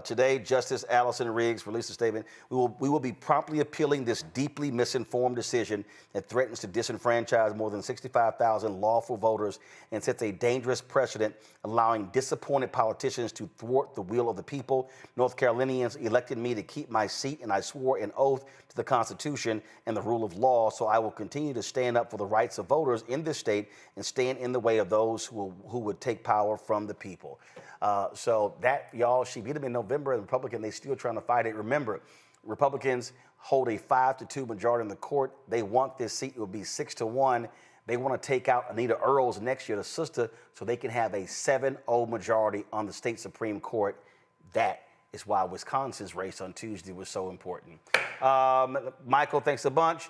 Today, Justice Allison Riggs released a statement. We will be promptly appealing this deeply misinformed decision that threatens to disenfranchise more than 65,000 lawful voters and sets a dangerous precedent, allowing disappointed politicians to thwart the will of the people. North Carolinians elected me to keep my seat, and I swore an oath to the Constitution and the rule of law, so I will continue to stand up for the rights of voters in this state and stand in the way of those who would take power from the people. So that, y'all, she beat him in November, and the Republican, they still trying to fight it. Remember, Republicans hold a 5-2 majority in the court. They want this seat. It will be 6-1. They want to take out Anita Earls next year, the sister, so they can have a 7-0 majority on the state Supreme Court. That is why Wisconsin's race on Tuesday was so important. Michael, thanks a bunch.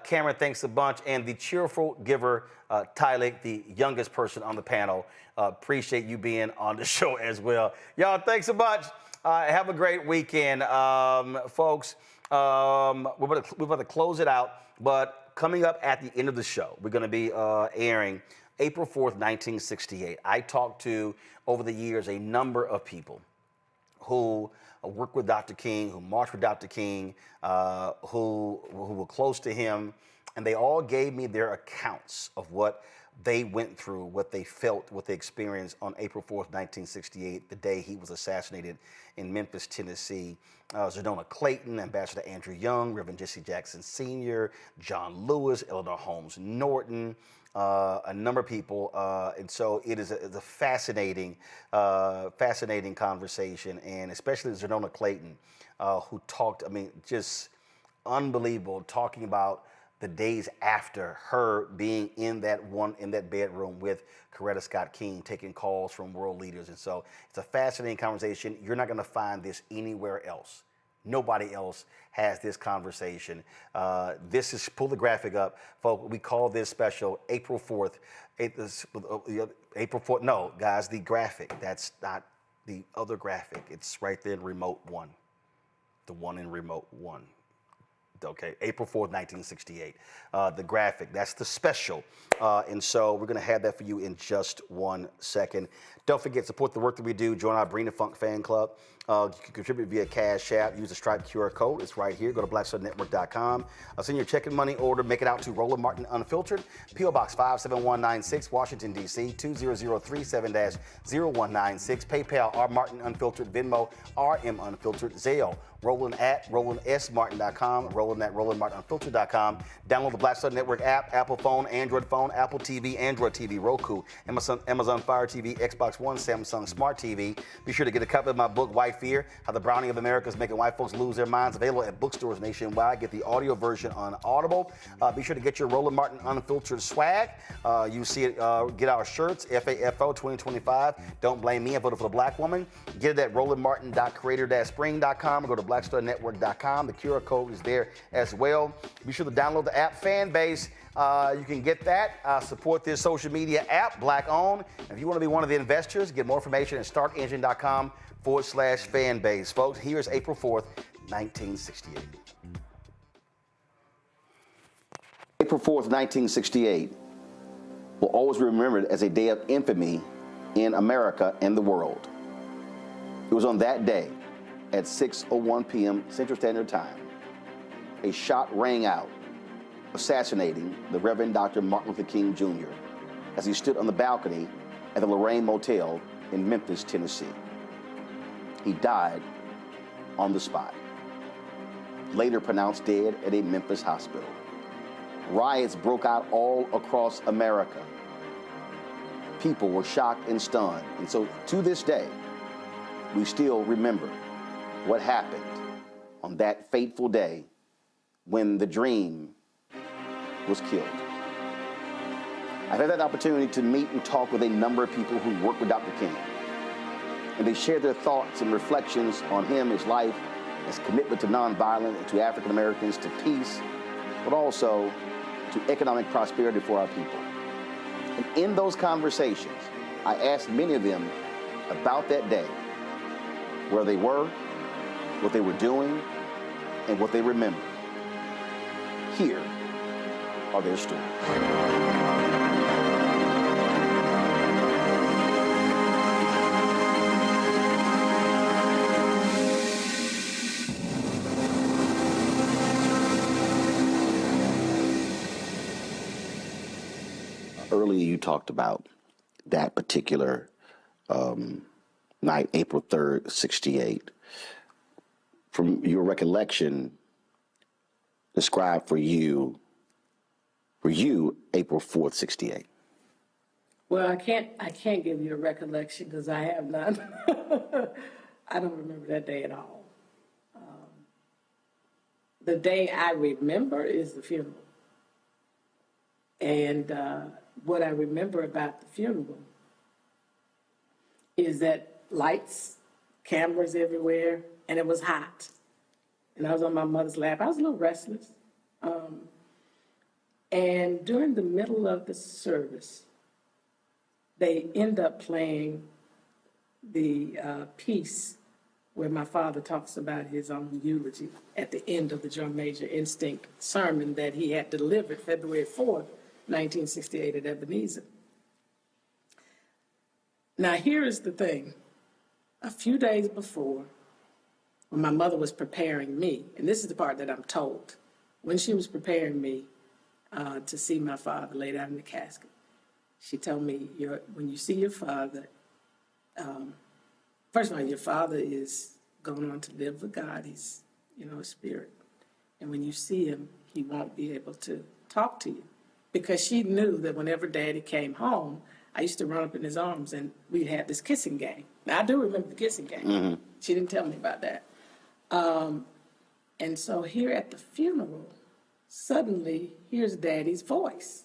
Cameron, thanks a bunch. And the cheerful giver, Tylik, the youngest person on the panel, appreciate you being on the show as well. Y'all, thanks a bunch. Have a great weekend, folks. We're about to close it out, but coming up at the end of the show, we're going to be airing April 4th, 1968. I talked to, over the years, a number of people who worked with Dr. King, who marched with Dr. King, who were close to him, and they all gave me their accounts of what they went through, what they felt, what they experienced on April 4th, 1968, the day he was assassinated in Memphis, Tennessee. Zerdona Clayton, Ambassador Andrew Young, Reverend Jesse Jackson Sr., John Lewis, Eleanor Holmes Norton, a number of people, and so it's a fascinating conversation, and especially Zerdona Clayton, who talked, just unbelievable, talking about the days after her being in that bedroom with Coretta Scott King, taking calls from world leaders. And so it's a fascinating conversation. You're not going to find this anywhere else. Nobody else has this conversation. This is, pull the graphic up, folks. We call this special April 4th. April 4th, no, guys, the graphic. That's not the other graphic. It's right there in remote one. The one in remote one. Okay, April 4th, 1968. The graphic, that's the special. And so we're going to have that for you in just 1 second. Don't forget, support the work that we do. Join our Bring the Funk fan club. You can contribute via Cash App. Use the Stripe QR code. It's right here. Go to blackstarnetwork.com. Send your check and money order. Make it out to Roland Martin Unfiltered. P.O. Box 57196, Washington, D.C. 20037-0196. PayPal, R. Martin Unfiltered. Venmo, RM Unfiltered. Zelle, Roland at RolandSMartin.com. Roland at RolandMartinUnfiltered.com. Download the Black Star Network app. Apple phone, Android phone, Apple TV, Android TV, Roku, Amazon Fire TV, Xbox One, Samsung Smart TV. Be sure to get a copy of my book, White Fear, How the Browning of America is Making White Folks Lose Their Minds. Available at bookstores nationwide. Get the audio version on Audible. Be sure to get your Roland Martin Unfiltered swag. You see it, get our shirts, FAFO 2025. Don't blame me, I voted for the black woman. Get it at rolandmartin.creator-spring.com or go to blackstarnetwork.com. The QR code is there as well. Be sure to download the app Fanbase. You can get that. Support this social media app, black owned. If you want to be one of the investors, get more information at startengine.com/fanbase. Folks, here's April 4th, 1968. April 4th, 1968 will always be remembered as a day of infamy in America and the world. It was on that day at 6:01 p.m. Central Standard Time. A shot rang out assassinating the Reverend Dr. Martin Luther King Jr. as he stood on the balcony at the Lorraine Motel in Memphis, Tennessee. He died on the spot, later pronounced dead at a Memphis hospital. Riots broke out all across America. People were shocked and stunned. And so to this day, we still remember what happened on that fateful day when the dream was killed. I've had that opportunity to meet and talk with a number of people who work with Dr. King. And they share their thoughts and reflections on him, his life, his commitment to nonviolence, to African Americans, to peace, but also to economic prosperity for our people. And in those conversations, I asked many of them about that day, where they were, what they were doing, and what they remember. Here are their stories. Earlier, you talked about that particular night, April 3rd, 68. From your recollection, describe for you, April 4th, 68. Well, I can't give you a recollection because I have none. I don't remember that day at all. The day I remember is the funeral. And what I remember about the funeral is that lights, cameras everywhere, and it was hot. And I was on my mother's lap. I was a little restless. And during the middle of the service, they end up playing the piece where my father talks about his own eulogy at the end of the Drum Major Instinct sermon that he had delivered February 4th, 1968 at Ebenezer. Now, here is the thing. A few days before, when my mother was preparing me, and this is the part that I'm told, when she was preparing me to see my father laid out in the casket, she told me, when you see your father, first of all, your father is going on to live with God. He's, a spirit. And when you see him, he won't be able to talk to you. Because she knew that whenever Daddy came home, I used to run up in his arms and we had this kissing game. Now, I do remember the kissing game. Mm-hmm. She didn't tell me about that. And so here at the funeral, suddenly, here's Daddy's voice.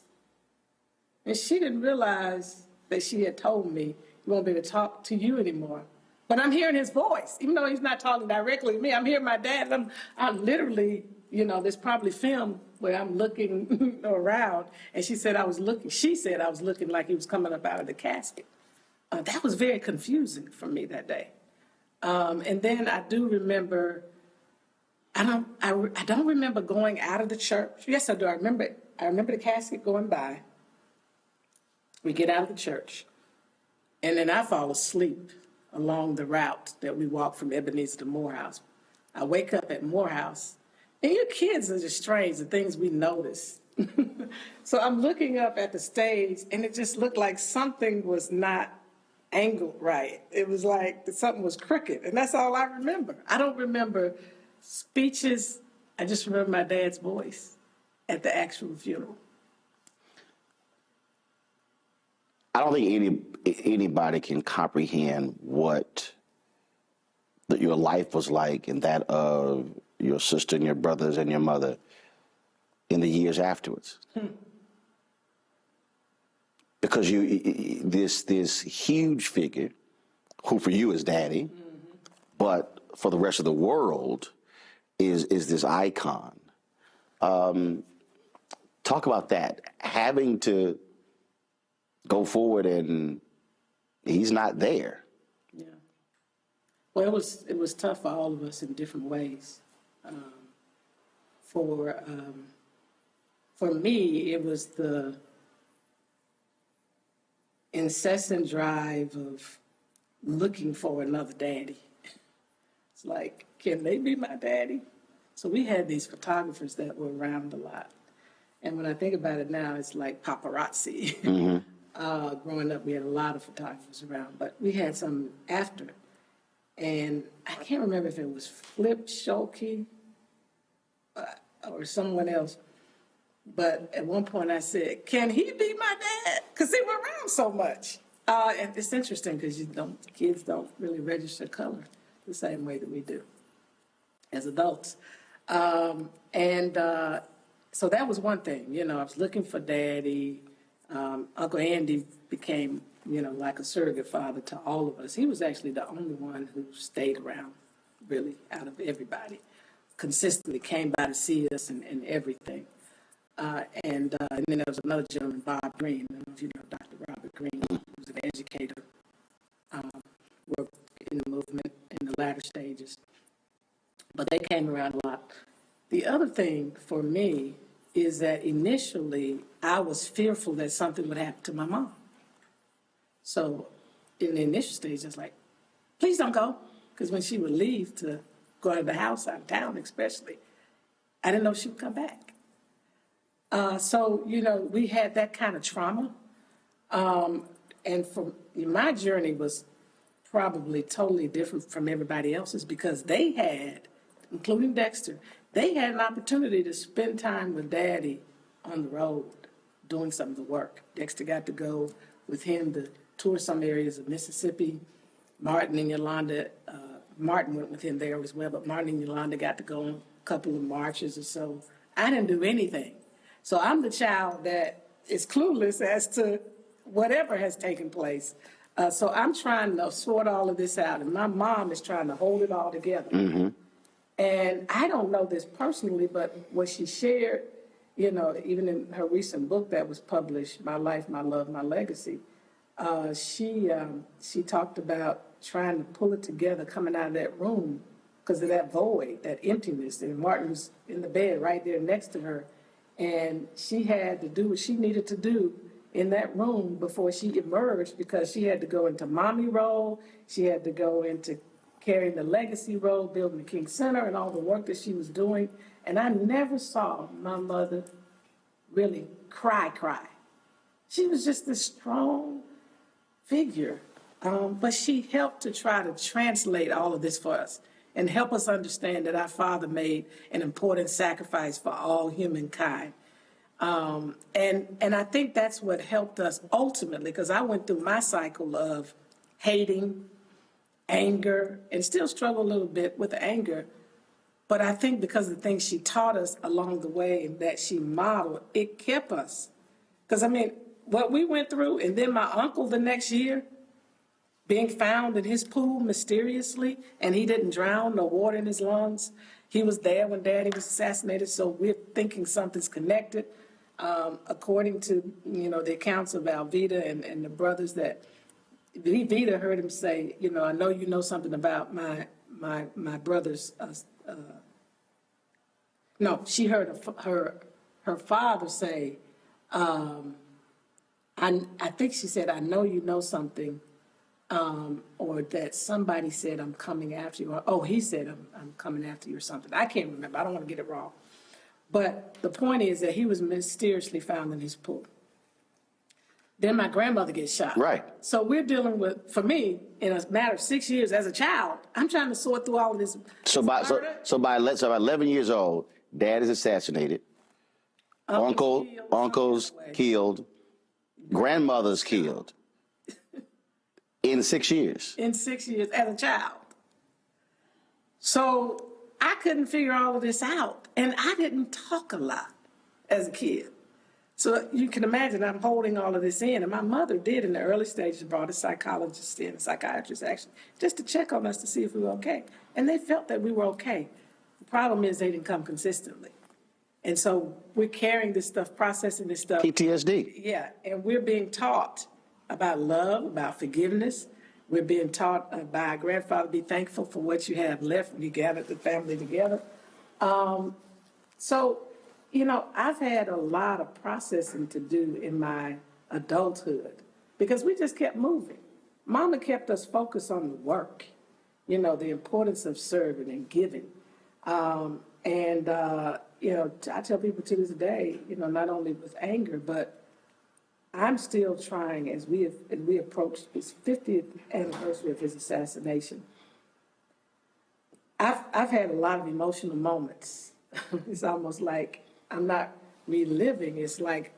And she didn't realize that she had told me, he won't be able to talk to you anymore. But I'm hearing his voice. Even though he's not talking directly to me, I'm hearing my dad. I'm literally, there's probably film where I'm looking around. And she said I was looking like he was coming up out of the casket. That was very confusing for me that day. And then I do remember, I don't remember going out of the church. Yes, I do. I remember the casket going by. We get out of the church. And then I fall asleep along the route that we walk from Ebenezer to Morehouse. I wake up at Morehouse. And your kids are just strange, the things we notice. So I'm looking up at the stage, and it just looked like something was not angled right. It was like something was crooked, and that's all I remember. I don't remember speeches. I just remember my dad's voice at the actual funeral. I don't think anybody can comprehend what your life was like and that of your sister and your brothers and your mother in the years afterwards. Because this huge figure, who for you is Daddy, but for the rest of the world is this icon. Talk about that, having to go forward and he's not there. Yeah. Well, it was tough for all of us in different ways. For me, it was the incessant drive of looking for another daddy. It's like, can they be my daddy? So we had these photographers that were around a lot. And when I think about it now, it's like paparazzi. Growing up, we had a lot of photographers around, but we had some after. And I can't remember if it was Flip Schulte or someone else. But at one point I said, can he be my dad? Because they were around so much. And it's interesting because kids don't really register color the same way that we do as adults. So that was one thing, I was looking for daddy. Uncle Andy became, like a surrogate father to all of us. He was actually the only one who stayed around, really, out of everybody. Consistently came by to see us and everything. And then there was another gentleman, Bob Green. I don't know if you know Dr. Robert Green, who was an educator, worked in the movement in the latter stages. But they came around a lot. The other thing for me is that initially I was fearful that something would happen to my mom. So in the initial stage, I was like, please don't go. Because when she would leave to go out of the house, out of town especially, I didn't know she would come back. So, we had that kind of trauma. And my journey was probably totally different from everybody else's because they had, including Dexter, they had an opportunity to spend time with Daddy on the road doing some of the work. Dexter got to go with him to tour some areas of Mississippi. Martin and Yolanda, Martin went with him there as well, but Martin and Yolanda got to go on a couple of marches or so. I didn't do anything. So I'm the child that is clueless as to whatever has taken place. So I'm trying to sort all of this out, and my mom is trying to hold it all together. And I don't know this personally, but what she shared, even in her recent book that was published, My Life, My Love, My Legacy, she talked about trying to pull it together coming out of that room because of that void, that emptiness. And Martin was in the bed right there next to her. And she had to do what she needed to do in that room before she emerged because she had to go into mommy role. She had to go into carrying the legacy role, building the King Center and all the work that she was doing. And I never saw my mother really cry. She was just this strong figure. But she helped to try to translate all of this for us and help us understand that our father made an important sacrifice for all humankind. And I think that's what helped us ultimately, because I went through my cycle of hating, anger, and still struggle a little bit with the anger. But I think because of the things she taught us along the way and that she modeled, it kept us. Because, what we went through, and then my uncle the next year, being found in his pool mysteriously, and he didn't drown, no water in his lungs. He was there when Daddy was assassinated, so we're thinking something's connected. According to, the accounts of Alveda and the brothers that Vita heard him say, I know you know something about my brother's. No, she heard her father say, I think she said, I know you know something. Or that somebody said, I'm coming after you. Or, he said, I'm coming after you or something. I can't remember. I don't want to get it wrong. But the point is that he was mysteriously found in his pool. Then my grandmother gets shot. Right. So we're dealing with, for me, in a matter of 6 years as a child, I'm trying to sort through all of this. So by 11 years old, Dad is assassinated. Uncle's killed. Grandmother's killed. In 6 years. In 6 years as a child. So I couldn't figure all of this out. And I didn't talk a lot as a kid. So you can imagine I'm holding all of this in. And my mother did in the early stages brought a psychologist in, a psychiatrist actually, just to check on us to see if we were okay. And they felt that we were okay. The problem is they didn't come consistently. And so we're carrying this stuff, processing this stuff. PTSD. Yeah, and we're being taught about love, about forgiveness. We're being taught by our grandfather, be thankful for what you have left when you gathered the family together. So, I've had a lot of processing to do in my adulthood because we just kept moving. Mama kept us focused on the work, the importance of serving and giving. I tell people to this day, not only with anger, but I'm still trying as we approach his 50th anniversary of his assassination. I've had a lot of emotional moments. It's almost like I'm not reliving. It's like,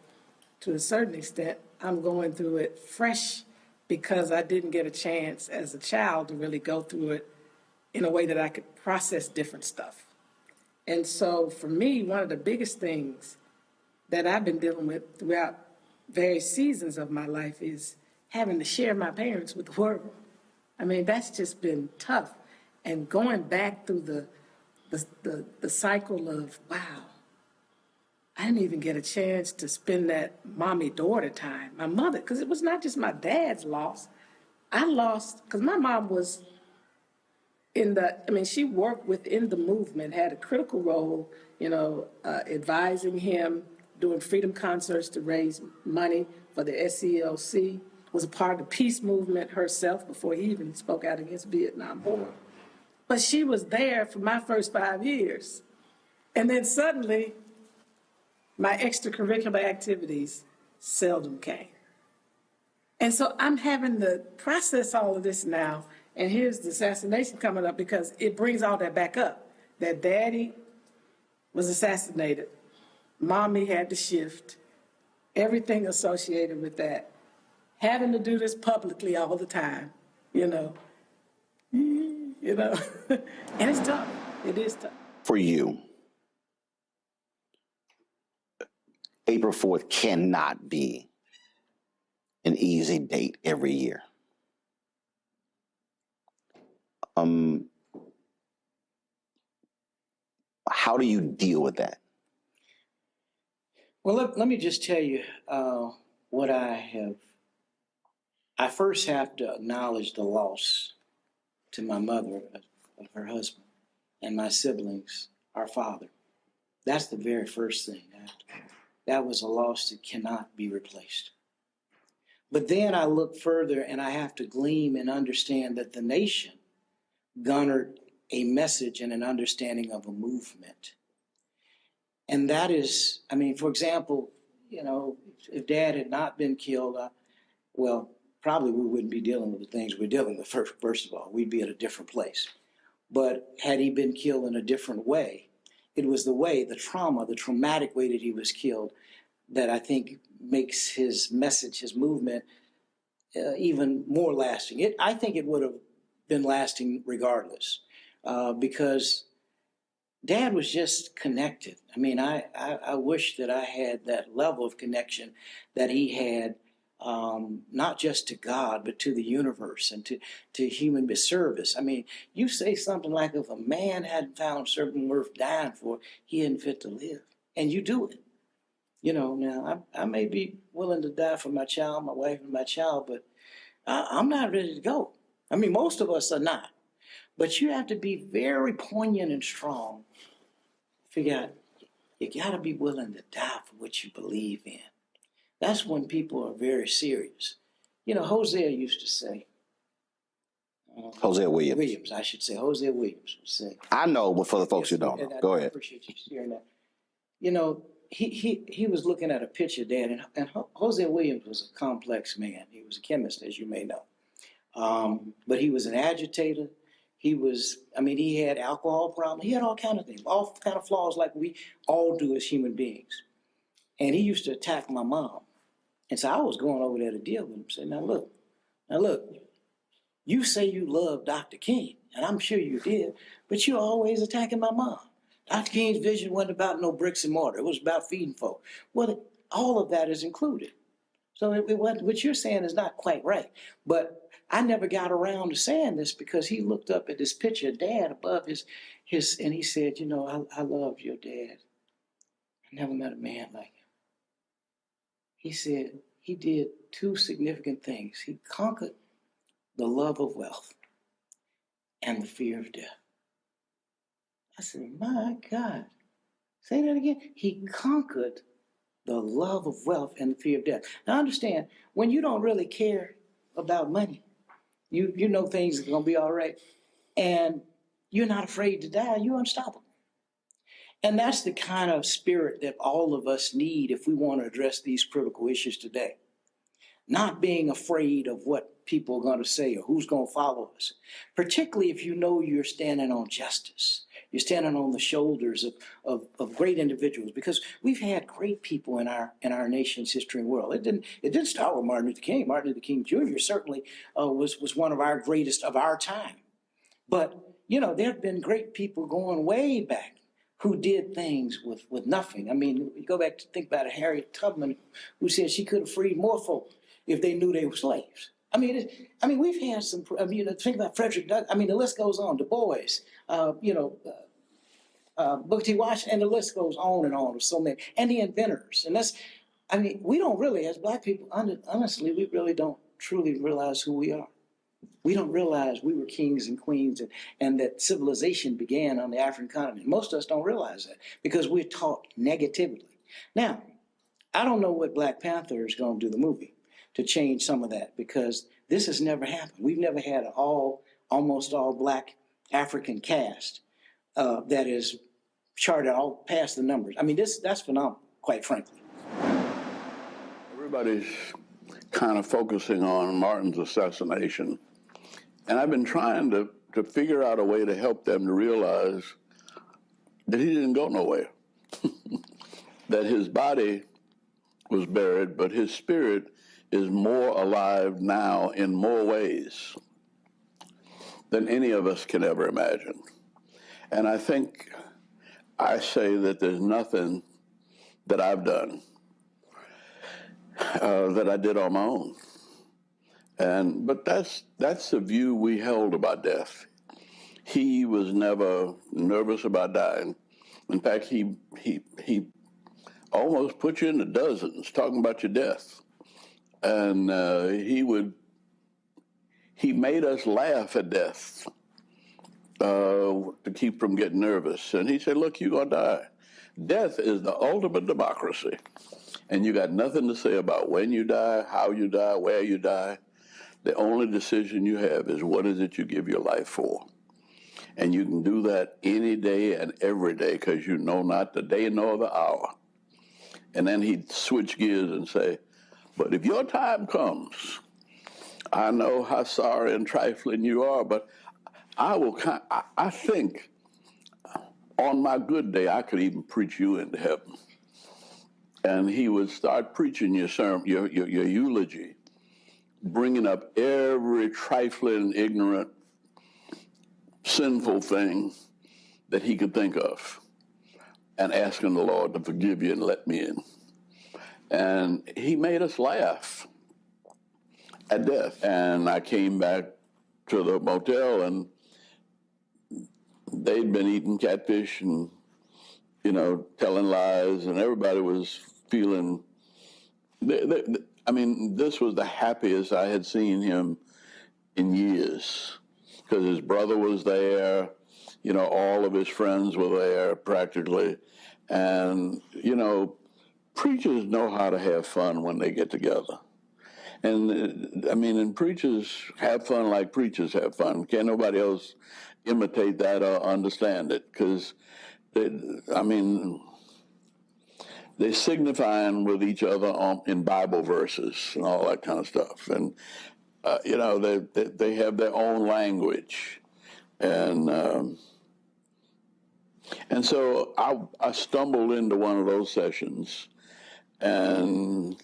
to a certain extent, I'm going through it fresh because I didn't get a chance as a child to really go through it in a way that I could process different stuff. And so for me, one of the biggest things that I've been dealing with throughout various seasons of my life is having to share my parents with the world. I mean, that's just been tough. And going back through the cycle of, wow, I didn't even get a chance to spend that mommy-daughter time. My mother, because it was not just my dad's loss. I lost, because my mom was she worked within the movement, had a critical role, advising him, doing freedom concerts to raise money for the SCLC, was a part of the peace movement herself before he even spoke out against Vietnam War. But she was there for my first 5 years. And then suddenly, my extracurricular activities seldom came. And so I'm having to process all of this now. And here's the assassination coming up because it brings all that back up. That daddy was assassinated. Mommy had to shift. Everything associated with that. Having to do this publicly all the time, and it's tough. It is tough. For you, April 4th cannot be an easy date every year. How do you deal with that? Well, let me just tell you what I have. I first have to acknowledge the loss to my mother of her husband and my siblings, our father. That's the very first thing. That was a loss that cannot be replaced. But then I look further and I have to glean and understand that the nation garnered a message and an understanding of a movement. And that is, for example, if Dad had not been killed, probably we wouldn't be dealing with the things we're dealing with, first of all. We'd be at a different place. But had he been killed in a different way, it was the trauma, the traumatic way that he was killed that I think makes his message, his movement, even more lasting. I think it would have been lasting regardless because Dad was just connected. I wish that I had that level of connection that he had, not just to God, but to the universe and to human service. You say something like, if a man hadn't found something worth dying for, he isn't fit to live. And you do it. Now I may be willing to die for my child, my wife, and my child, but I'm not ready to go. Most of us are not. But you have to be very poignant and strong. Figure out, you got to be willing to die for what you believe in. That's when people are very serious. Hosea used to say. Hosea Williams. Hosea Williams would say. I know, but for the folks who don't know, go ahead. I appreciate you sharing that. He was looking at a picture, Dad, and Hosea Williams was a complex man. He was a chemist, as you may know. But he was an agitator. He had alcohol problems. He had all kind of things, all kind of flaws like we all do as human beings. And he used to attack my mom. And so I was going over there to deal with him. Say, now look, you say you love Dr. King, and I'm sure you did, but you're always attacking my mom. Dr. King's vision wasn't about no bricks and mortar. It was about feeding folk. Well, all of that is included. So what you're saying is not quite right. But I never got around to saying this because he looked up at this picture of Dad above his and he said, I love your dad. I never met a man like him. He said he did two significant things. He conquered the love of wealth and the fear of death. I said, my God. Say that again. He conquered the love of wealth and the fear of death. Now understand, when you don't really care about money, you know things are going to be all right, and you're not afraid to die, you're unstoppable. And that's the kind of spirit that all of us need if we want to address these critical issues today. Not being afraid of what people are going to say or who's going to follow us, particularly if you know you're standing on justice. You're standing on the shoulders of great individuals, because we've had great people in our nation's history and world. It didn't start with Martin Luther King. Martin Luther King Jr. certainly was one of our greatest of our time. But, you know, there have been great people going way back who did things with nothing. I mean, you go back to think about it, Harriet Tubman, who said she could have freed more folk if they knew they were slaves. I mean, we've had some. Think about Frederick Douglass. I mean, the list goes on. Du Bois, Booker T. Washington, and the list goes on and on with so many. And the inventors. And we don't really, as Black people, honestly, we really don't truly realize who we are. We don't realize we were kings and queens and that civilization began on the African continent. Most of us don't realize that because we're taught negatively. Now, I don't know what Black Panther is going to do, the movie, to change some of that, because this has never happened. We've never had an almost all Black African cast that is charted all past the numbers. I mean, that's phenomenal, quite frankly. Everybody's kind of focusing on Martin's assassination. And I've been trying to figure out a way to help them to realize that he didn't go nowhere. That his body was buried, but his spirit is more alive now in more ways than any of us can ever imagine. And I think I say that there's nothing that I've done that I did on my own. But that's the view we held about death. He was never nervous about dying. In fact, he almost put you in the dozens talking about your death. And he made us laugh at death to keep from getting nervous. And he said, look, you're going to die. Death is the ultimate democracy. And you got nothing to say about when you die, how you die, where you die. The only decision you have is what is it you give your life for. And you can do that any day and every day, because you know not the day nor the hour. And then he'd switch gears and say, but if your time comes, I know how sorry and trifling you are, but I think on my good day, I could even preach you into heaven. And he would start preaching your sermon, your eulogy, bringing up every trifling, ignorant, sinful thing that he could think of and asking the Lord to forgive you and let me in. And he made us laugh at death. And I came back to the motel, and they'd been eating catfish and, telling lies, and everybody was feeling, this was the happiest I had seen him in years, because his brother was there, all of his friends were there practically. And, preachers know how to have fun when they get together. And preachers have fun like preachers have fun. Can't nobody else imitate that or understand it, because they're signifying with each other in Bible verses and all that kind of stuff. And, they have their own language. And so I stumbled into one of those sessions, and,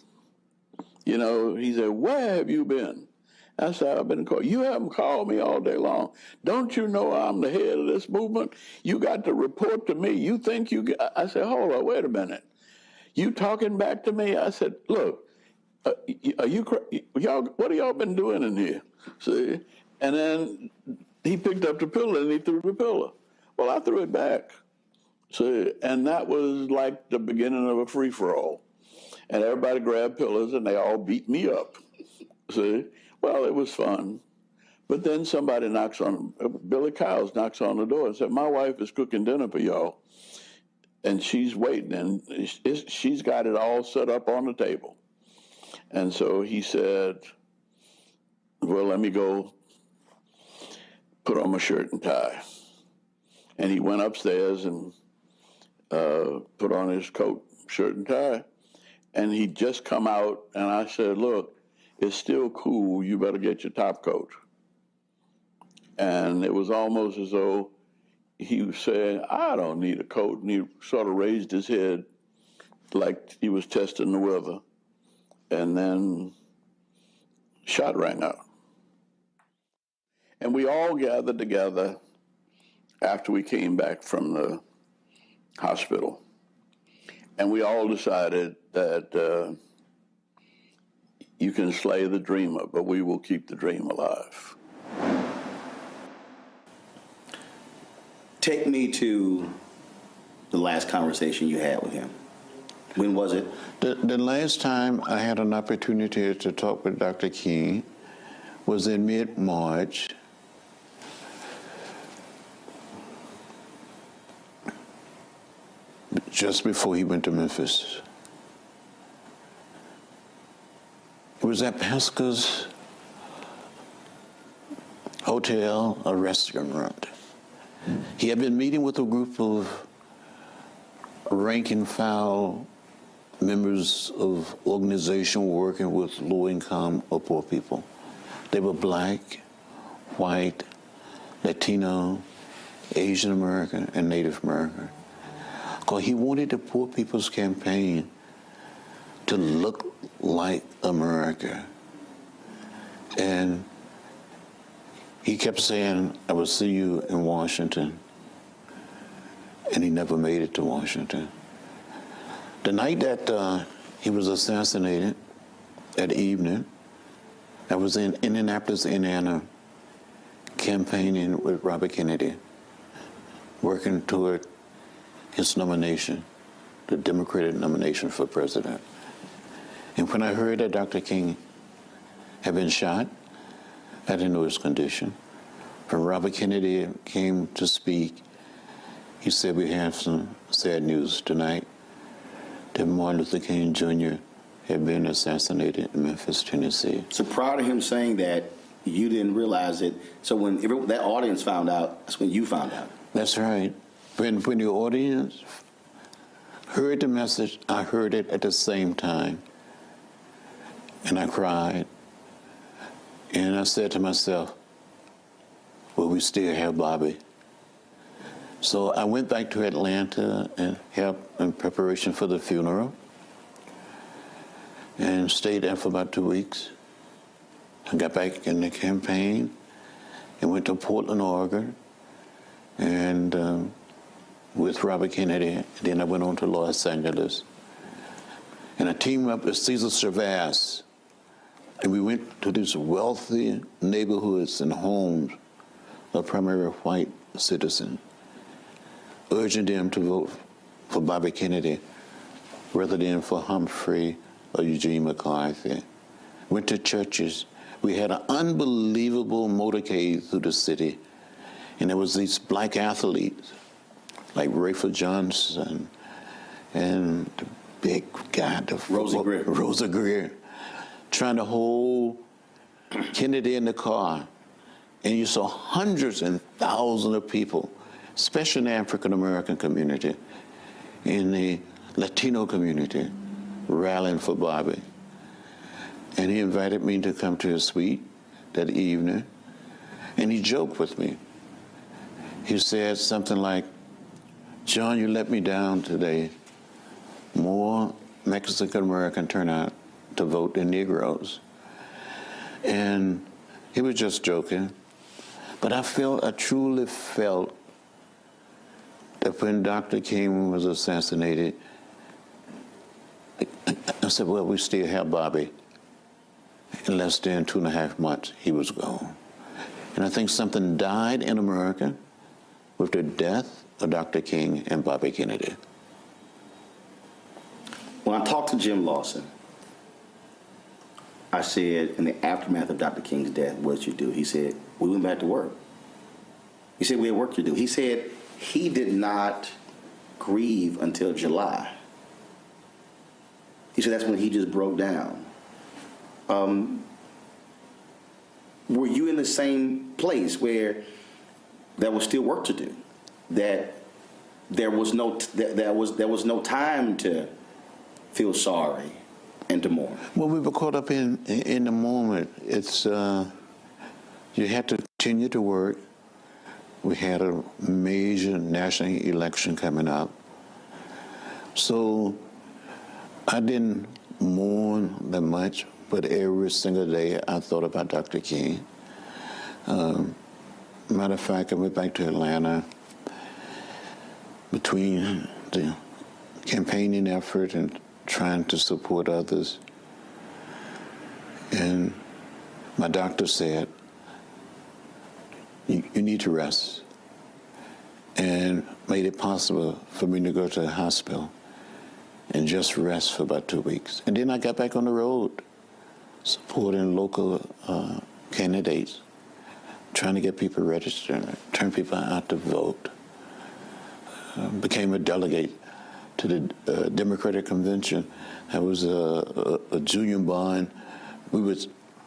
he said, where have you been? I said, I've been called. You haven't called me all day long. Don't you know I'm the head of this movement? You got to report to me. You think you get... I said, hold on, wait a minute. You talking back to me? I said, look, y'all, what have y'all been doing in here? See? And then he picked up the pillow and he threw the pillow. Well, I threw it back. See? And that was like the beginning of a free-for-all. And everybody grabbed pillows and they all beat me up. See? Well, it was fun. But then somebody Billy Kyles knocks on the door and said, my wife is cooking dinner for y'all. And she's waiting, and she's got it all set up on the table. And so he said, well, let me go put on my shirt and tie. And he went upstairs and put on his coat, shirt, and tie, and he'd just come out, and I said, look, it's still cool, you better get your top coat. And it was almost as though he was saying, I don't need a coat, and he sort of raised his head like he was testing the weather, and then shot rang out. And we all gathered together after we came back from the hospital. And we all decided that you can slay the dreamer, but we will keep the dream alive. Take me to the last conversation you had with him. When was it? The last time I had an opportunity to talk with Dr. King was in mid-March. Just before he went to Memphis. It was at Pasca's hotel, a restaurant. He had been meeting with a group of rank and file members of organization working with low-income or poor people. They were black, white, Latino, Asian American, and Native American. Because he wanted the Poor People's Campaign to look like America. And he kept saying, I will see you in Washington. And he never made it to Washington. The night that he was assassinated, that evening, I was in Indianapolis, Indiana, campaigning with Robert Kennedy, working toward his nomination, the Democratic nomination for president. And when I heard that Dr. King had been shot, I didn't know his condition. When Robert Kennedy came to speak, he said, we have some sad news tonight, that Martin Luther King Jr. had been assassinated in Memphis, Tennessee. So prior to him saying that, you didn't realize it. So when that audience found out, that's when you found out. That's right. When the audience heard the message, I heard it at the same time. And I cried. And I said to myself, well, we still have Bobby. So I went back to Atlanta and helped in preparation for the funeral and stayed there for about 2 weeks. I got back in the campaign and went to Portland, Oregon, and with Robert Kennedy, and then I went on to Los Angeles. And I teamed up with Cesar Chavez, and we went to these wealthy neighborhoods and homes of primarily white citizens, urging them to vote for Bobby Kennedy rather than for Humphrey or Eugene McCarthy. Went to churches. We had an unbelievable motorcade through the city, and there was these black athletes like Rayford Johnson and the big guy, Rosa Greer, trying to hold Kennedy in the car. And you saw hundreds and thousands of people, especially in the African-American community, in the Latino community, rallying for Bobby. And he invited me to come to his suite that evening, and he joked with me. He said something like, John, you let me down today. More Mexican-American turn out to vote than Negroes. And he was just joking. But I truly felt that when Dr. King was assassinated, I said, well, we still have Bobby. In less than 2.5 months, he was gone. And I think something died in America with the death of Dr. King and Bobby Kennedy. When I talked to Jim Lawson, I said, in the aftermath of Dr. King's death, what did you do? He said, we went back to work. He said, we had work to do. He said he did not grieve until July. He said that's when he just broke down. Were you in the same place where there was still work to do? That there was no time to feel sorry and to mourn. Well, we were caught up in the moment. It's you had to continue to work. We had a major national election coming up, so I didn't mourn that much. But every single day, I thought about Dr. King. Matter of fact, I went back to Atlanta between the campaigning effort and trying to support others. And my doctor said, you need to rest, and made it possible for me to go to the hospital and just rest for about 2 weeks. And then I got back on the road, supporting local candidates, trying to get people registered, turn people out to vote. Became a delegate to the Democratic Convention. I was a junior bond. We were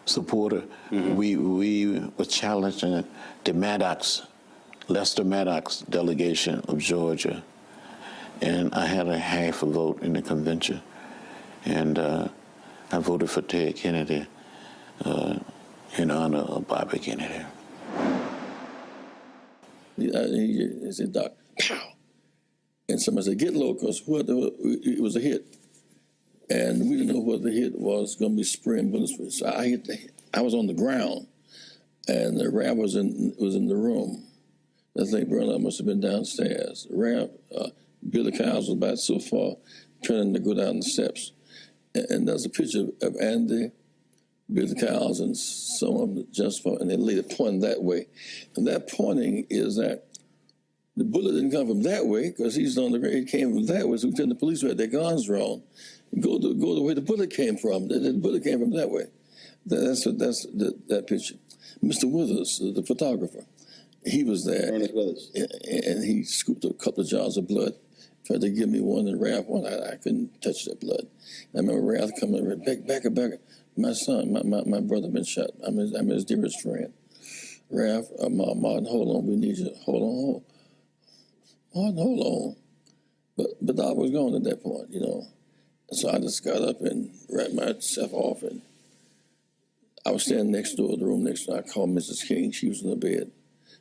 supporter. Mm-hmm. We were challenging the Lester Maddox delegation of Georgia. And I had a half a vote in the convention. And I voted for Ted Kennedy in honor of Bobby Kennedy. He said, Doc, pow. And somebody said, get low, because it was a hit. And we didn't know what the hit was going to be spraying bullets. So I was on the ground, and the Rav was in the room. I think Bernard must have been downstairs. Rav, Billy Kyles was about so far, turning to go down the steps. And there's a picture of Andy, Billy Kyles, and someone just for, and they laid it pointing that way. And that pointing is that the bullet didn't come from that way, because he's on the ground. It came from that way. So we tell the police who had their guns drawn, go the way the bullet came from. The bullet came from that way. That's that picture. Mr. Withers, the photographer, he was there. Ernest Withers. And he scooped a couple of jars of blood, tried to give me one and Ralph one. I couldn't touch that blood. I remember Ralph coming back. My son, my brother been shot. I'm his dearest friend. Ralph, Martin, hold on. We need you. Hold on. Martin, hold on. But Doc was gone at that point, you know. And so I just got up and ran myself off, and I was standing next door, the room next door. I called Mrs. King. She was in the bed.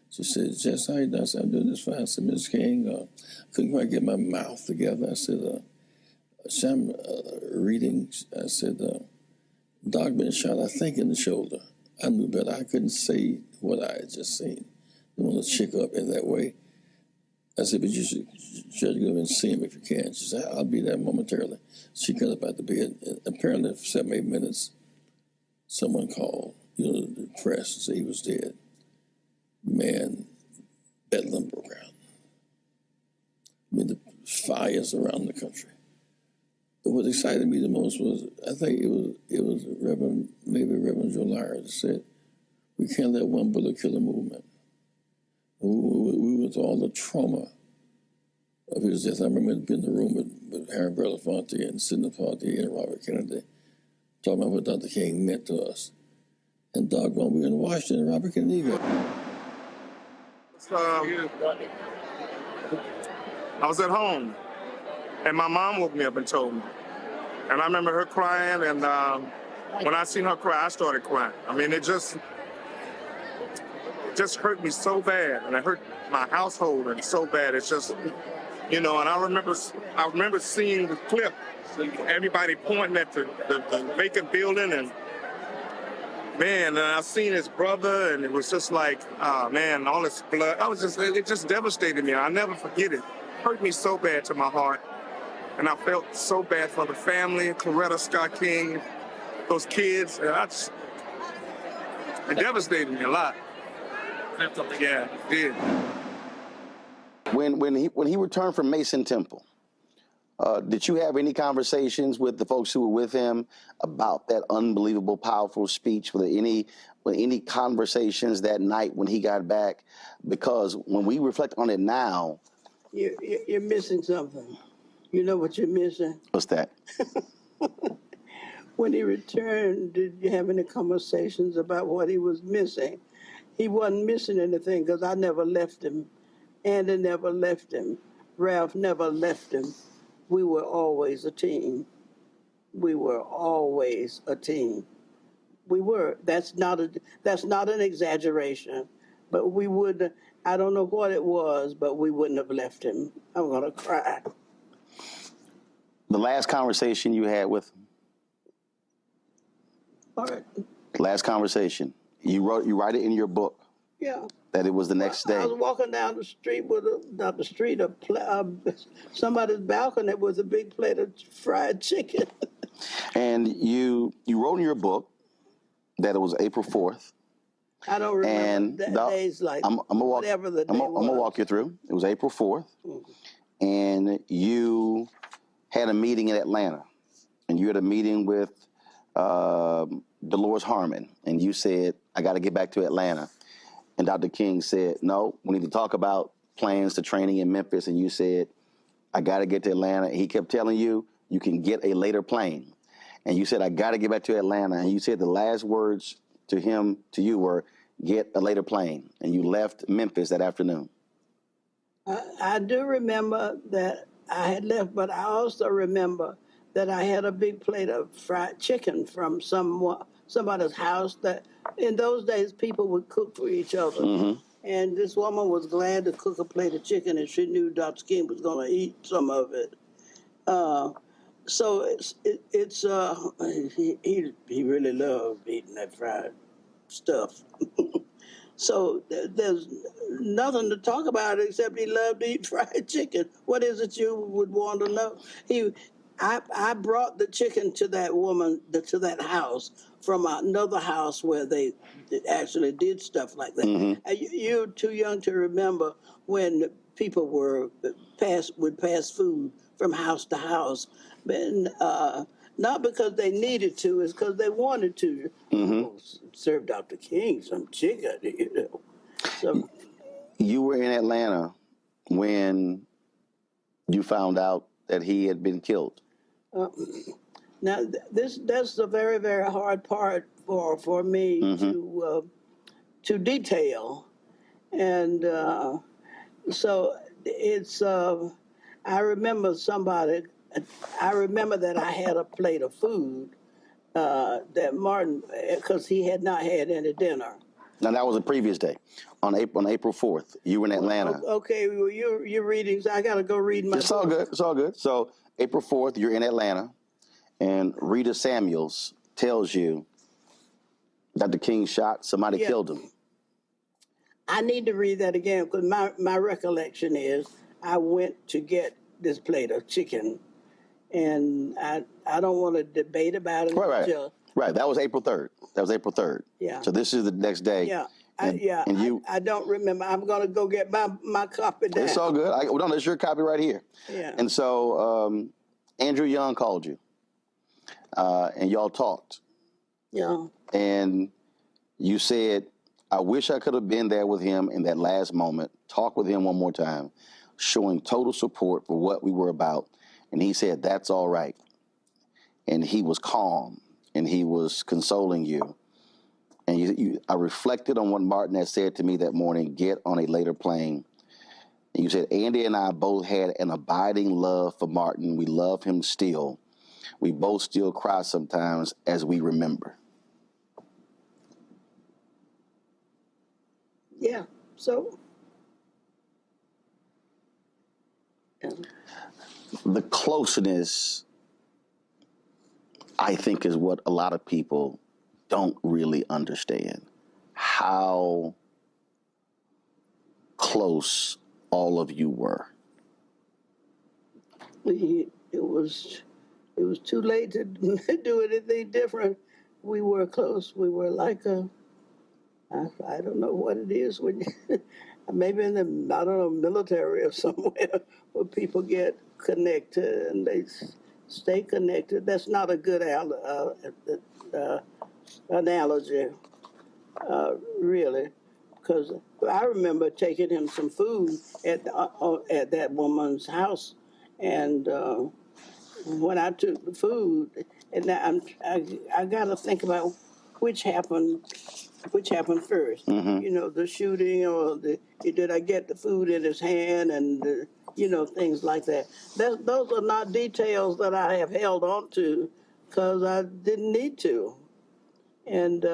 She said, Jess, how you doing? I said, I'm doing this fine. I said, Mrs. King, couldn't quite get my mouth together. I said, I'm reading. I said, Doc been shot, I think, in the shoulder. I knew better. I couldn't say what I had just seen. I want to check up in that way. I said, but you should try to go and see him if you can. She said, I'll be there momentarily. She got up out the bed, and apparently for 7, 8 minutes, someone called, the press, and said he was dead. Man, bedlam broke out. I mean, the fires around the country. But what excited me the most was, I think it was Reverend Joe Lyre that said, we can't let one bullet kill a movement. We went through all the trauma of his death. I remember being in the room with Harry Belafonte and Sidney Poitier and Robert Kennedy, talking about what Dr. King meant to us. And doggone, we were in Washington, and Robert Kennedy got I was at home, and my mom woke me up and told me. And I remember her crying, and when I seen her cry, I started crying. I mean, it just hurt me so bad, and it hurt my household and so bad. It's just, and I remember seeing the clip, everybody pointing at the vacant building, and man, and I seen his brother, and it was just like, man, all this blood. It just devastated me. I'll never forget it. It hurt me so bad to my heart, and I felt so bad for the family, Coretta Scott King, those kids. It devastated me a lot. Yeah, it did. When he returned from Mason Temple, did you have any conversations with the folks who were with him about that unbelievable, powerful speech? Were there any conversations that night when he got back? Because when we reflect on it now, you're missing something. You know what you're missing? What's that? When he returned, did you have any conversations about what he was missing? He wasn't missing anything, because I never left him. Andy never left him. Ralph never left him. We were always a team. We were always a team. We were. That's not an exaggeration. But we would. I don't know what it was, but we wouldn't have left him. I'm gonna cry. The last conversation you had with him. All right. Last conversation. You write it in your book. Yeah. That it was the next day. I was walking down the street with somebody's balcony with a big plate of fried chicken. And you wrote in your book that it was April 4th. I don't remember days like whatever the day was. I'm gonna walk you through. It was April 4th, and you had a meeting in Atlanta, and you had a meeting with Dolores Harmon, and you said, "I got to get back to Atlanta." And Dr. King said, "No, we need to talk about plans to training in Memphis." And you said, "I got to get to Atlanta." And he kept telling you, "You can get a later plane." And you said, "I got to get back to Atlanta." And you said the last words to you were, "Get a later plane." And you left Memphis that afternoon. I do remember that I had left, but I also remember that I had a big plate of fried chicken from somebody's house. That in those days people would cook for each other. Mm-hmm. And this woman was glad to cook a plate of chicken, and she knew Dr. King was going to eat some of it. So he really loved eating that fried stuff. So there's nothing to talk about except he loved to eat fried chicken. What is it you would want to know? I brought the chicken to that woman, to that house, from another house where they actually did stuff like that. Mm-hmm. You're too young to remember when people would pass food from house to house, but not because they needed to, it's because they wanted to. Mm-hmm. Serve Dr. King some chicken, So you were in Atlanta when you found out that he had been killed. Now, that's the very, very hard part for me to detail, and so it's. I remember that I had a plate of food that Martin, because he had not had any dinner. Now that was a previous day, on April 4th. You were in Atlanta. Okay, well you're reading. So I got to go read my. It's all good. It's all good. So April 4th, you're in Atlanta, and Rita Samuels tells you Dr. King shot somebody, killed him. I need to read that again because my recollection is I went to get this plate of chicken, and I don't want to debate about it. Right. That was April 3rd. Yeah. So this is the next day. Yeah. And I don't remember. I'm going to go get my copy down. It's all good. No, there's your copy right here. Yeah. And so Andrew Young called you, and y'all talked. Yeah. And you said, "I wish I could have been there with him in that last moment, talk with him one more time, showing total support for what we were about." And he said, "That's all right." And he was calm, and he was consoling you. And I reflected on what Martin had said to me that morning, "Get on a later plane." And you said, "Andy and I both had an abiding love for Martin. We love him still. We both still cry sometimes as we remember." Yeah. So. Yeah. The closeness, I think, is what a lot of people don't really understand. How close all of you were. It was too late to do anything different. We were close. We were like I don't know what it is when you, maybe in the military or somewhere where people get connected and they stay connected. That's not a good analogy, really, because I remember taking him some food at that woman's house, and when I took the food, and I got to think about which happened first. Mm-hmm. You know, the shooting or did I get the food in his hand and things like that. Those are not details that I have held on to because I didn't need to. And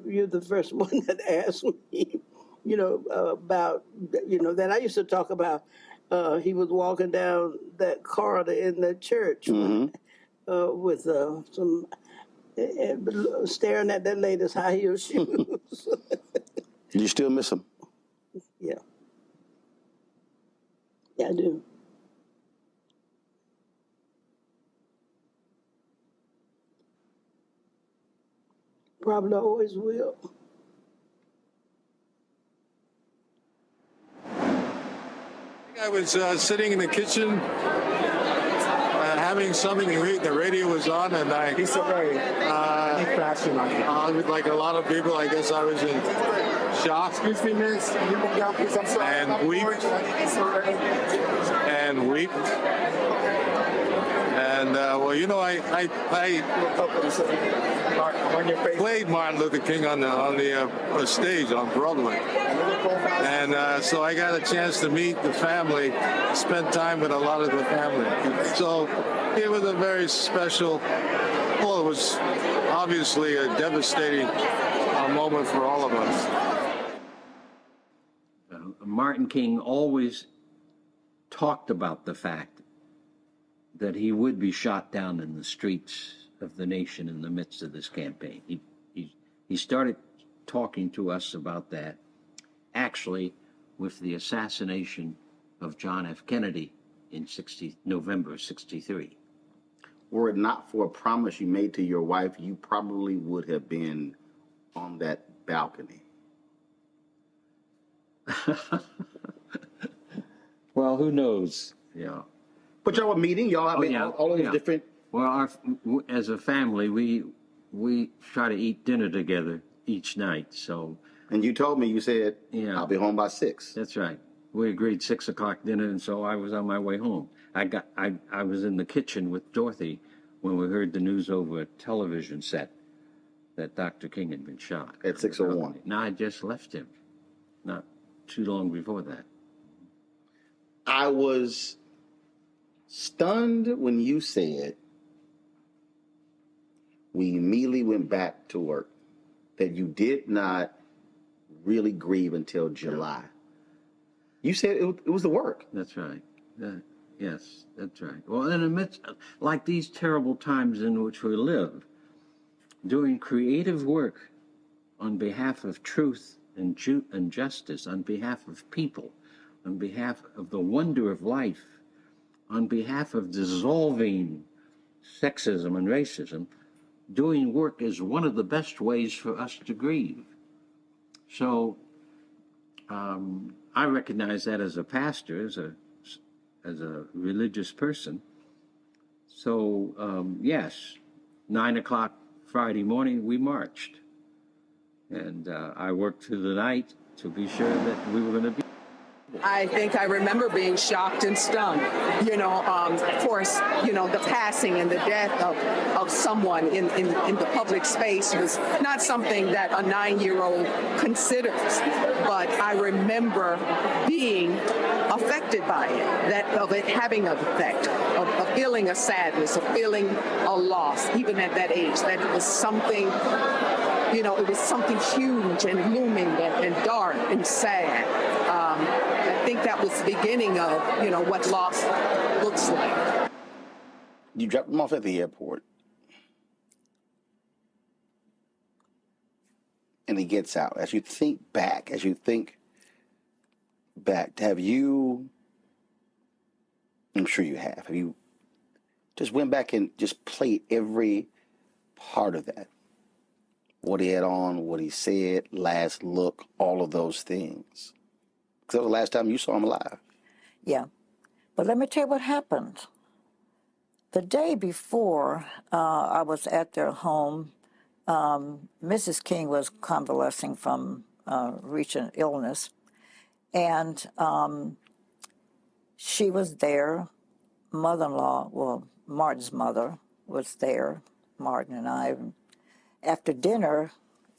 you're the first one that asked me, about, that I used to talk about. He was walking down that corridor in the church with some, staring at that lady's high heel shoes. You still miss him? Yeah. Yeah, I do. Probably always will. I was sitting in the kitchen having something to eat. The radio was on, and like a lot of people, I guess I was in shock. Excuse me, miss. And weep. And I played Martin Luther King on the stage on Broadway, and so I got a chance to meet the family, spend time with a lot of the family. So it was a very special. Well, it was obviously a devastating moment for all of us. Martin King always talked about the fact that he would be shot down in the streets of the nation in the midst of this campaign. He started talking to us about that actually with the assassination of John F. Kennedy in November 63. Were it not for a promise you made to your wife, you probably would have been on that balcony. Well, who knows? Yeah. But y'all were meeting, y'all. All of those different. Well, as a family, we try to eat dinner together each night. So. And you told me, you said, I'll be home by 6. That's right. We agreed 6 o'clock dinner, and so I was on my way home. I was in the kitchen with Dorothy when we heard the news over a television set that Dr. King had been shot. At 6:01. Now I just left him, not too long before that. I was stunned when you said we immediately went back to work, that you did not really grieve until July. You said it was the work. That's right. Yes, that's right. Well, in the midst, like these terrible times in which we live, doing creative work on behalf of truth and justice, on behalf of people, on behalf of the wonder of life, on behalf of dissolving sexism and racism, doing work is one of the best ways for us to grieve. So I recognize that as a pastor, as a religious person. So yes, 9 o'clock Friday morning, we marched. And I worked through the night to be sure that we were going to be. I think I remember being shocked and stunned. Of course, the passing and the death of someone in the public space was not something that a 9-year-old considers. But I remember being affected by it, of it having an effect, of feeling a sadness, of feeling a loss, even at that age, that it was something, it was something huge and looming and dark and sad. I think that was the beginning of, what loss looks like. You dropped him off at the airport. And he gets out. As you think back, have you, I'm sure you have you just went back and just played every part of that? What he had on, what he said, last look, all of those things. Because that was the last time you saw him alive. Yeah. But let me tell you what happened. The day before I was at their home, Mrs. King was convalescing from recent illness. And she was there. Mother-in-law, well, Martin's mother was there, Martin and I. After dinner,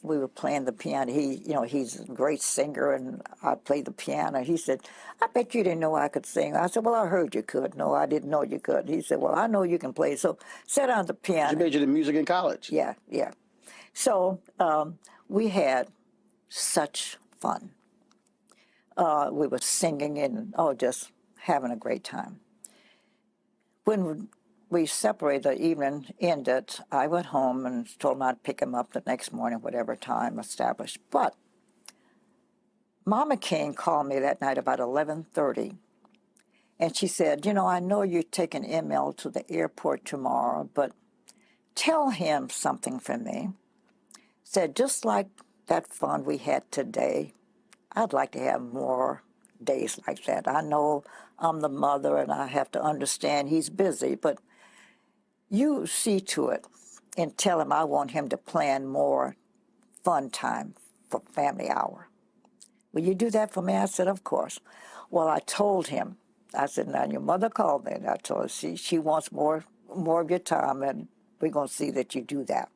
we were playing the piano. He's a great singer, and I played the piano. He said, I bet you didn't know I could sing. I said, well, I heard you could. No, I didn't know you could. He said, well, I know you can play. So sat on the piano. You majored in music in college? Yeah, yeah. So we had such fun. We were singing and, just having a great time. When we separated, the evening ended, I went home and told him I'd pick him up the next morning, whatever time established. But Mama King called me that night about 11:30, and she said, I know you're taking ML to the airport tomorrow, but tell him something for me. Said, just like that fun we had today, I'd like to have more days like that. I know I'm the mother and I have to understand he's busy, but you see to it and tell him I want him to plan more fun time for family hour. Will you do that for me? I said, of course. Well, I told him, I said, now your mother called me, and I told her she wants more of your time, and we're going to see that you do that.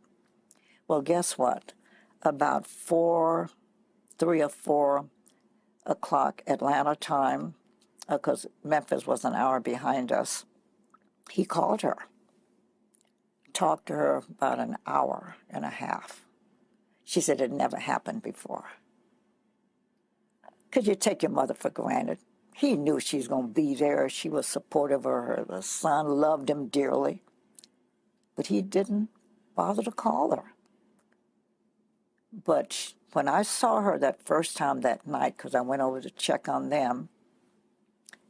Well, guess what? About 3 or 4 o'clock Atlanta time, because Memphis was an hour behind us, he called her, talked to her about an hour and a half. She said it never happened before. Could you take your mother for granted? He knew she was going to be there. She was supportive of her. The son loved him dearly. But he didn't bother to call her. But when I saw her that first time that night, because I went over to check on them,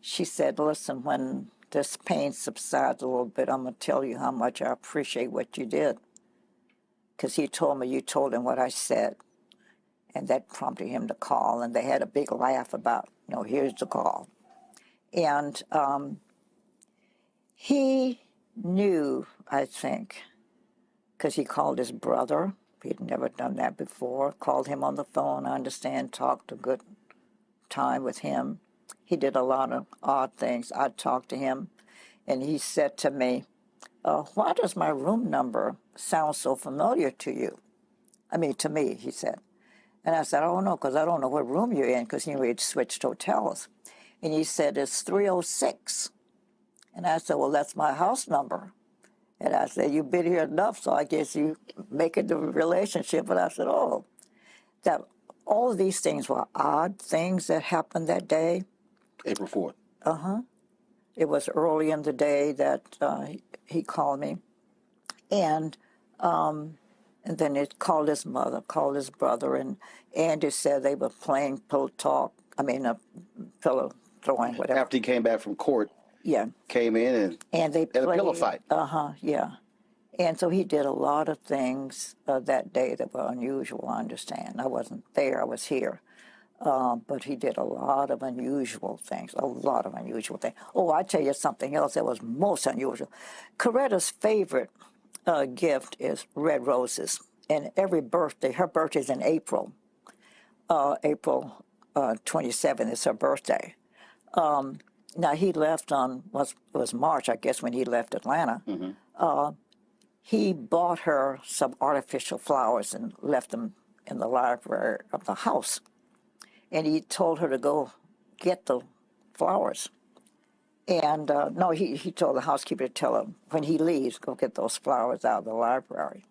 she said, listen, when this pain subsides a little bit, I'm going to tell you how much I appreciate what you did. Because he told me you told him what I said. And that prompted him to call, and they had a big laugh about, here's the call. And he knew, I think, because he called his brother. He'd never done that before. Called him on the phone, I understand, talked a good time with him. He did a lot of odd things. I talked to him, and he said to me, why does my room number sound so familiar to you? I mean, to me, he said. And I said, I don't know, because I don't know what room you're in, because we'd switched hotels. And he said, it's 306. And I said, well, that's my house number. And I said, you've been here enough, so I guess you make it the relationship. And I said, that all of these things were odd things that happened that day. April 4th. Uh-huh. It was early in the day that he called me. And then it called his mother, called his brother, and Andy said they were playing pillow throwing, whatever. After he came back from court, came in and they had a pillow fight. Yeah. And so he did a lot of things that day that were unusual, I understand. I wasn't there, I was here. But he did a lot of unusual things, Oh, I tell you something else that was most unusual. Coretta's favorite gift is red roses. And every birthday, her birthday's in April. April 27th is her birthday. Now, he left on, was March, I guess, when he left Atlanta. Mm-hmm. He bought her some artificial flowers and left them in the library of the house. And he told her to go get the flowers. And, no, he told the housekeeper to tell him, when he leaves, go get those flowers out of the library.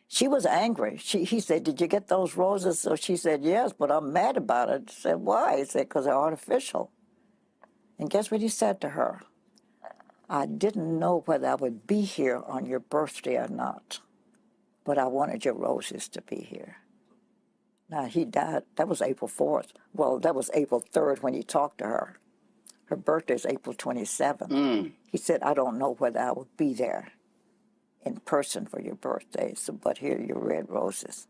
She was angry. He said, did you get those roses? So she said, yes, but I'm mad about it. She said, why? He said, because they're artificial. And guess what he said to her? I didn't know whether I would be here on your birthday or not, but I wanted your roses to be here. Now, he died. That was April 4th. Well, that was April 3rd when he talked to her. Her birthday is April 27th. He said, I don't know whether I will be there in person for your birthday, but here are your red roses.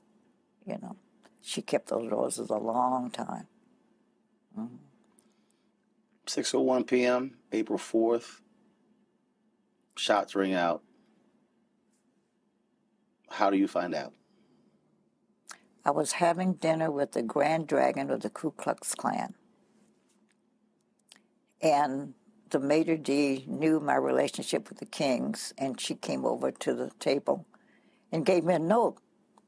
She kept those roses a long time. 6:01 p.m., April 4th. Shots ring out. How do you find out? I was having dinner with the Grand Dragon of the Ku Klux Klan. And the maitre d' knew my relationship with the Kings, and she came over to the table and gave me a note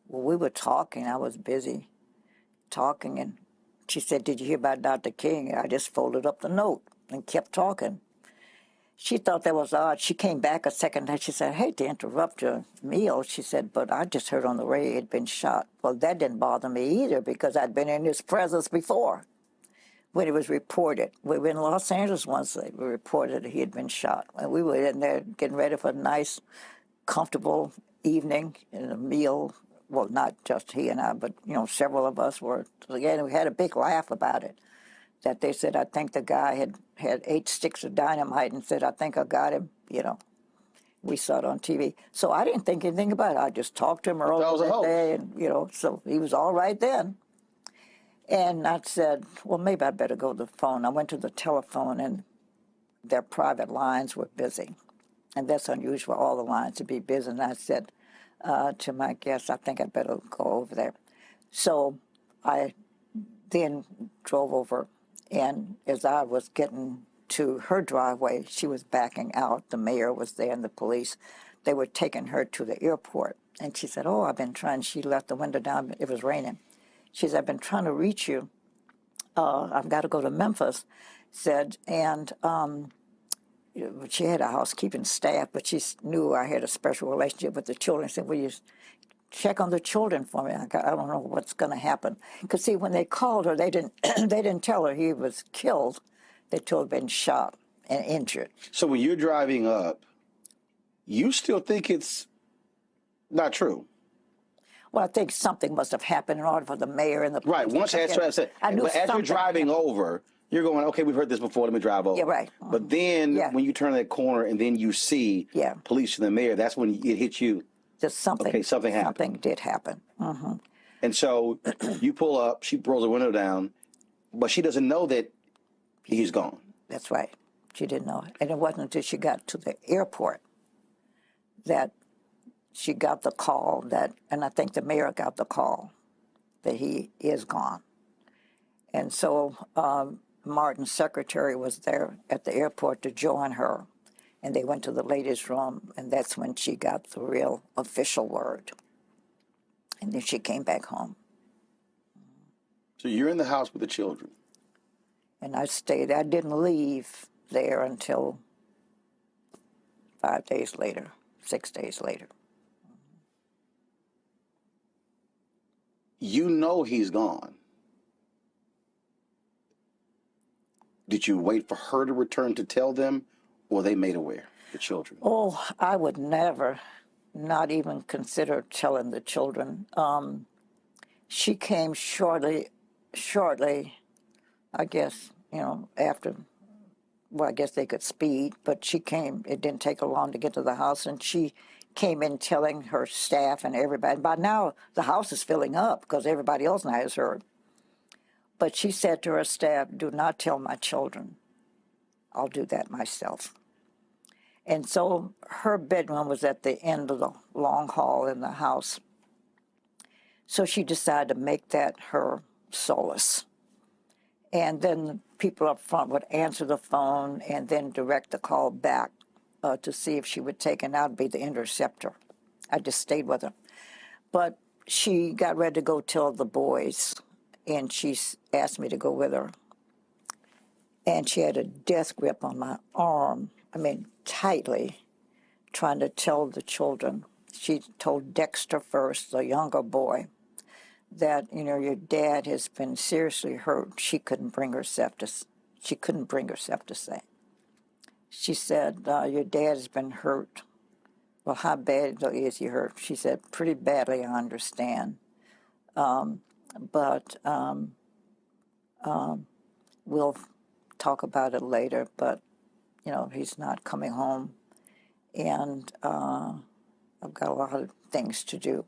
Well, we were talking. I was busy talking, and she said, "Did you hear about Dr. King?" I just folded up the note and kept talking. She thought that was odd. She came back a second and she said, "I hate to interrupt your meal." She said, "But I just heard on the radio he'd been shot." Well, that didn't bother me either because I'd been in his presence before when it was reported. We were in Los Angeles once. They reported that he had been shot. And we were in there getting ready for a nice, comfortable evening and a meal. Well, not just he and I, but, several of us were. Again, we had a big laugh about it, that they said, "I think the guy had 8 sticks of dynamite," and said, "I think I got him." We saw it on TV. So I didn't think anything about it. I just talked to him earlier that day, and, so he was all right then. And I said, well, maybe I'd better go to the phone. I went to the telephone, and their private lines were busy. And that's unusual, all the lines to be busy. And I said to my guest, I think I'd better go over there. So I then drove over, and as I was getting to her driveway, she was backing out. The mayor was there and the police. They were taking her to the airport. And she said, "Oh, I've been trying." She left the window down. It was raining. She said, "I've been trying to reach you. I've got to go to Memphis," said, and she had a housekeeping staff, but she knew I had a special relationship with the children. She said, "Will you check on the children for me? I don't know what's going to happen." Because, see, when they called her, they didn't they didn't tell her he was killed. They told her he'd been shot and injured. So when you're driving up, you still think it's not true? Well, I think something must have happened in order for the mayor and the police. Right. Once as you're driving over, you're going, okay, we've heard this before, let me drive over. Yeah, right. But then when you turn that corner and then you see police and the mayor, that's when it hits you. Just something. Okay, something happened. Something did happen. Mm-hmm. And so you pull up, she rolls the window down, but she doesn't know that he's gone. That's right. She didn't know it. And it wasn't until she got to the airport that she got the call and I think the mayor got the call that he is gone. And so Martin's secretary was there at the airport to join her, and they went to the ladies' room, and that's when she got the real official word. And then she came back home. So you're in the house with the children. And I stayed. I didn't leave there until 5 days later, 6 days later. You know he's gone. Did you wait for her to return to tell them, or they made aware, the children? Oh, I would never, not even consider telling the children. She came shortly, I guess, after, well, I guess they could speed, but she came, it didn't take her long to get to the house, and she came in telling her staff and everybody. By now, the house is filling up because everybody else now has heard. But she said to her staff, "Do not tell my children. I'll do that myself." And so her bedroom was at the end of the long hall in the house. So she decided to make that her solace. And then people up front would answer the phone and then direct the call back to see if she would take, and I'd be the interceptor. I just stayed with her. But she got ready to go tell the boys, and she asked me to go with her. And she had a death grip on my arm, tightly, trying to tell the children. She told Dexter first, the younger boy, that, your dad has been seriously hurt. She couldn't bring herself to say. She said, "Your dad has been hurt." "Well, how bad is he hurt?" She said, "Pretty badly, I understand. But we'll talk about it later, but, he's not coming home, and I've got a lot of things to do."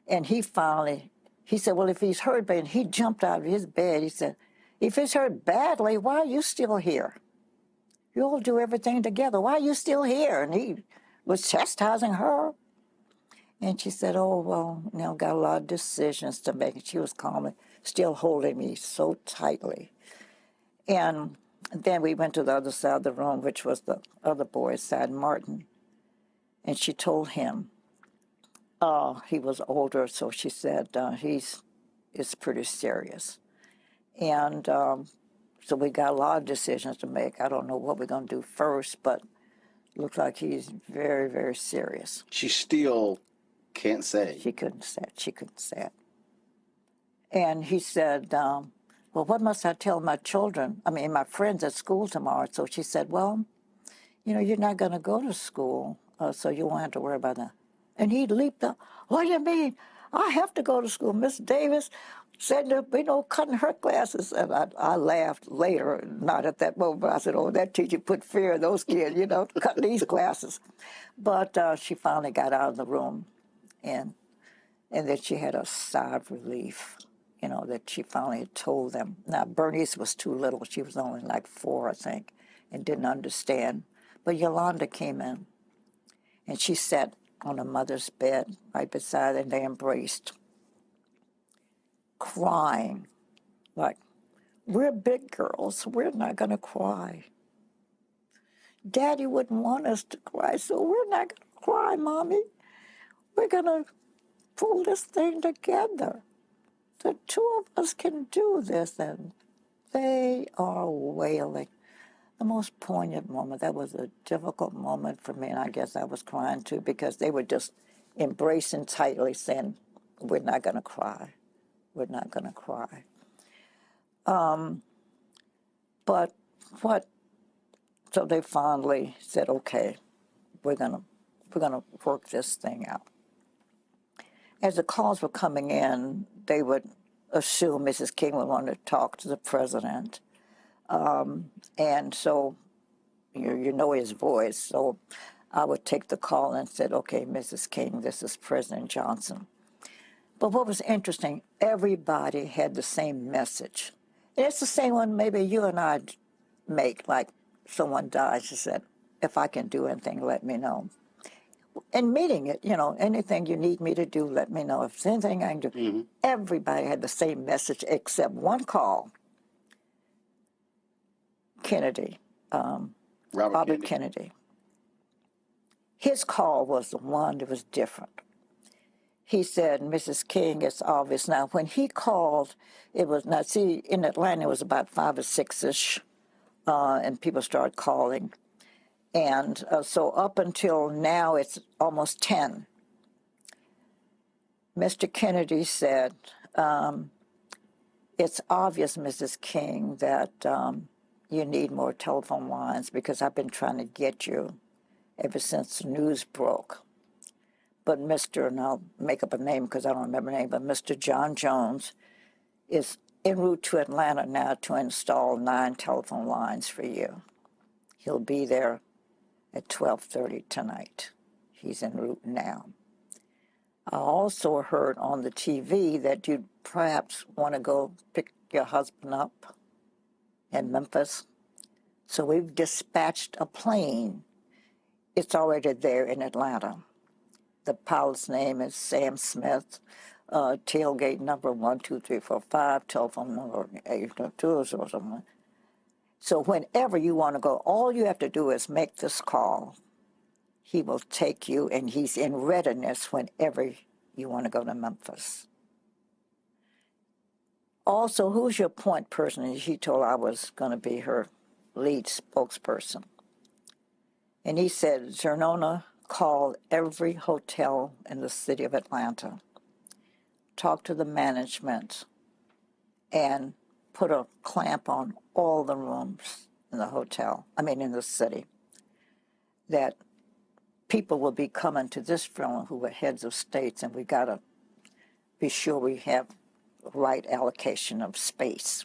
And he said, "Well, if he's hurt bad," he jumped out of his bed. He said, "If he's hurt badly, why are you still here? You all do everything together. Why are you still here?" And he was chastising her. And she said, "Oh, well, got a lot of decisions to make." And she was calmly still holding me so tightly. And then we went to the other side of the room, which was the other boy's side, Martin. And she told him, He was older, so she said it's pretty serious. And so we got a lot of decisions to make. I don't know what we're going to do first, but looks like he's very, very serious. She still can't say. She couldn't say it. She couldn't say it. And he said, well, what must I tell my children? I mean, my friends at school tomorrow. So she said, well, you know, you're not going to go to school, so you won't have to worry about that. And he leaped up. What do you mean? I have to go to school. Miss Davis said there'll be no cutting her classes. And I laughed later, not at that moment, but I said, oh, that teacher put fear in those kids, you know, cutting these classes. But she finally got out of the room, and then she had a sigh of relief, you know, that she finally had told them. Now, Bernice was too little. She was only like 4, I think, and didn't understand. But Yolanda came in, and she sat on her mother's bed right beside her, and they embraced, crying, like, we're big girls. We're not going to cry. Daddy wouldn't want us to cry, so we're not going to cry, Mommy. We're going to pull this thing together. The two of us can do this. And they are wailing. The most poignant moment. That was a difficult moment for me, and I guess I was crying too, because they were just embracing tightly, saying, we're not going to cry. We're not going to cry. But so they finally said, okay, we're gonna work this thing out. As the calls were coming in, they would assume Mrs. King would want to talk to the president. And so you know his voice. So I would take the call and said, okay, Mrs. King, this is President Johnson. But what was interesting, everybody had the same message. And it's the same one maybe you and I make, like someone dies, she said, if I can do anything, let me know. And meeting it, you know, anything you need me to do, let me know. If there's anything I can do. Mm-hmm. Everybody had the same message except one call. Kennedy, Robert Kennedy. His call was the one that was different. He said, Mrs. King, it's obvious now. When he called, it was, now see, in Atlanta, it was about 5 or 6-ish, and people started calling. And so up until now, it's almost 10. Mr. Kennedy said, it's obvious, Mrs. King, that you need more telephone lines because I've been trying to get you ever since the news broke. But Mr., and I'll make up a name because I don't remember the name, but Mr. John Jones is en route to Atlanta now to install 9 telephone lines for you. He'll be there at 12:30 tonight. He's en route now. I also heard on the TV that you'd perhaps want to go pick your husband up in Memphis. So we've dispatched a plane. It's already there in Atlanta. The pilot's name is Sam Smith, tailgate number 12345, telephone number 822 or something. So whenever you want to go, all you have to do is make this call. He will take you, and he's in readiness whenever you want to go to Memphis. Also, who's your point person? And she told I was going to be her lead spokesperson. And he said, Zernona, call every hotel in the city of Atlanta, talk to the management, and put a clamp on all the rooms in the hotel, in the city, that people will be coming to this funeral who are heads of states, and we got to be sure we have the right allocation of space.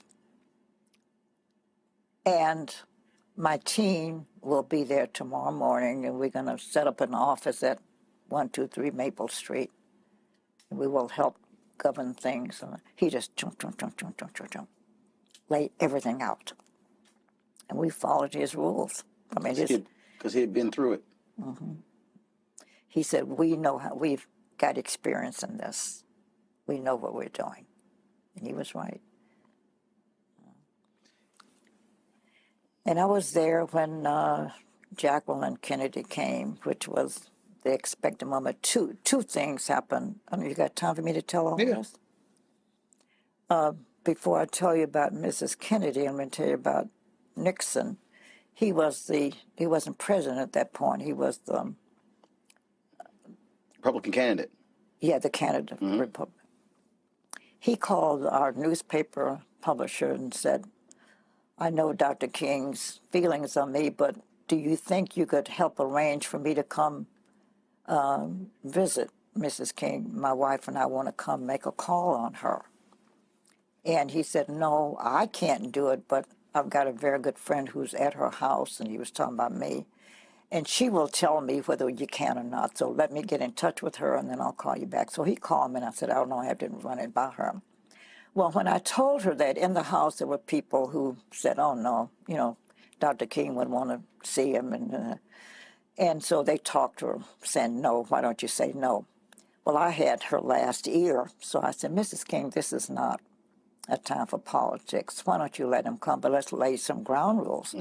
And my team will be there tomorrow morning, and we're going to set up an office at 123 Maple Street. And we will help govern things. And he just jump, laid everything out. And we followed his rules. Because he had been through it. Mm-hmm. He said, we know how, we've got experience in this. We know what we're doing. And he was right. And I was there when Jacqueline Kennedy came, which was the expected moment. Two things happened. I mean, you got time for me to tell all this? Before I tell you about Mrs. Kennedy, I'm going to tell you about Nixon. He wasn't president at that point. He was the Republican candidate. Yeah, the candidate for Republican. He called our newspaper publisher and said, I know Dr. King's feelings on me, but do you think you could help arrange for me to come visit Mrs. King? My wife and I want to come make a call on her. And he said, no, I can't do it, but I've got a very good friend who's at her house, and he was talking about me. And she will tell me whether you can or not. So let me get in touch with her, and then I'll call you back. So he called me, and I said, I don't know, I didn't run it by her. Well, when I told her that, in the house there were people who said, oh, no, you know, Dr. King would want to see him. And so they talked to her, saying, no, why don't you say no? Well, I had her last ear, so I said, Mrs. King, this is not a time for politics. Why don't you let him come? But let's lay some ground rules.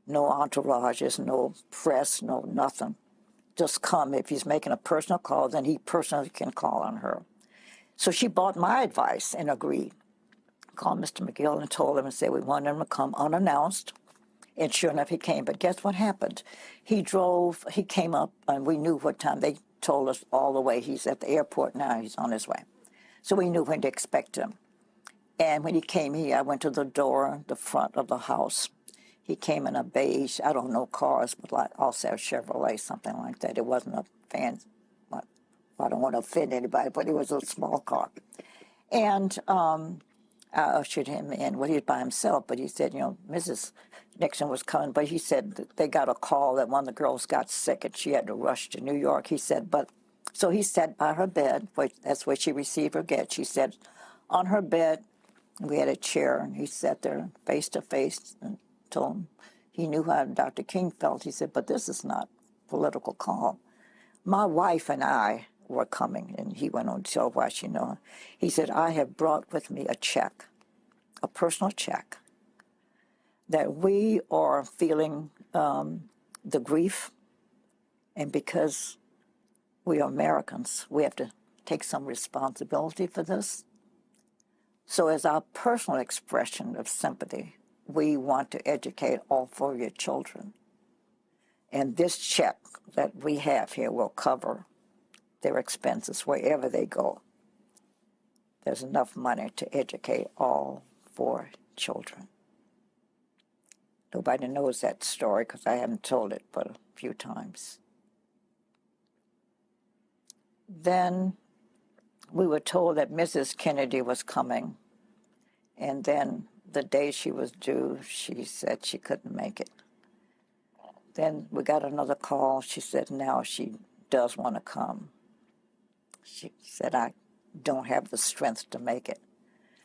No entourages, no press, no nothing. Just come. If he's making a personal call, then he personally can call on her. So she bought my advice and agreed. Called Mr. McGill and told him and said we wanted him to come unannounced. And sure enough, he came. But guess what happened? He came up, and we knew what time. They told us all the way. He's at the airport now. He's on his way. So we knew when to expect him. And when he came here, I went to the door, the front of the house. He came in a beige, I don't know cars, but like also a Chevrolet, something like that. It wasn't a fancy, I don't want to offend anybody, but it was a small car. And I ushered him in. Well, he was by himself, but he said, you know, Mrs. Nixon was coming, but he said that they got a call that one of the girls got sick and she had to rush to New York. He said, so he sat by her bed, that's where she received her gift. She said, on her bed, we had a chair, and he sat there face to face and told him he knew how Dr. King felt. He said, but this is not political call. My wife and I were coming, and he went on to tell why she knew. He said, I have brought with me a check, a personal check, that we are feeling the grief, and because we are Americans, we have to take some responsibility for this. So as our personal expression of sympathy, we want to educate all 4 of your children. And this check that we have here will cover their expenses wherever they go. There's enough money to educate all 4 children. Nobody knows that story because I haven't told it but a few times. Then we were told that Mrs. Kennedy was coming, and then the day she was due, she said she couldn't make it. Then we got another call. She said now she does want to come. She said, I don't have the strength to make it.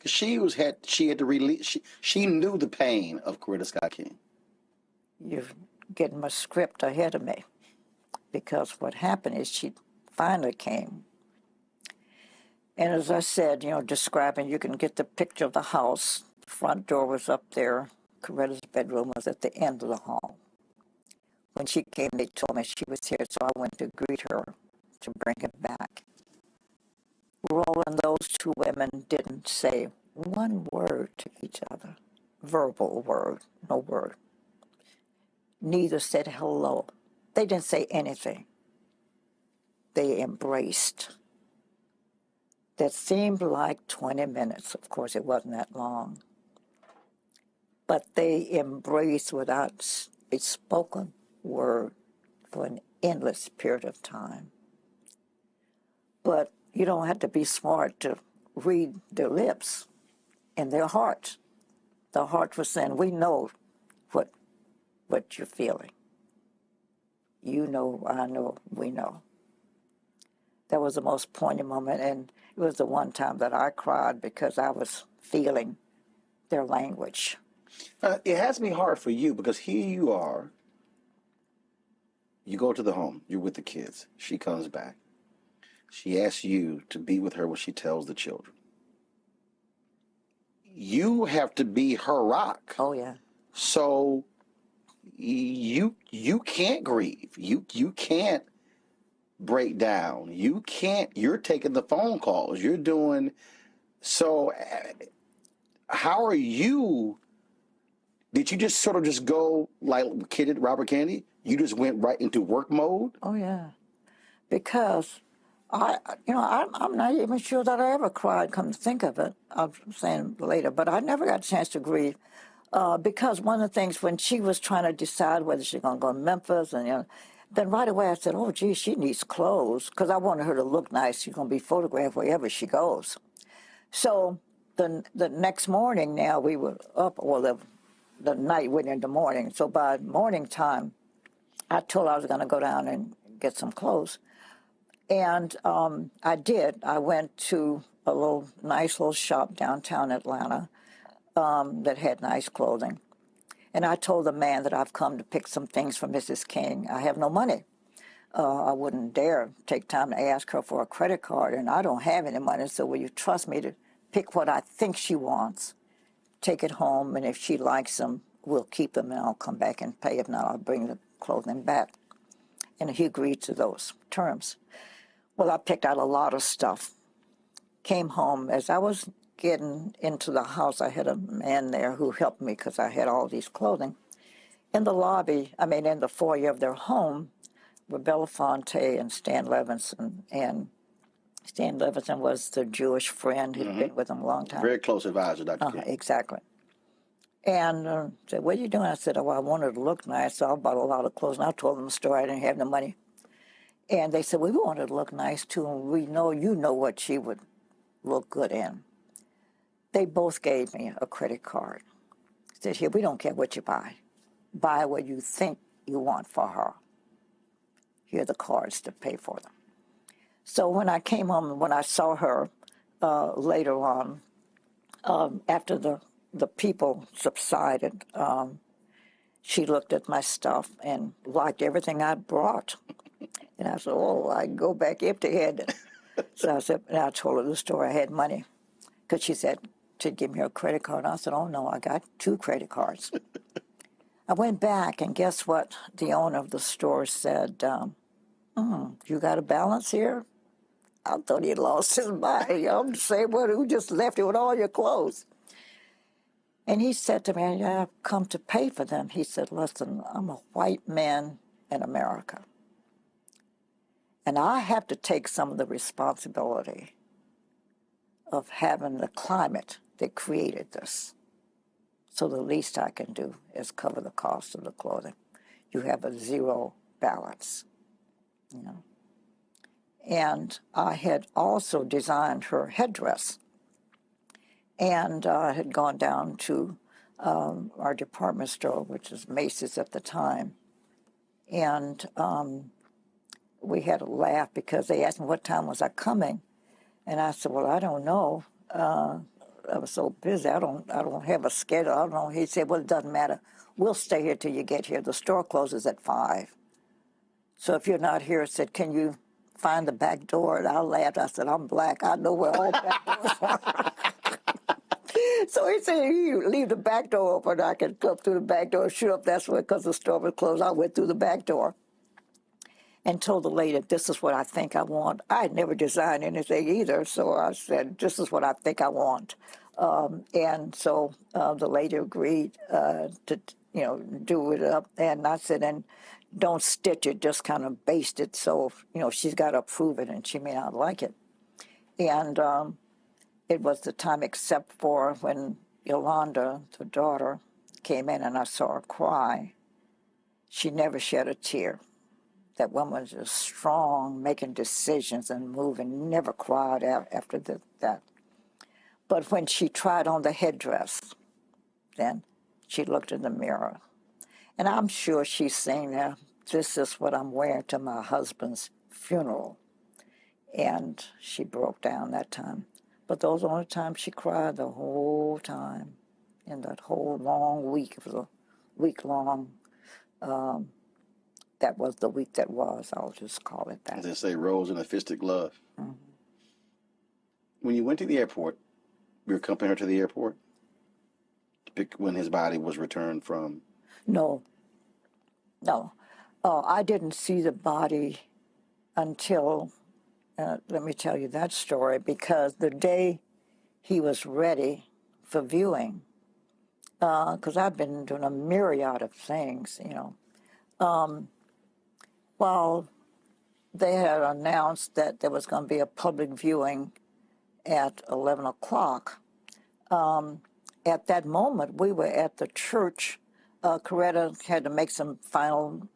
She had to release. She knew the pain of Coretta Scott King. You're getting my script ahead of me, because what happened is she finally came. And as I said, you know, describing, you can get the picture of the house. The front door was up there. Coretta's bedroom was at the end of the hall. When she came, they told me she was here, so I went to greet her to bring her back. Roland, those 2 women didn't say one word to each other, verbal word, no word. Neither said hello. They didn't say anything. They embraced. That seemed like 20 minutes. Of course, it wasn't that long. But they embraced without a spoken word for an endless period of time. But you don't have to be smart to read their lips and their hearts. The heart was saying, we know what you're feeling. You know, I know, we know. That was the most poignant moment, and it was the one time that I cried because I was feeling their language. It has to be hard for you because here you are. You go to the home. You're with the kids. She comes back. She asks you to be with her when she tells the children. You have to be her rock. Oh, yeah. So you can't grieve. You can't break down. You can't, you're taking the phone calls. You're doing, so how are you, did you just sort of just go like Robert Kennedy? You just went right into work mode? Oh, yeah. Because I'm not even sure that I ever cried, come to think of it. I'm saying later, but I never got a chance to grieve. Because one of the things when she was trying to decide whether she's going to go to Memphis, and then right away I said, oh, gee, she needs clothes, because I wanted her to look nice. She's going to be photographed wherever she goes. So the next morning now we were up, well, the night went into morning. So by morning time, I told her I was going to go down and get some clothes. And I did. I went to a nice little shop downtown Atlanta that had nice clothing. And I told the man that I've come to pick some things for Mrs. King. I have no money. I wouldn't dare take time to ask her for a credit card, and I don't have any money, so will you trust me to pick what I think she wants, take it home, and if she likes them, we'll keep them, and I'll come back and pay. If not, I'll bring the clothing back. And he agreed to those terms. Well, I picked out a lot of stuff. Came home. As I was getting into the house, I had a man there who helped me because I had all these clothing. In the lobby, in the foyer of their home, were Belafonte and Stan Levinson. And Stan Levinson was the Jewish friend who'd been with him a long time. Very close advisor, Dr. King. Exactly. And said, what are you doing? I said, oh, I wanted to look nice, so I bought a lot of clothes. And I told them the story. I didn't have the money. And they said, well, we wanted to look nice, too, and we know you know what she would look good in. They both gave me a credit card. Said, here, we don't care what you buy. Buy what you think you want for her. Here are the cards to pay for them. So when I came home, when I saw her later on, after the people subsided, she looked at my stuff and liked everything I brought. And I said, oh, I can go back empty-handed. So I said, and I told her the story. I had money. Because she said, to give me her credit card. And I said, oh, no, I got 2 credit cards. I went back, and guess what? The owner of the store said, you got a balance here? I thought he'd lost his mind. I'm the same one who just left you with all your clothes. And he said to me, I've come to pay for them. He said, listen, I'm a white man in America. And I have to take some of the responsibility of having the climate that created this. So the least I can do is cover the cost of the clothing. You have a zero balance, And I had also designed her headdress. And I had gone down to our department store, which was Macy's at the time. And we had a laugh because they asked me what time was I coming. And I said, well, I don't know. I was so busy. I don't have a schedule. I don't know. He said, well, it doesn't matter. We'll stay here till you get here. The store closes at 5. So if you're not here, I said, can you find the back door? And I laughed. I said, I'm black. I know where all back doors are. So he said, you leave the back door open. I can come through the back door. Sure, if that's what, because the store was closed, I went through the back door and told the lady, this is what I think I want. I had never designed anything either, so I said, this is what I think I want. And so the lady agreed to, do it up. And I said, and don't stitch it, just kind of baste it. So, she's got to approve it, and she may not like it. And it was the time except for when Yolanda, the daughter, came in and I saw her cry. She never shed a tear. That woman was just strong, making decisions and moving, never cried after that. But when she tried on the headdress, then she looked in the mirror. And I'm sure she's saying, this is what I'm wearing to my husband's funeral. And she broke down that time. But those were the only times she cried the whole time. In that whole long week, it was a week long. That was the week that was. I'll just call it that. As they say, rose in a fisted glove. Mm-hmm. When you went to the airport, you accompanied her to the airport when his body was returned from? No. I didn't see the body until, let me tell you that story, because the day he was ready for viewing, because I've been doing a myriad of things, while they had announced that there was going to be a public viewing at 11 o'clock, at that moment, we were at the church. Coretta had to make some final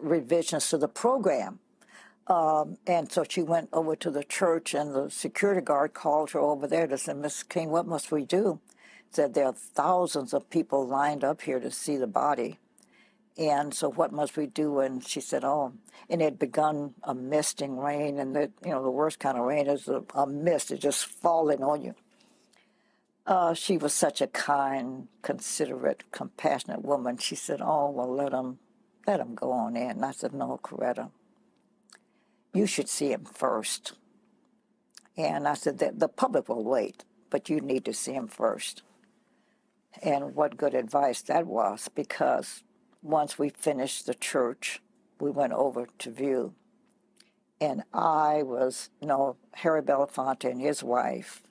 revisions to the program. And so she went over to the church, and the security guard called her over there to say, Miss King, what must we do? Said there are thousands of people lined up here to see the body. And so what must we do? And she said, oh, and it had begun a misting rain, and the worst kind of rain is a mist. It's just falling on you. She was such a kind, considerate, compassionate woman. She said, oh, well, let him go on in. And I said, no, Coretta, you should see him first. And I said, the public will wait, but you need to see him first. And what good advice that was, because once we finished the church, we went over to view. And I was, Harry Belafonte and his wife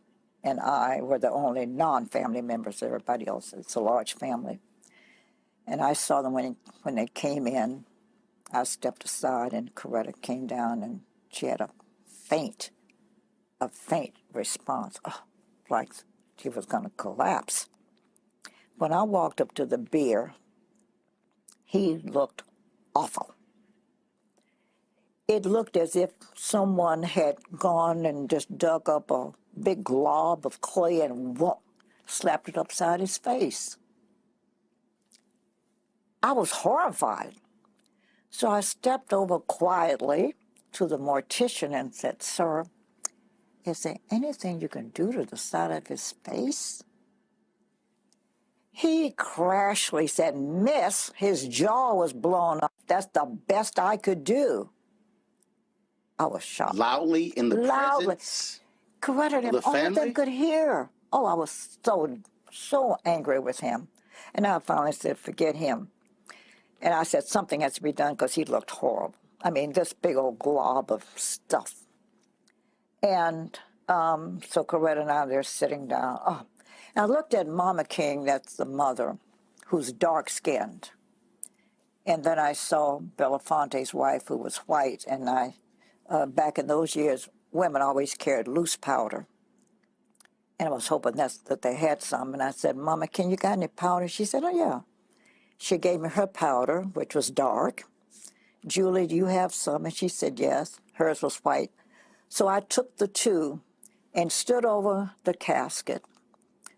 and I were the only non-family members. Everybody else, it's a large family. And I saw them when they came in. I stepped aside, and Coretta came down, and she had a faint response, like she was going to collapse. When I walked up to the bier, he looked awful. It looked as if someone had gone and just dug up a big glob of clay and slapped it upside his face. I was horrified. So I stepped over quietly to the mortician and said, sir, is there anything you can do to the side of his face? He crashly said, miss, his jaw was blown up. That's the best I could do. I was shocked. Loudly in the presence Coretta, of the family? All of them could hear. Oh, I was so angry with him. And I finally said, forget him. And I said, something has to be done because he looked horrible. I mean, this big old glob of stuff. And so Coretta and I, they're sitting down. Oh, and I looked at Mama King, that's the mother, who's dark-skinned. And then I saw Belafonte's wife, who was white. And back in those years, women always carried loose powder. And I was hoping that they had some. And I said, Mama King, you got any powder? She said, oh, yeah. She gave me her powder, which was dark. Julie, do you have some? And she said, yes. Hers was white. So I took the two and stood over the casket,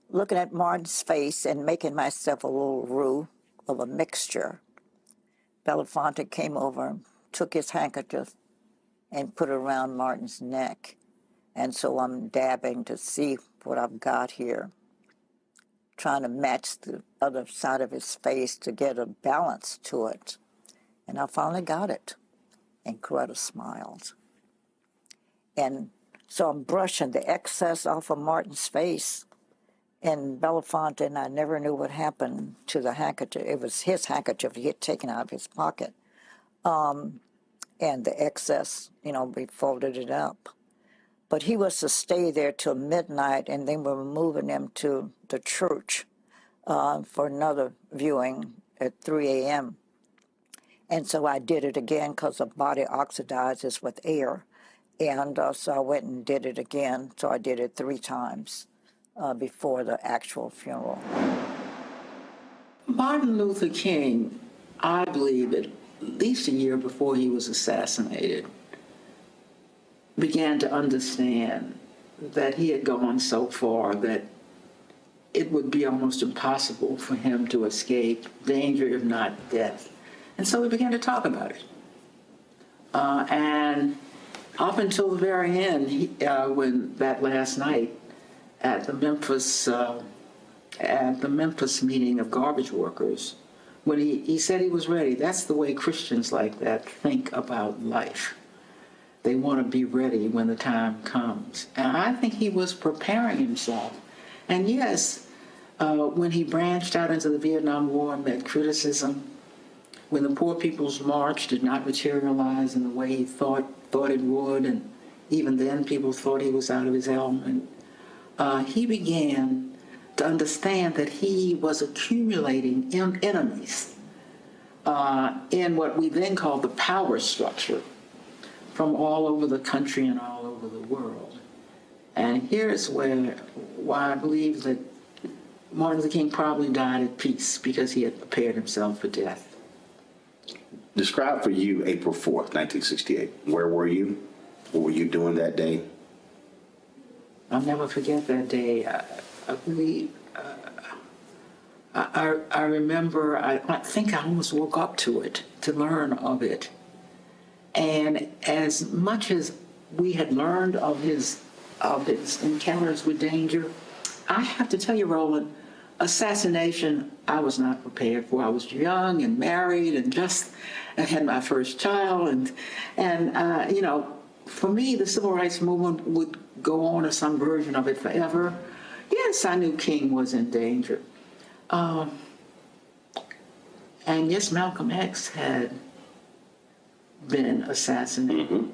looking at Martin's face and making myself a little roux of a mixture. Belafonte came over, took his handkerchief, and put it around Martin's neck. And so I'm dabbing to see what I've got here, trying to match the other side of his face to get a balance to it. And I finally got it. And Coretta smiled. And so I'm brushing the excess off of Martin's face. And Belafonte and I never knew what happened to the handkerchief. It was his handkerchief he had taken out of his pocket. And the excess, we folded it up. But he was to stay there till midnight, and then we were moving him to the church for another viewing at 3 a.m. And so I did it again because the body oxidizes with air. And so I went and did it again. So I did it 3 times before the actual funeral. Martin Luther King, I believe at least a year before he was assassinated, began to understand that he had gone so far that it would be almost impossible for him to escape danger, if not death. And so we began to talk about it. And up until the very end, when that last night at the Memphis meeting of garbage workers, when he said he was ready. That's the way Christians like that think about life. They want to be ready when the time comes. And I think he was preparing himself. And yes, when he branched out into the Vietnam War and met criticism, when the Poor People's March did not materialize in the way he thought it would, and even then people thought he was out of his element, he began to understand that he was accumulating enemies in what we then call the power structure from all over the country and all over the world. And here's why I believe that Martin Luther King probably died at peace, because he had prepared himself for death. Describe for you April 4th, 1968. Where were you? What were you doing that day? I'll never forget that day. I believe, I remember, I think I almost woke up to it, to learn of it. And as much as we had learned of his encounters with danger, I have to tell you, Roland, assassination, I was not prepared for. I was young and married and just had my first child. And you know, for me, the civil rights movement would go on as some version of it forever. Yes, I knew King was in danger. And yes, Malcolm X had been assassinated. Mm-hmm.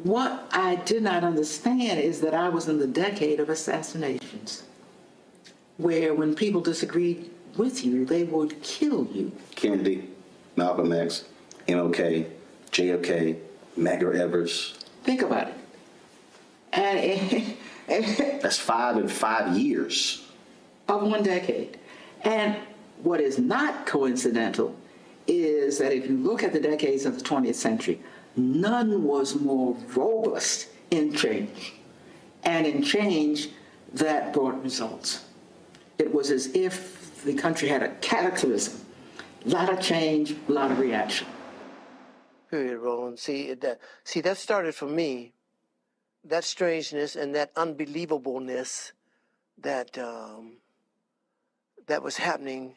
What I did not understand is that I was in the decade of assassinations, where when people disagreed with you, they would kill you. Kennedy, Malcolm X, MLK, JFK, Medgar Evers. Think about it. And that's 5 in 5 years. Of one decade. And what is not coincidental is that if you look at the decades of the 20th century, none was more robust in change. And in change, that brought results. It was as if the country had a cataclysm. A lot of change, a lot of reaction. Period, Roland. See, that started for me, that strangeness and that unbelievableness that that was happening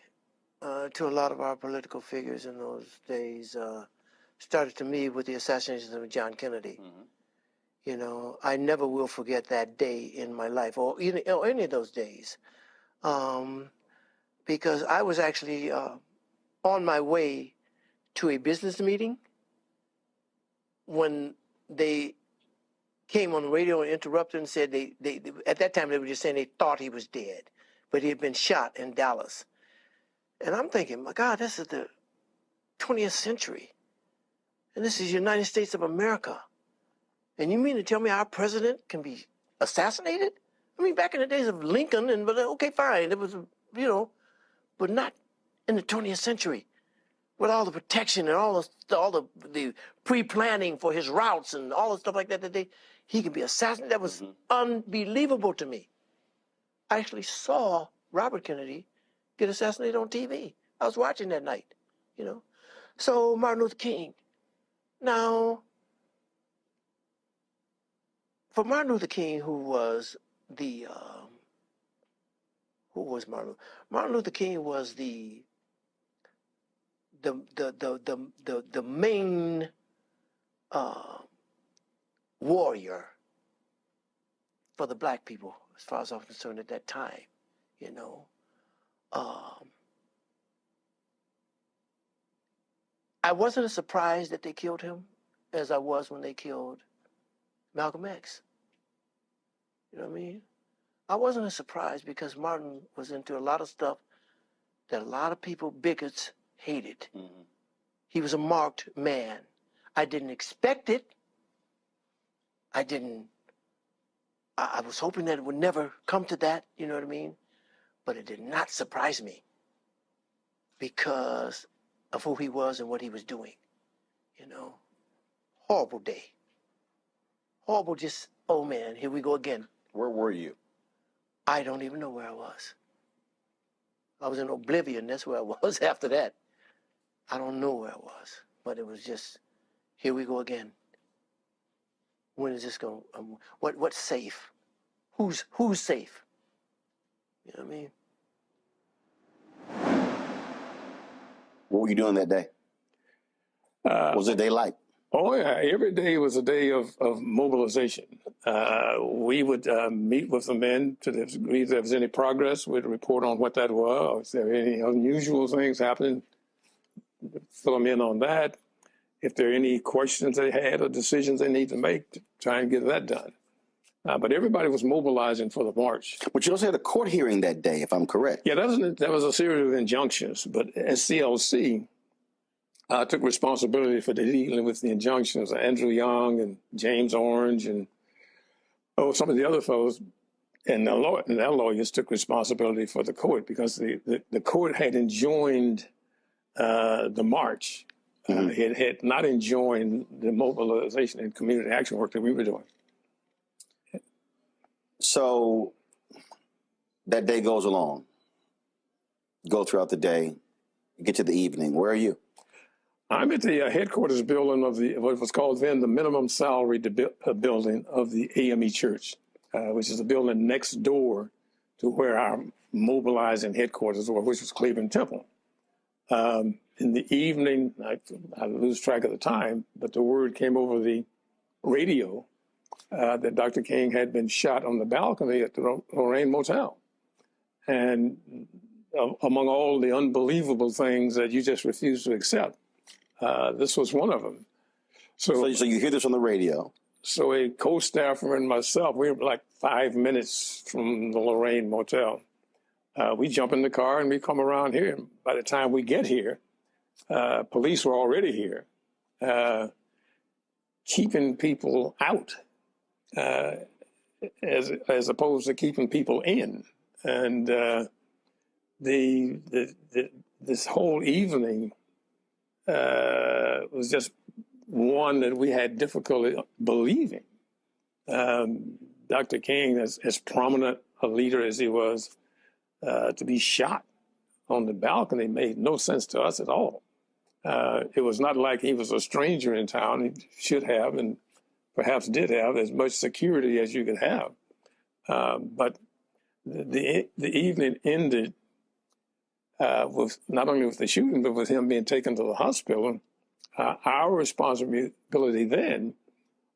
to a lot of our political figures in those days started to me with the assassination of John Kennedy. Mm-hmm. You know, I never will forget that day in my life, or any of those days, because I was actually on my way to a business meeting when they came on the radio and interrupted and said they at that time they were just saying they thought he was dead, but he had been shot in Dallas. And I'm thinking, my God, this is the 20th century. And this is the United States of America. And you mean to tell me our president can be assassinated? I mean, back in the days of Lincoln, but okay, fine. It was, but not in the 20th century. With all the protection and all the pre-planning for his routes and all the stuff like that, he can be assassinated. That was unbelievable to me. I actually saw Robert Kennedy get assassinated on TV. I was watching that night, So Martin Luther King. Now, for Martin Luther King, who was Martin Luther King was the main warrior for the black people, as far as I'm concerned at that time, I wasn't as surprised that they killed him as I was when they killed Malcolm X. You know what I mean? I wasn't as surprised because Martin was into a lot of stuff that a lot of people, bigots, hated. Mm-hmm. He was a marked man. I didn't expect it. I was hoping that it would never come to that, you know what I mean? But it did not surprise me because of who he was and what he was doing, Horrible day. Horrible, just, oh man, here we go again. Where were you? I don't even know where I was. I was in oblivion. That's where I was after that. I don't know where I was, but it was just, here we go again. When is this going? What's safe? Who's safe? You know what I mean? What were you doing that day? What was the day like? Oh yeah, every day was a day of mobilization. We would meet with the men to the degree if there was any progress. We'd report on what that was. If there were any unusual things happening, fill them in on that. If there are any questions they had or decisions they need to make, to try and get that done. But everybody was mobilizing for the march. But you also had a court hearing that day, if I'm correct. Yeah, that was a series of injunctions. But SCLC took responsibility for dealing with the injunctions. Andrew Young and James Orange and some of the other fellows and their lawyers took responsibility for the court because the court had enjoined the march. It had not enjoined the mobilization and community action work that we were doing. So that day goes along. Go throughout the day, get to the evening. Where are you? I'm at the headquarters building of what was called then the minimum salary building of the AME Church, which is a building next door to where our mobilizing headquarters were, which was Cleveland Temple. In the evening, I lose track of the time, but the word came over the radio that Dr. King had been shot on the balcony at the Lorraine Motel. And among all the unbelievable things that you just refuse to accept, this was one of them. So you hear this on the radio. So a co-staffer and myself, we were like 5 minutes from the Lorraine Motel. We jump in the car and we come around here. And by the time we get here, police were already here, keeping people out as opposed to keeping people in. And this whole evening was just one that we had difficulty believing. Dr. King, as prominent a leader as he was, to be shot on the balcony made no sense to us at all. It was not like he was a stranger in town. He should have and perhaps did have as much security as you could have. But the evening ended with not only with the shooting, but with him being taken to the hospital. Our responsibility then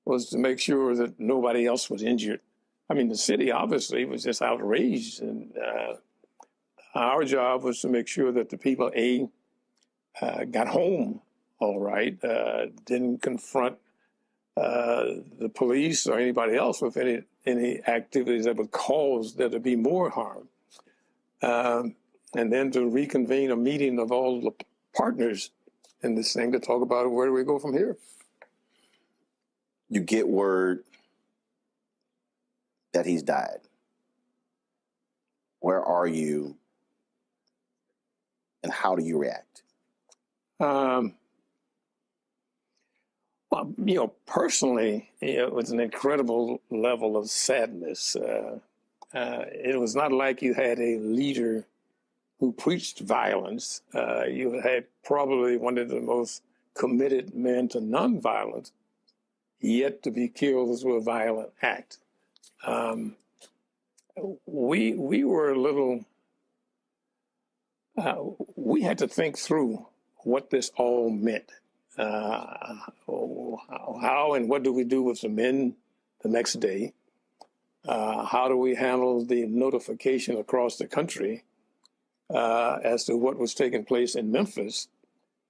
was to make sure that nobody else was injured. I mean, the city obviously was just outraged, and our job was to make sure that the people, got home all right, didn't confront the police or anybody else with any activities that would cause there to be more harm. And then to reconvene a meeting of all the partners in this thing to talk about where do we go from here. You get word that he's died. Where are you and how do you react? Well, personally, it was an incredible level of sadness. It was not like you had a leader who preached violence. You had probably one of the most committed men to nonviolence, yet to be killed through a violent act. We were a little, we had to think through what this all meant. How and what do we do with the men the next day? How do we handle the notification across the country as to what was taking place in Memphis,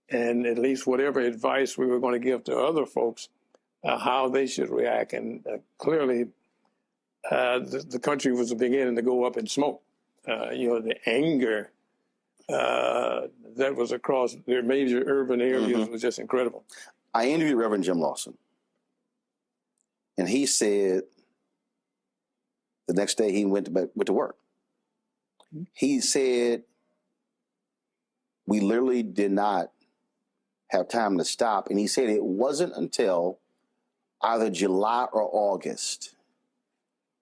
and at least whatever advice we were going to give to other folks, how they should react. And clearly, the country was beginning to go up in smoke. The anger that was across their major urban areas was just incredible. I interviewed Reverend Jim Lawson, and he said the next day he went to work. He said, we literally did not have time to stop. And he said it wasn't until either July or August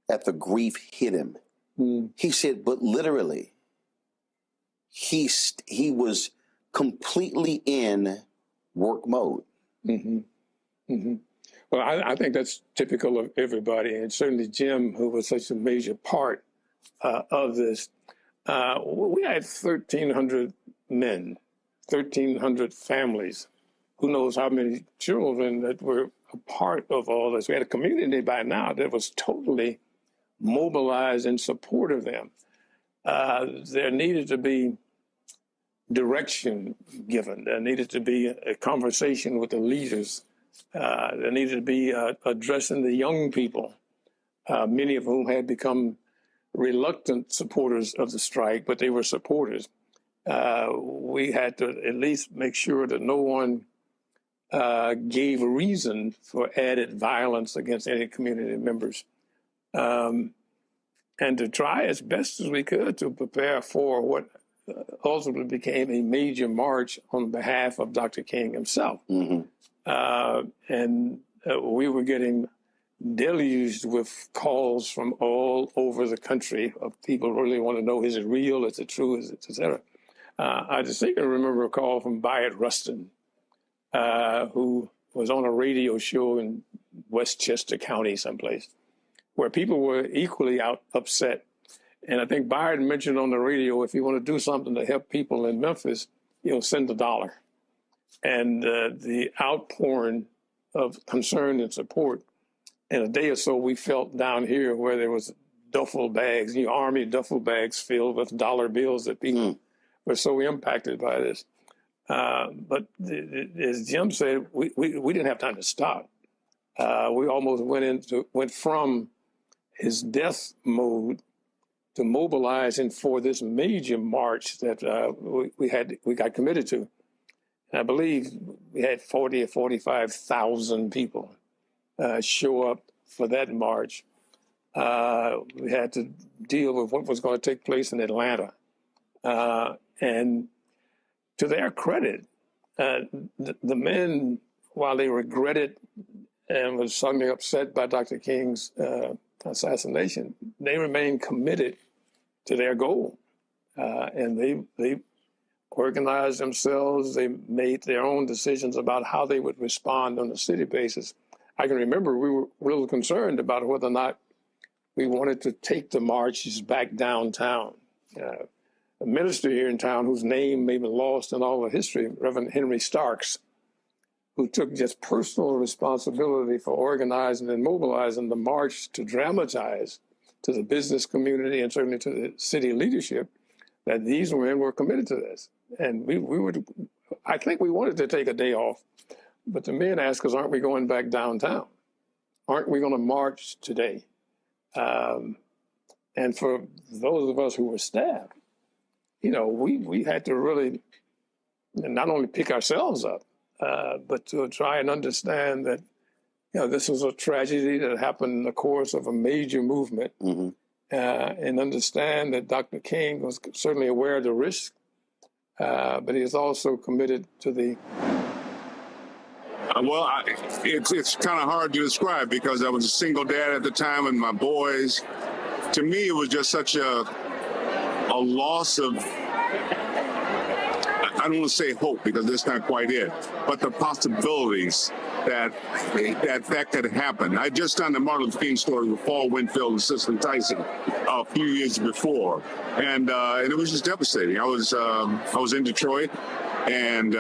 that the grief hit him. He said, but literally, he was completely in work mode. Well, I think that's typical of everybody, and certainly Jim, who was such a major part of this. We had 1,300 men, 1,300 families, who knows how many children that were a part of all this. We had a community by now that was totally mobilized in support of them. There needed to be direction given. There needed to be a conversation with the leaders. There needed to be addressing the young people, many of whom had become reluctant supporters of the strike, but they were supporters. We had to at least make sure that no one gave a reason for added violence against any community members. And to try as best as we could to prepare for what ultimately became a major march on behalf of Dr. King himself. Mm-hmm. We were getting deluged with calls from all over the country of people who really want to know, is it real, is it true, is it, et cetera. I distinctly remember a call from Byatt Rustin, who was on a radio show in Westchester County someplace, where people were equally upset. And I think Byatt mentioned on the radio, if you want to do something to help people in Memphis, send $1. And the outpouring of concern and support, in a day or so, we felt down here where there was duffel bags, army duffel bags filled with dollar bills that people were so impacted by this. But as Jim said, we didn't have time to stop. We almost went from his death mode to mobilizing for this major march that we got committed to. And I believe we had 40 or 45,000 people show up for that march. We had to deal with what was going to take place in Atlanta. And to their credit, the men, while they regretted and was suddenly upset by Dr. King's assassination, they remained committed to their goal. And they organized themselves. They made their own decisions about how they would respond on a city basis. I can remember we were a little concerned about whether or not we wanted to take the marches back downtown. A minister here in town whose name may be lost in all the history, Reverend Henry Starks, who took just personal responsibility for organizing and mobilizing the march to dramatize to the business community and certainly to the city leadership that these men were committed to this. And I think we wanted to take a day off, but the men asked us, aren't we going back downtown? Aren't we going to march today? And for those of us who were staff, we had to really not only pick ourselves up, but to try and understand that, this was a tragedy that happened in the course of a major movement, and understand that Dr. King was certainly aware of the risk, but he is also committed to the... It's kind of hard to describe because I was a single dad at the time and my boys. To me, it was just such a loss of, I don't want to say hope because that's not quite it, but the possibilities that could happen. I just done the Martin Luther King story with Paul Winfield and Cicely Tyson a few years before, and it was just devastating. I was in Detroit and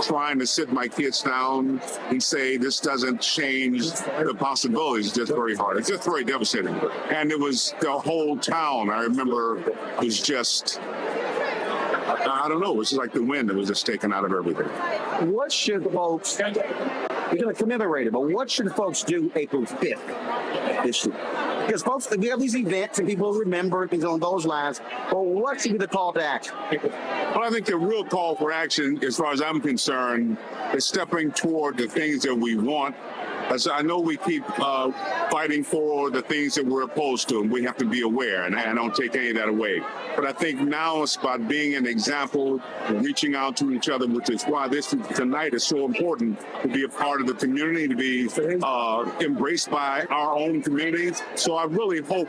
trying to sit my kids down and say this doesn't change the possibilities. It's just very hard. It's just very devastating. And it was the whole town. I remember it was just, I don't know, it was like the wind that was just taken out of everything. What should folks, you're going to commemorate it, but what should folks do April 5th this year? Because folks, we have these events and people remember things on those lines, but what should be the call to action? Well, I think the real call for action, as far as I'm concerned, is stepping toward the things that we want. As I know we keep fighting for the things that we're opposed to, and we have to be aware, and I don't take any of that away. But I think now it's about being an example, reaching out to each other, which is why this tonight is so important, to be a part of the community, to be embraced by our own communities. So I really hope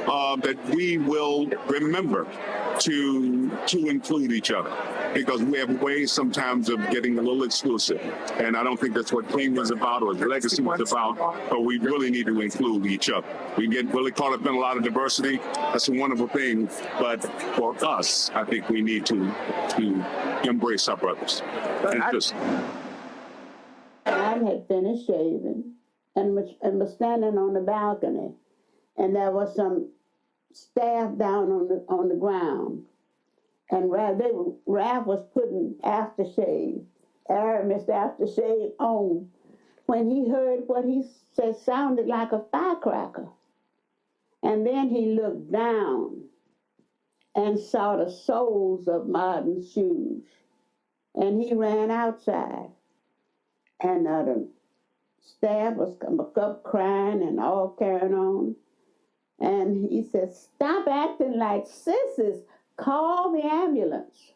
that we will remember to include each other, because we have ways sometimes of getting a little exclusive. And I don't think that's what King was about or his legacy was about, but we really need to include each other. We get really caught up in a lot of diversity. That's a wonderful thing. But for us, I think we need to embrace our brothers. I had finished shaving and was standing on the balcony, and there was some staff down on the ground. And Ralph was putting aftershave, Aramis aftershave on, when he heard what he said sounded like a firecracker. And then he looked down and saw the soles of Martin's shoes. And he ran outside. And the staff was up crying and all carrying on. And he said, "Stop acting like sissies. Call the ambulance.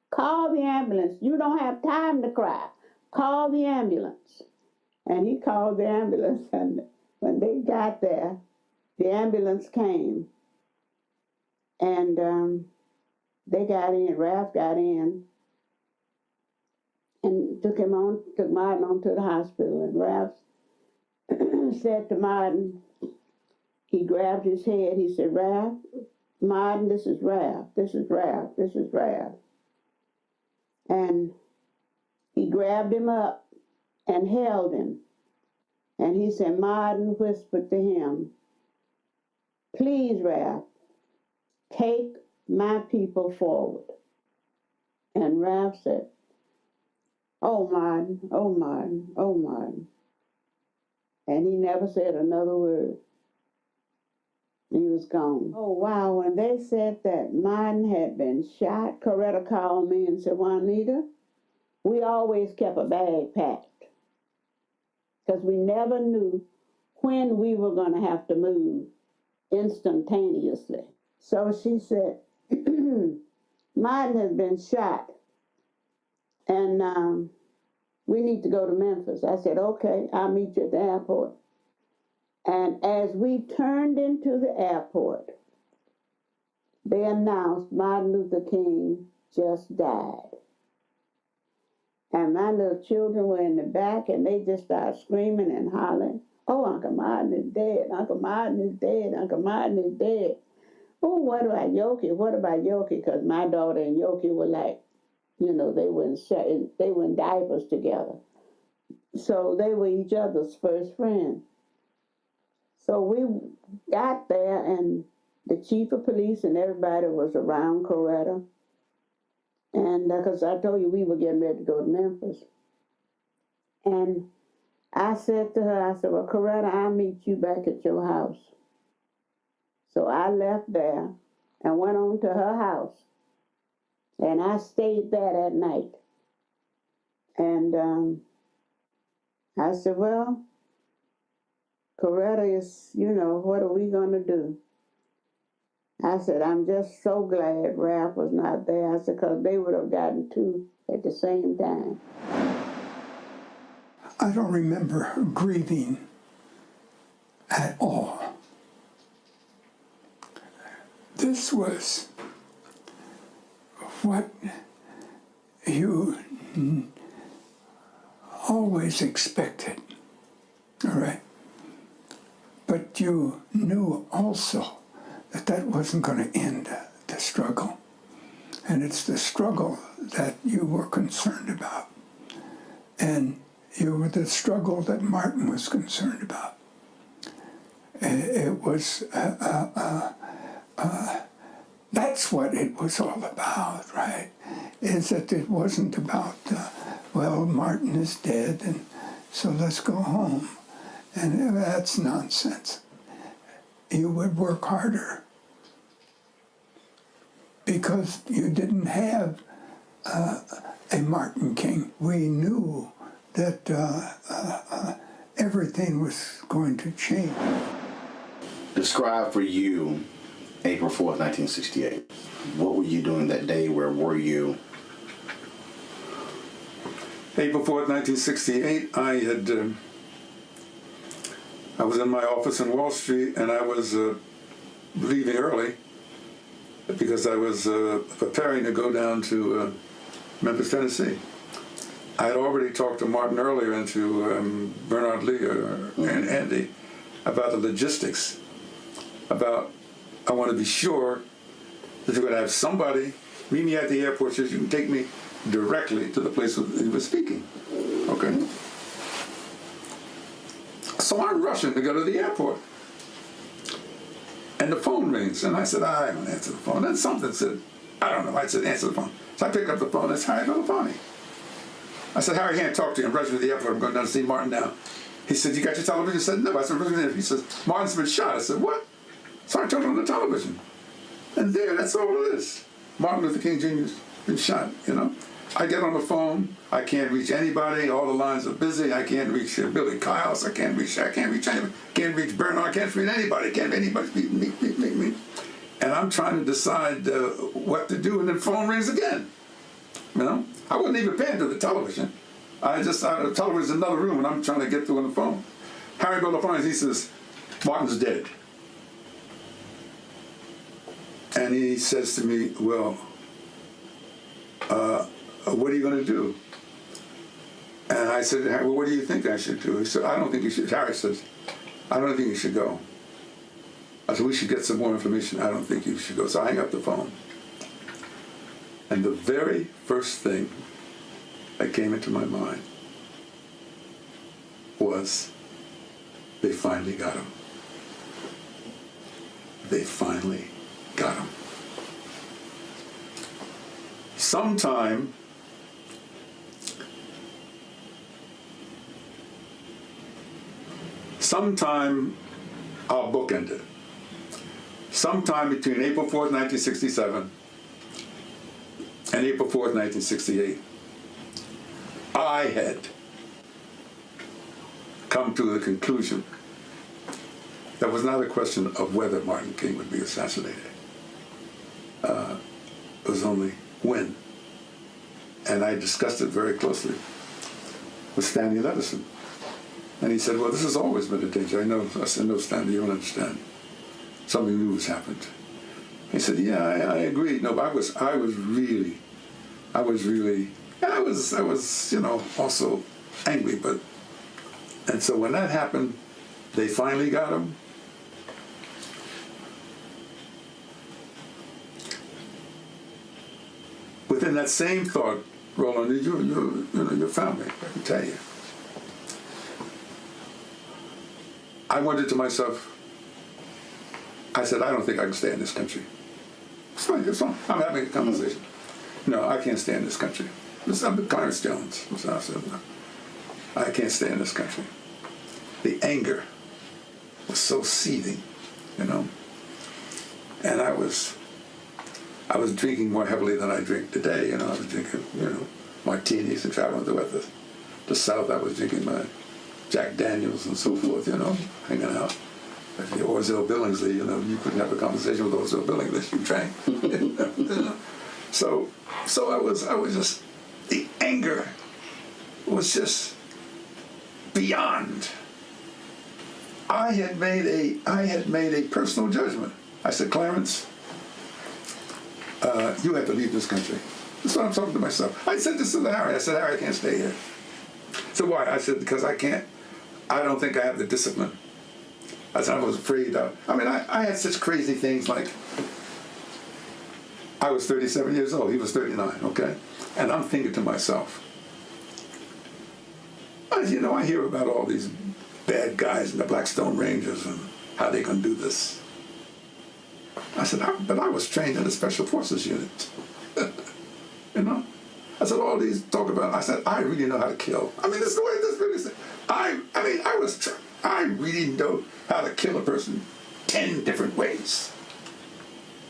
Call the ambulance. You don't have time to cry. Call the ambulance." And he called the ambulance, and when they got there, the ambulance came. And they got in, Ralph got in, and took Martin on to the hospital. And Ralph said to Martin, he grabbed his head, he said, "Ralph, Martin, this is Ralph, this is Ralph, this is Ralph." And he grabbed him up and held him. And he said, Martin whispered to him, "Please, Ralph, take my people forward." And Ralph said, "Oh, Martin, oh, Martin, oh, Martin." And he never said another word. He was gone. Oh, wow, when they said that Martin had been shot, Coretta called me and said, "Juanita, we always kept a bag packed, because we never knew when we were going to have to move instantaneously." So she said, "Martin has been shot, and we need to go to Memphis." I said, "Okay, I'll meet you at the airport." And as we turned into the airport, they announced Martin Luther King just died. And my little children were in the back, and they just started screaming and hollering, "Oh, Uncle Martin is dead, Uncle Martin is dead, Uncle Martin is dead. Oh, what about Yoki? What about Yoki?" Because my daughter and Yoki were like, you know, they were in diapers together. So they were each other's first friends. So we got there, and the chief of police and everybody was around Coretta. And because I told you we were getting ready to go to Memphis. And I said to her, I said, "Well, Coretta, I'll meet you back at your house." So I left there and went on to her house. And I stayed there that night. And I said, "Well, Coretta is, you know, what are we going to do?" I said, "I'm just so glad Ralph was not there." I said, because they would have gotten two at the same time. I don't remember grieving at all. This was what you always expected, all right? But you knew also that that wasn't going to end the struggle. And it's the struggle that you were concerned about. And you were the struggle that Martin was concerned about. It was, that's what it was all about, right? Is that it wasn't about, well, Martin is dead, and so let's go home. And that's nonsense. You would work harder because you didn't have a Martin King. We knew that everything was going to change. Describe for you April 4th, 1968. What were you doing that day? Where were you? April 4th, 1968, I was in my office in Wall Street, and I was leaving early because I was preparing to go down to Memphis, Tennessee. I had already talked to Martin earlier and to Bernard Lee and Andy about the logistics, about I want to be sure that you're going to have somebody meet me at the airport so you can take me directly to the place he was speaking. Okay? So I'm rushing to go to the airport. And the phone rings, and I said, I don't answer the phone. Then something said, I don't know. I said, answer the phone. So I picked up the phone. It's Harry Belafonte. I said, Harry, I can't talk to you. I'm rushing to the airport. I'm going down to see Martin now. He said, you got your television? I said, no. I said, he says, Martin's been shot. I said, what? So I turned on the television. And there, that's all it is. Martin Luther King Jr.'s been shot, you know. I get on the phone. I can't reach anybody. All the lines are busy. I can't reach Billy Kyles. I can't reach anybody. Can't reach Bernard. I can't reach anybody. Can't anybody beat me. And I'm trying to decide what to do, and then the phone rings again. You know, I wasn't even paying to the television. The television's in another room, and I'm trying to get through on the phone. Harry Belafonte, he says, Martin's dead. And he says to me, well, what are you going to do? And I said, well, what do you think I should do? He said, I don't think you should. Harry says, I don't think you should go. I said, we should get some more information. I don't think you should go. So I hang up the phone. And the very first thing that came into my mind was, they finally got him. They finally got him. Sometime our book ended. Sometime between April 4th, 1967 and April 4th, 1968, I had come to the conclusion that it was not a question of whether Martin King would be assassinated. It was only when. And I discussed it very closely with Stanley Levison. And he said, well, this has always been a danger. I know. I said, no, Stanley, you don't understand. Something new has happened. He said, yeah, I agree. No, but I was really, you know, also angry. And so when that happened, they finally got him. Within that same thought, Roland, your family, I can tell you. I wondered to myself, I said, I don't think I can stay in this country. It's fine. I'm having a conversation. No, I can't stay in this country. I'm Clarence Jones. So I said, no, I can't stay in this country. The anger was so seething, you know. And I was drinking more heavily than I drink today, you know. I was drinking, you know, martinis and traveling throughout the South. I was drinking my Jack Daniels and so forth, you know, hanging out. Actually, Orville Billingsley, you know, you couldn't have a conversation with Orville Billingsley unless you drank. You know? So I was just, the anger was just beyond. I had made a personal judgment. I said, Clarence, you have to leave this country. That's what I'm talking to myself. I said this to Harry. I said, Harry, I can't stay here. So why? I said, because I don't think I have the discipline. I said, I was afraid of, I had such crazy things like, I was 37 years old, he was 39, okay? And I'm thinking to myself, you know, I hear about all these bad guys in the Blackstone Rangers and how they can do this. I said, but I was trained in the Special Forces unit. You know? I said, all these talk about, I said, I really know how to kill. I mean, this is the way this really said. I really know how to kill a person 10 different ways.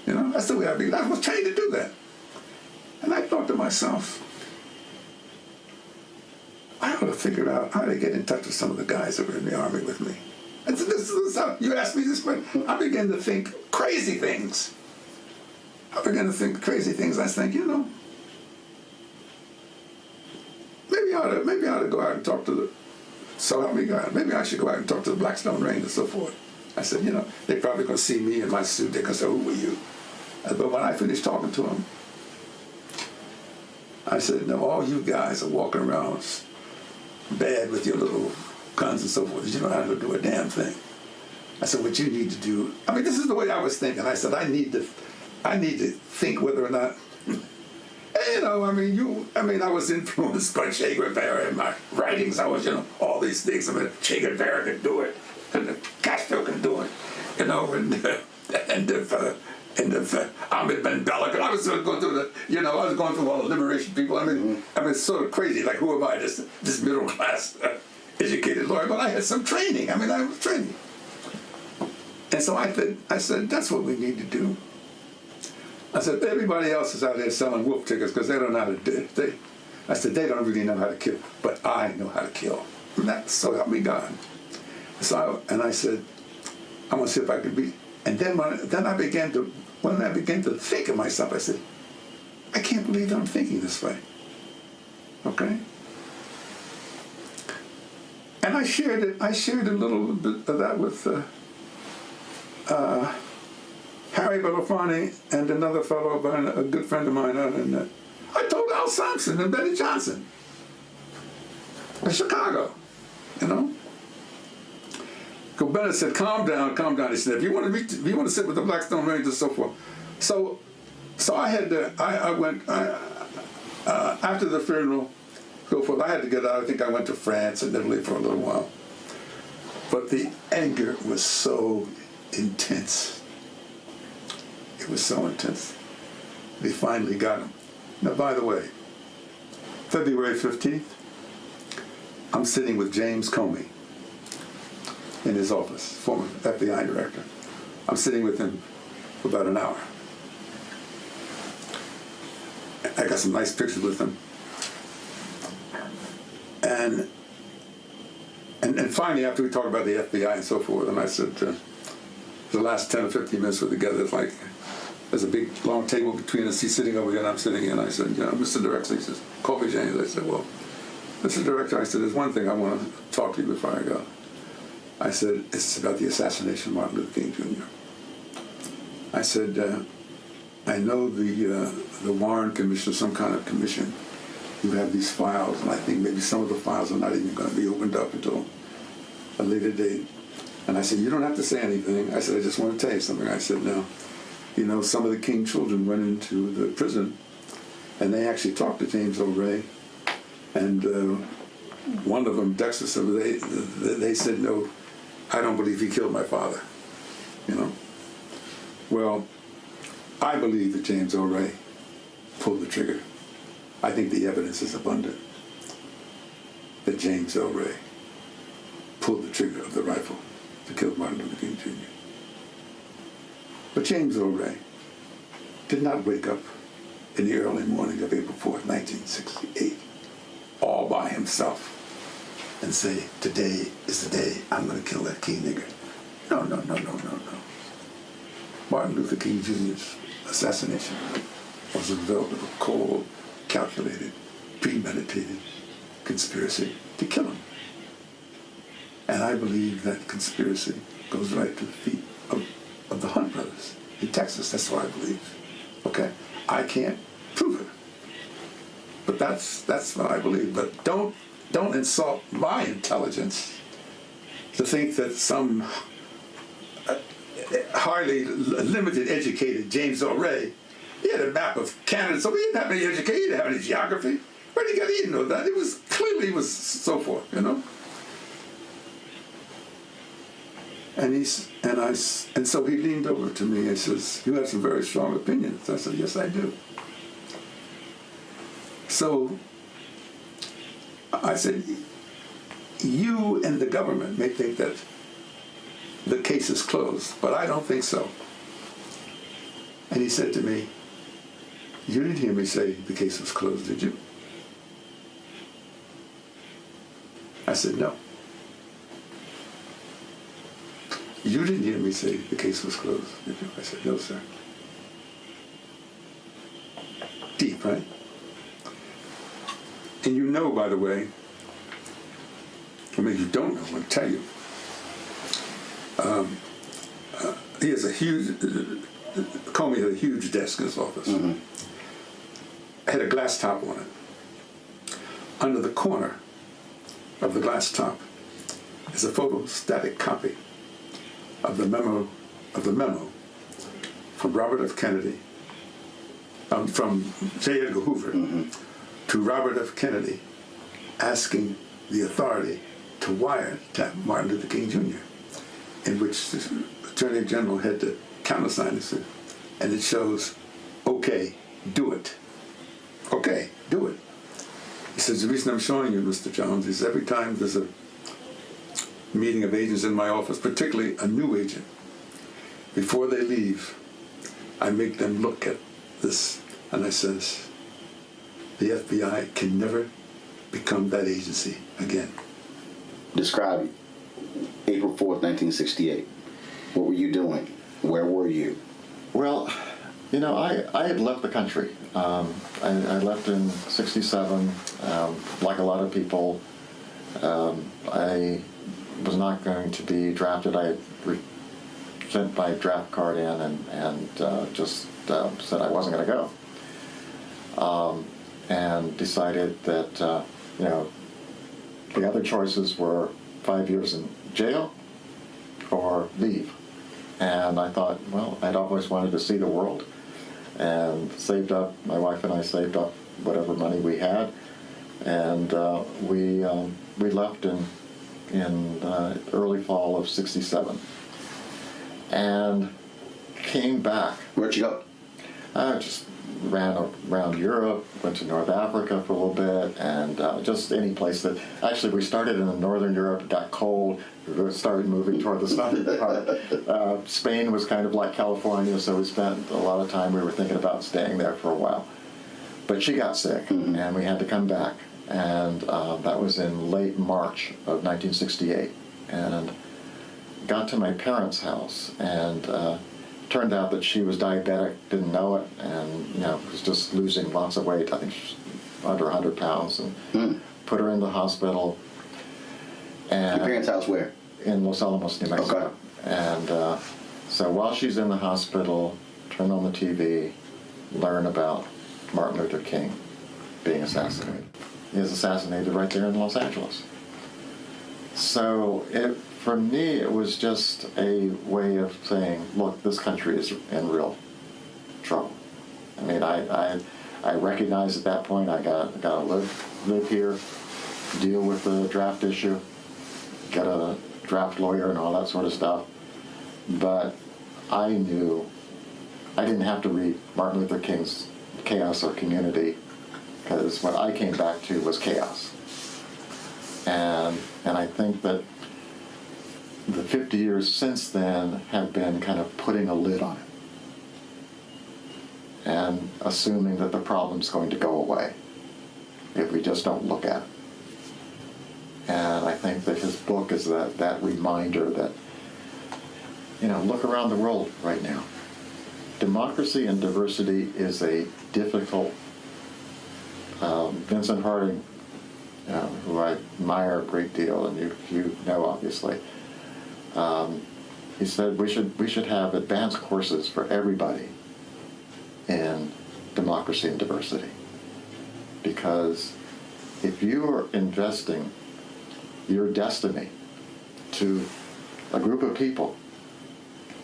You know, that's the way I be. I was trained to do that. And I thought to myself, I ought to figure out how to get in touch with some of the guys that were in the Army with me. And so this is how you asked me this question. I began to think crazy things. I was thinking, you know, maybe I ought to go out and talk to the, so help me God, maybe I should go out and talk to the Blackstone Rangers and so forth. I said, you know, they're probably going to see me in my suit. They're going to say, who were you? But when I finished talking to them, I said, no, all you guys are walking around bad with your little guns and so forth. You don't know how to do a damn thing. I said, what you need to do, this is the way I was thinking. I said, I need to think whether or not, you know, I was influenced by Che Guevara in my writings. I was, you know, all these things. Che Guevara could do it, and Castro can do it, you know, and if And Ahmed Ben Bella, I was sort of going through I was going through all the liberation people. I mean, it's sort of crazy. Like, who am I, this middle class educated lawyer? But I had some training. I mean, I was training. And so I said, that's what we need to do. I said, everybody else is out there selling wolf tickets because they don't know how to do it. I said, they don't really know how to kill, but I know how to kill. And that, so help me God. So I said, I'm going to see if I can be. And then when I began to think of myself, I said, I can't believe that I'm thinking this way. Okay? And I shared a little bit of that with Harry Belafonte and another fellow, a good friend of mine, and I told Al Sampson and Betty Johnson in Chicago, Because Bennett said, calm down. He said, if you want to sit with the Blackstone Rangers and so forth. So I went after the funeral, so forth. I had to get out. I think I went to France and Italy for a little while. But the anger was so intense. It was so intense. They finally got him. Now, by the way, February 15th, I'm sitting with James Comey in his office, former FBI director. I'm sitting with him for about an hour. I got some nice pictures with him. And finally, after we talked about the FBI and so forth, and I said, the last 10 or 15 minutes we're together, it's like, there's a big, long table between us. He's sitting over here, and I'm sitting here, and I said, Mr. Director, he says, call me James. I said, well, Mr. Director, I said, there's one thing I want to talk to you before I go. I said, it's about the assassination of Martin Luther King Jr. I said, I know the Warren Commission, some kind of commission, you have these files, and I think maybe some of the files are not even going to be opened up until a later date. And I said, you don't have to say anything. I said, I just want to tell you something. I said, now, some of the King children went into the prison, and they actually talked to James O'Reilly, and one of them, Dexter, they said, no, I don't believe he killed my father, Well, I believe that James O'Reilly pulled the trigger. I think the evidence is abundant that James O'Reilly pulled the trigger of the rifle to kill Martin Luther King Jr. But James O'Reilly did not wake up in the early morning of April 4th, 1968, all by himself and say, today is the day I'm going to kill that King nigger. No. Martin Luther King Jr.'s assassination was a result of a cold, calculated, premeditated conspiracy to kill him. And I believe that conspiracy goes right to the feet of the Hunt brothers in Texas. That's what I believe. Okay? I can't prove it. But that's what I believe. But don't insult my intelligence to think that some hardly limited educated James O'Reilly, he had a map of Canada, so he didn't have any education, he didn't have any geography. Where did he get? He didn't know that. It was clearly so forth, And so he leaned over to me and says, you have some very strong opinions. I said, yes, I do. So I said, you and the government may think that the case is closed, but I don't think so. And he said to me, you didn't hear me say the case was closed, did you? I said, no. You didn't hear me say the case was closed, did you? I said, no, sir. Deep, right? And by the way, I mean, you don't know, I'm going to tell you. He has a huge, Comey had a huge desk in his office. Mm-hmm. Had a glass top on it. Under the corner of the glass top is a photostatic copy of the memo from Robert F. Kennedy, from J. Edgar Hoover, mm-hmm. to Robert F. Kennedy, asking the authority to wiretap Martin Luther King Jr., in which the Attorney General had to countersign and said, and it shows, okay, do it. Okay, do it. He says, the reason I'm showing you, Mr. Jones, is every time there's a meeting of agents in my office, particularly a new agent, before they leave, I make them look at this, and I says, the FBI can never become that agency again. Describe it. April 4th, 1968. What were you doing? Where were you? Well, you know, I had left the country. I left in '67. Like a lot of people, I was not going to be drafted. I had sent my draft card in and just said I wasn't going to go. And decided that, you know, the other choices were 5 years in jail or leave. And I thought, well, I'd always wanted to see the world, and saved up, my wife and I saved up whatever money we had, and we left in early fall of '67, and came back. Where'd you go? I just ran around Europe, went to North Africa for a little bit, and just any place that, actually we started in Northern Europe, it got cold, we started moving toward the southern part. Spain was kind of like California, so we spent a lot of time, we were thinking about staying there for a while. But she got sick, and we had to come back, and that was in late March of 1968, and got to my parents' house, and turned out that she was diabetic, didn't know it, and you know, was just losing lots of weight. I think she was under 100 pounds, and put her in the hospital. And your parents' house where? In Los Alamos, New Mexico. Okay. And so while she's in the hospital, turn on the TV, learn about Martin Luther King being assassinated. He was assassinated right there in Los Angeles. So for me, it was just a way of saying, look, this country is in real trouble. I mean, I recognized at that point I got to live here, deal with the draft issue, get a draft lawyer and all that sort of stuff. But I knew I didn't have to read Martin Luther King's Chaos or Community, because what I came back to was chaos. And I think that the 50 years since then have been kind of putting a lid on it and assuming that the problem's going to go away if we just don't look at it. And I think that his book is that reminder that, you know, look around the world right now. Democracy and diversity is a difficult, Vincent Harding, who I admire a great deal, and you know obviously, he said we should have advanced courses for everybody in democracy and diversity, because if you are investing your destiny to a group of people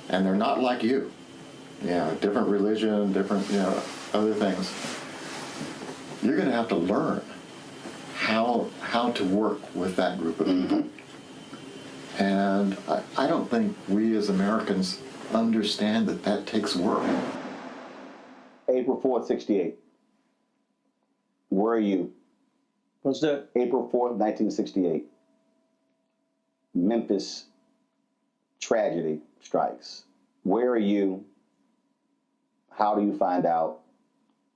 and they're not like you, different religion, different other things, you're going to have to learn how to work with that group of people. And I don't think we as Americans understand that takes work. April 4th, 68. Where are you? What's that? April 4th, 1968. Memphis tragedy strikes. Where are you? How do you find out?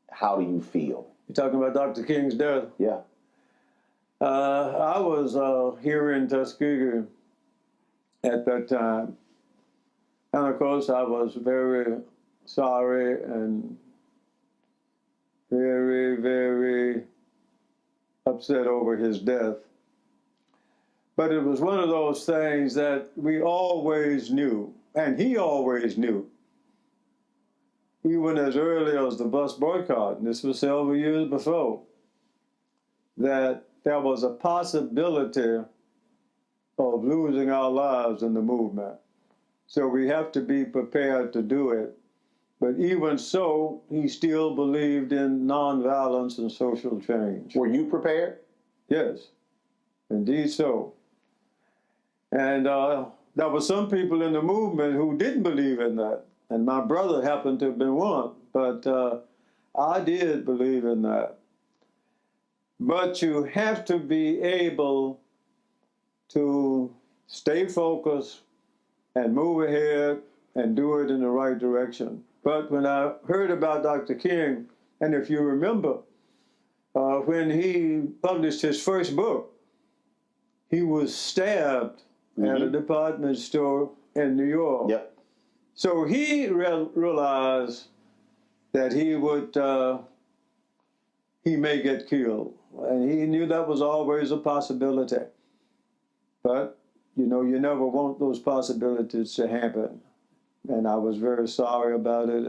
How do you feel? You're talking about Dr. King's death? Yeah. I was here in Tuskegee at that time. And of course, I was very sorry and very, very upset over his death. But it was one of those things that we always knew, and he always knew, even as early as the bus boycott, and this was several years before, that there was a possibility of losing our lives in the movement. So we have to be prepared to do it. But even so, he still believed in nonviolence and social change. Were you prepared? Yes, indeed so. And there were some people in the movement who didn't believe in that. And my brother happened to have been one, but I did believe in that. But you have to be able to stay focused and move ahead and do it in the right direction. But when I heard about Dr. King, and if you remember, when he published his first book, he was stabbed at a department store in New York. Yep. So he realized that he would, he may get killed. And he knew that was always a possibility. But, you know, you never want those possibilities to happen. And I was very sorry about it.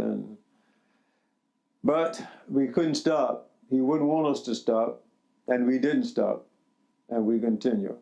But we couldn't stop. He wouldn't want us to stop. And we didn't stop. And we continue.